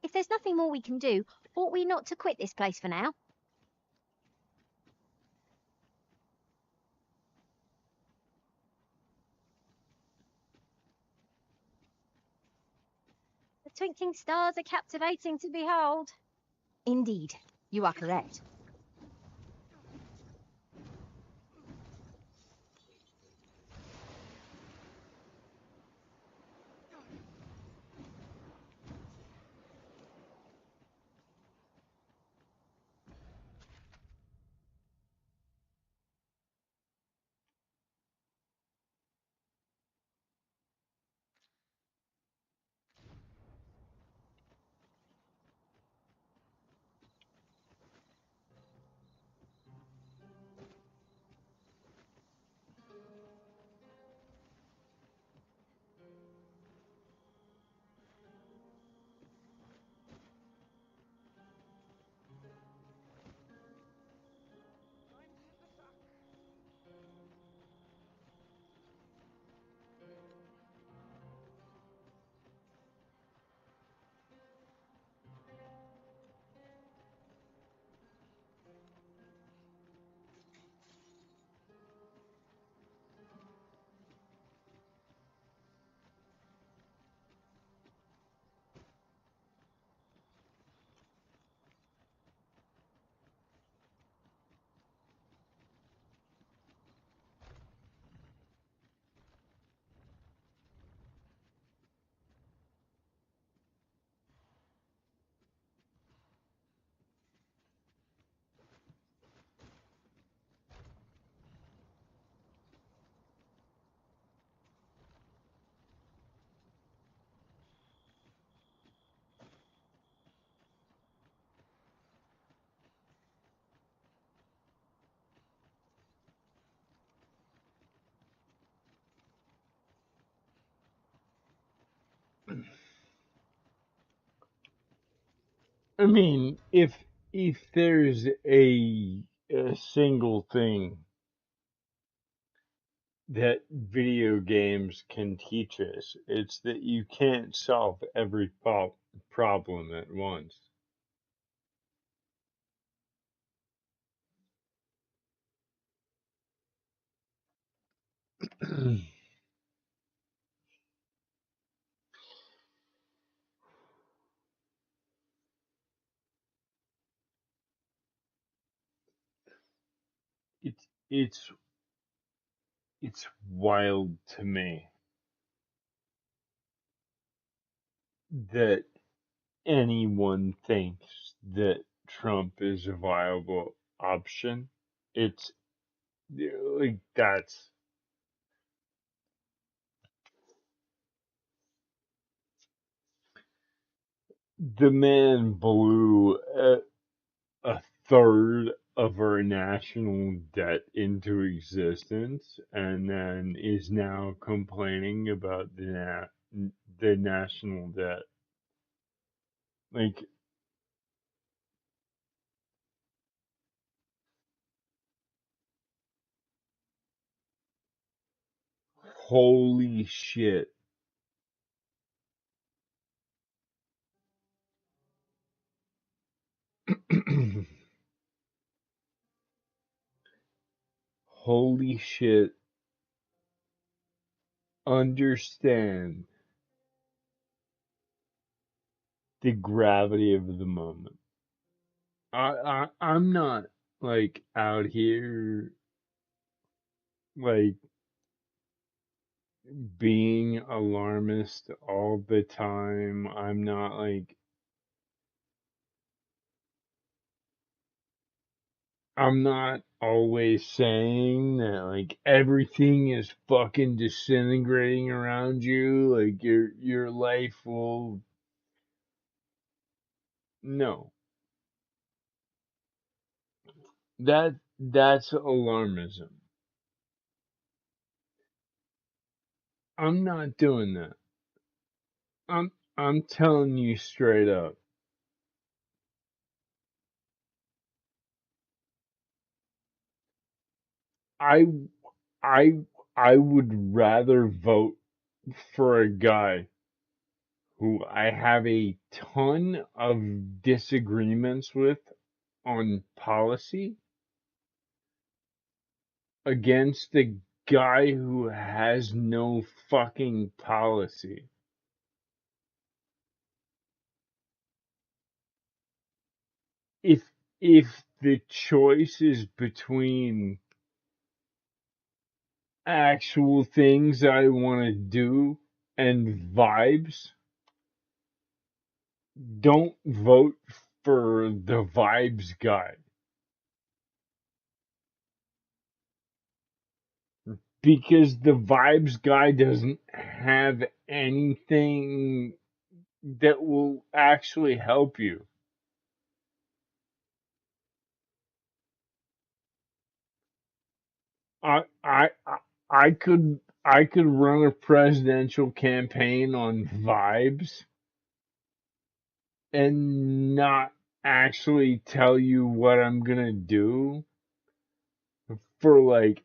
If there's nothing more we can do, ought we not to quit this place for now? The twinkling stars are captivating to behold. Indeed, you are correct. I mean, if there's a single thing that video games can teach us, it's that you can't solve every problem at once. it's it's it's wild to me that anyone thinks that Trump is a viable option. It's like that's the man blew a third of our national debt into existence and then is now complaining about the national debt. Like, holy shit. Holy shit. Understand the gravity of the moment. I'm not like out here like being alarmist all the time. I'm not like I'm not always saying that like everything is fucking disintegrating around you, like your life will no. That's alarmism. I'm not doing that. I'm telling you straight up. I I I would rather vote for a guy who I have a ton of disagreements with on policy against the guy who has no fucking policy. If if the choice is between actual things I want to do and vibes, don't vote for the vibes guy. Because the vibes guy doesn't have anything that will actually help you. I could run a presidential campaign on vibes and not actually tell you what I'm gonna do for like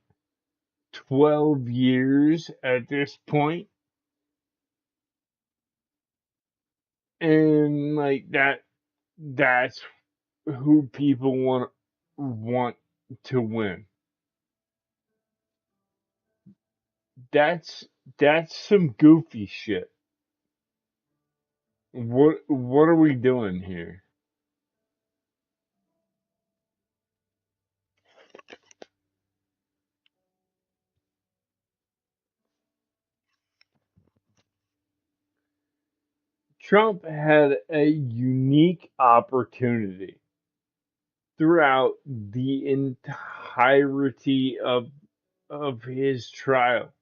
12 years at this point, and like that's who people want to win. That's that's some goofy shit. What are we doing here? Trump had a unique opportunity throughout the entirety of his trial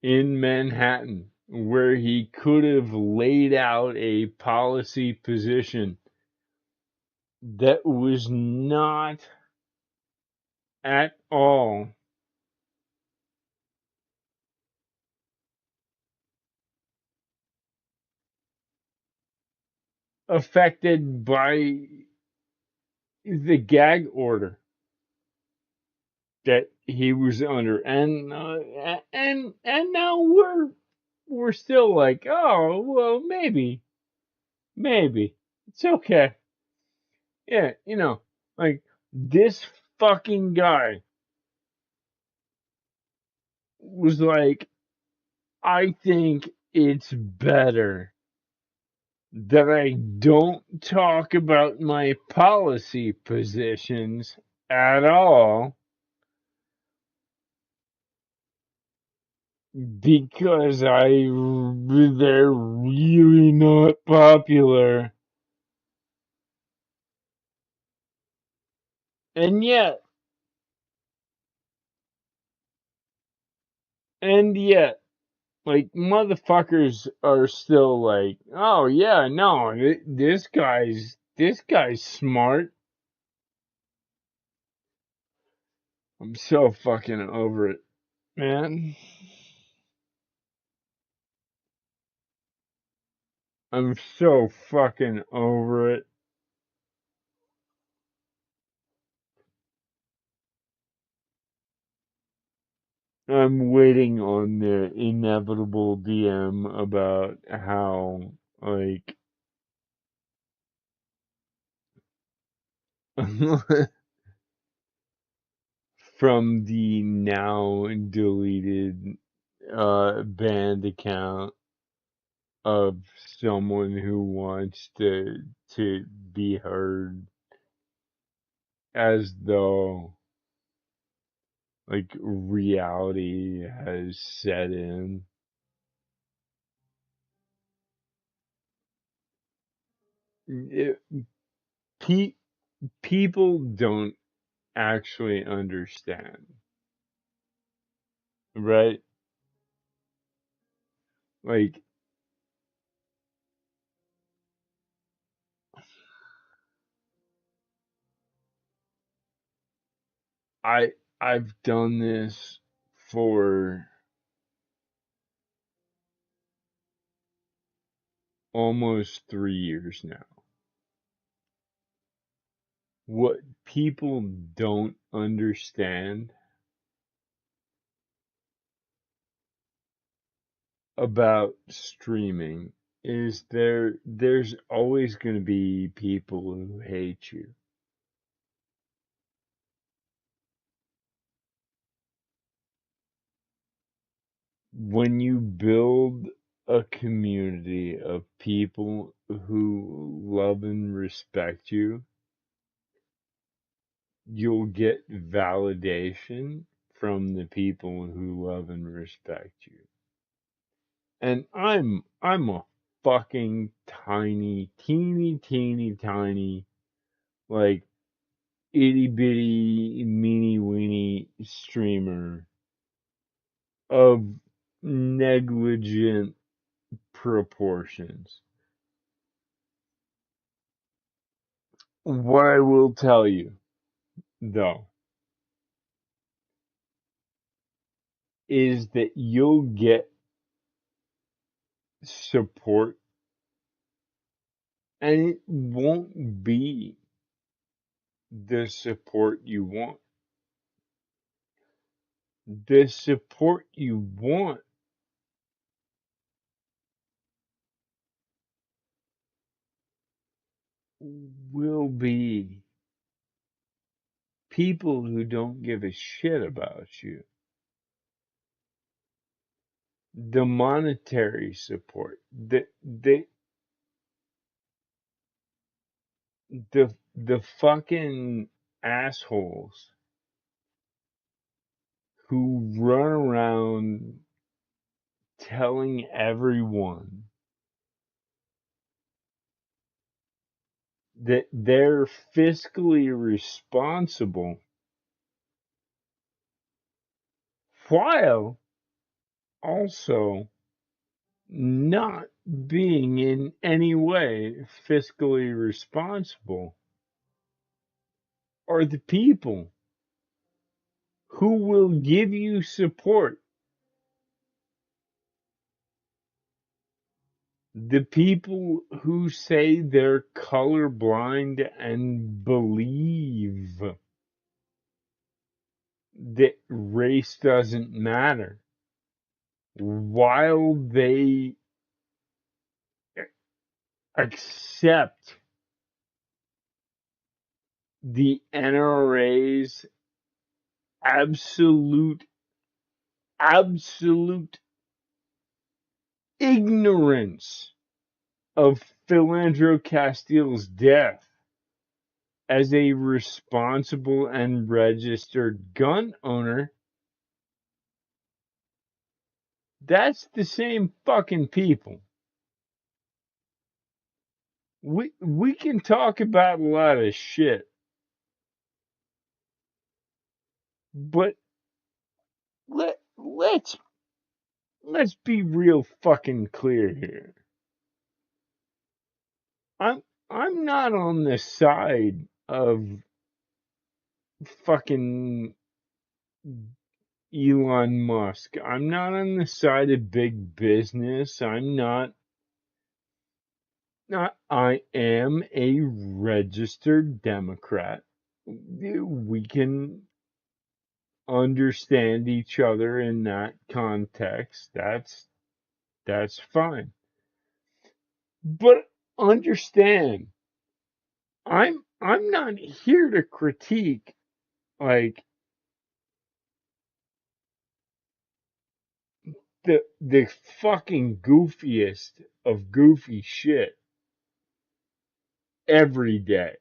in Manhattan, where he could have laid out a policy position that was not at all affected by the gag order that he was under, and now we're still like, oh well, maybe it's okay. Yeah, like this fucking guy was like, I think it's better that I don't talk about my policy positions at all because they're really not popular. And yet, and yet, like motherfuckers are still like, oh yeah, no, this guy's smart. I'm so fucking over it, man. I'm so fucking over it. I'm waiting on the inevitable DM about how, like, from the now deleted banned account of someone who wants to be heard as though like reality has set in. It, pe- People don't actually understand, right? Like I've done this for almost 3 years now. What people don't understand about streaming is there's always going to be people who hate you. When you build a community of people who love and respect you, you'll get validation from the people who love and respect you. And I'm a fucking tiny, teeny tiny, like itty bitty, meeny weeny streamer of negligent proportions. What I will tell you, though, is that you'll get support, and it won't be the support you want. The support you want will be people who don't give a shit about you. The monetary support, the fucking assholes who run around telling everyone that they're fiscally responsible while also not being in any way fiscally responsible are the people who will give you support The people who say they're colorblind and believe that race doesn't matter, while they accept the NRA's absolute, absolute ignorance of Philandro Castile's death as a responsible and registered gun owner, that's the same fucking people. We can talk about a lot of shit, but let's be real fucking clear here. I'm not on the side of fucking Elon Musk. I'm not on the side of big business. I am a registered Democrat. We can understand each other in that context. That's fine. But understand, I'm not here to critique like the fucking goofiest of goofy shit every day.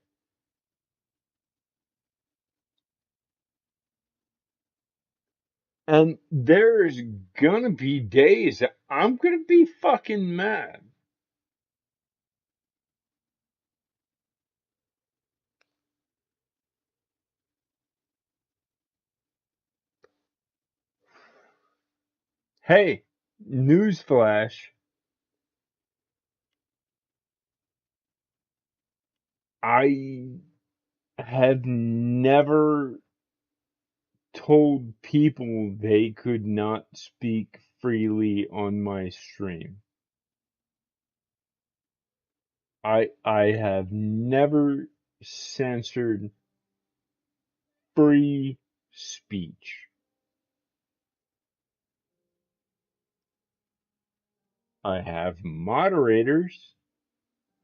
And there's gonna be days that I'm gonna be fucking mad. Hey, newsflash. I have never told people they could not speak freely on my stream. I have never censored free speech. I have moderators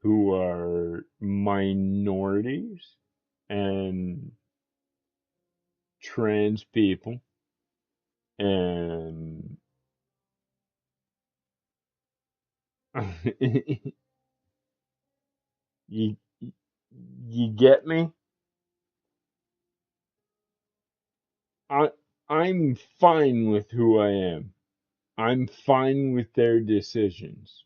who are minorities and trans people and you you get me? I I'm fine with who I am. I'm fine with their decisions.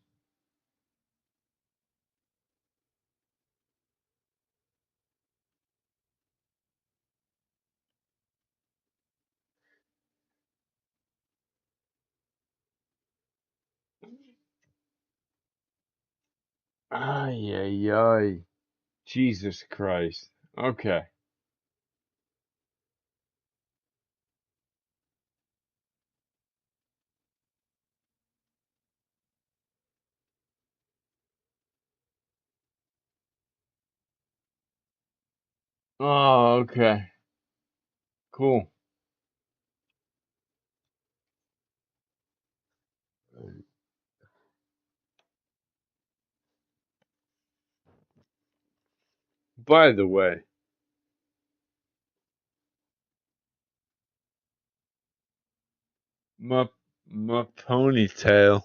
Ay ay ay. Jesus Christ. Okay. Oh, okay. Cool. By the way, my my ponytail.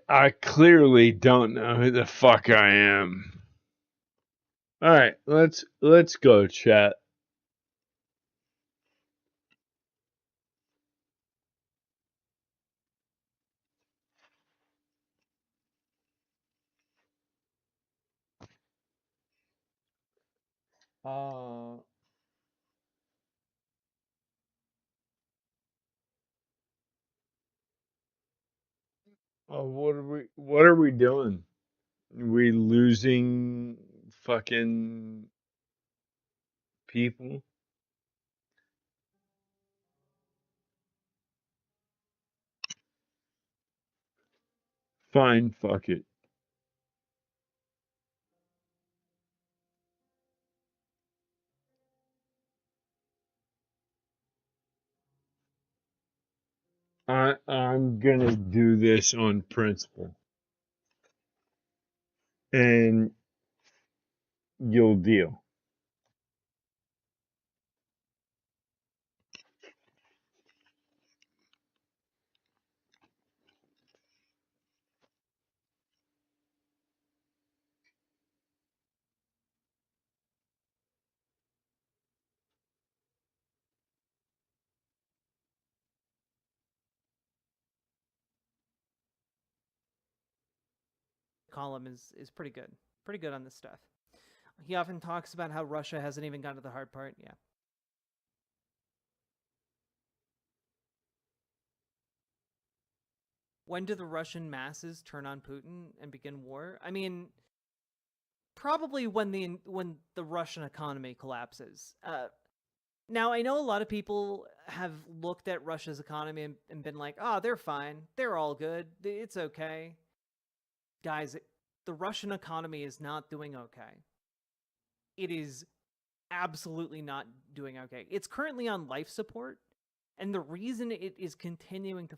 I clearly don't know who the fuck I am. All right, let's go, chat. Uh, what are we doing? We losing fucking people? Fine, fuck it. I'm gonna do this on principle, and you'll deal. Column is pretty good. Pretty good on this stuff. He often talks about how Russia hasn't even gotten to the hard part. Yeah. When do the Russian masses turn on Putin and begin war? I mean, probably when the Russian economy collapses. Now, I know a lot of people have looked at Russia's economy and been like, "Oh, they're fine. They're all good. It's okay." Guys, the Russian economy is not doing okay. It is absolutely not doing okay. It's currently on life support, and the reason it is continuing to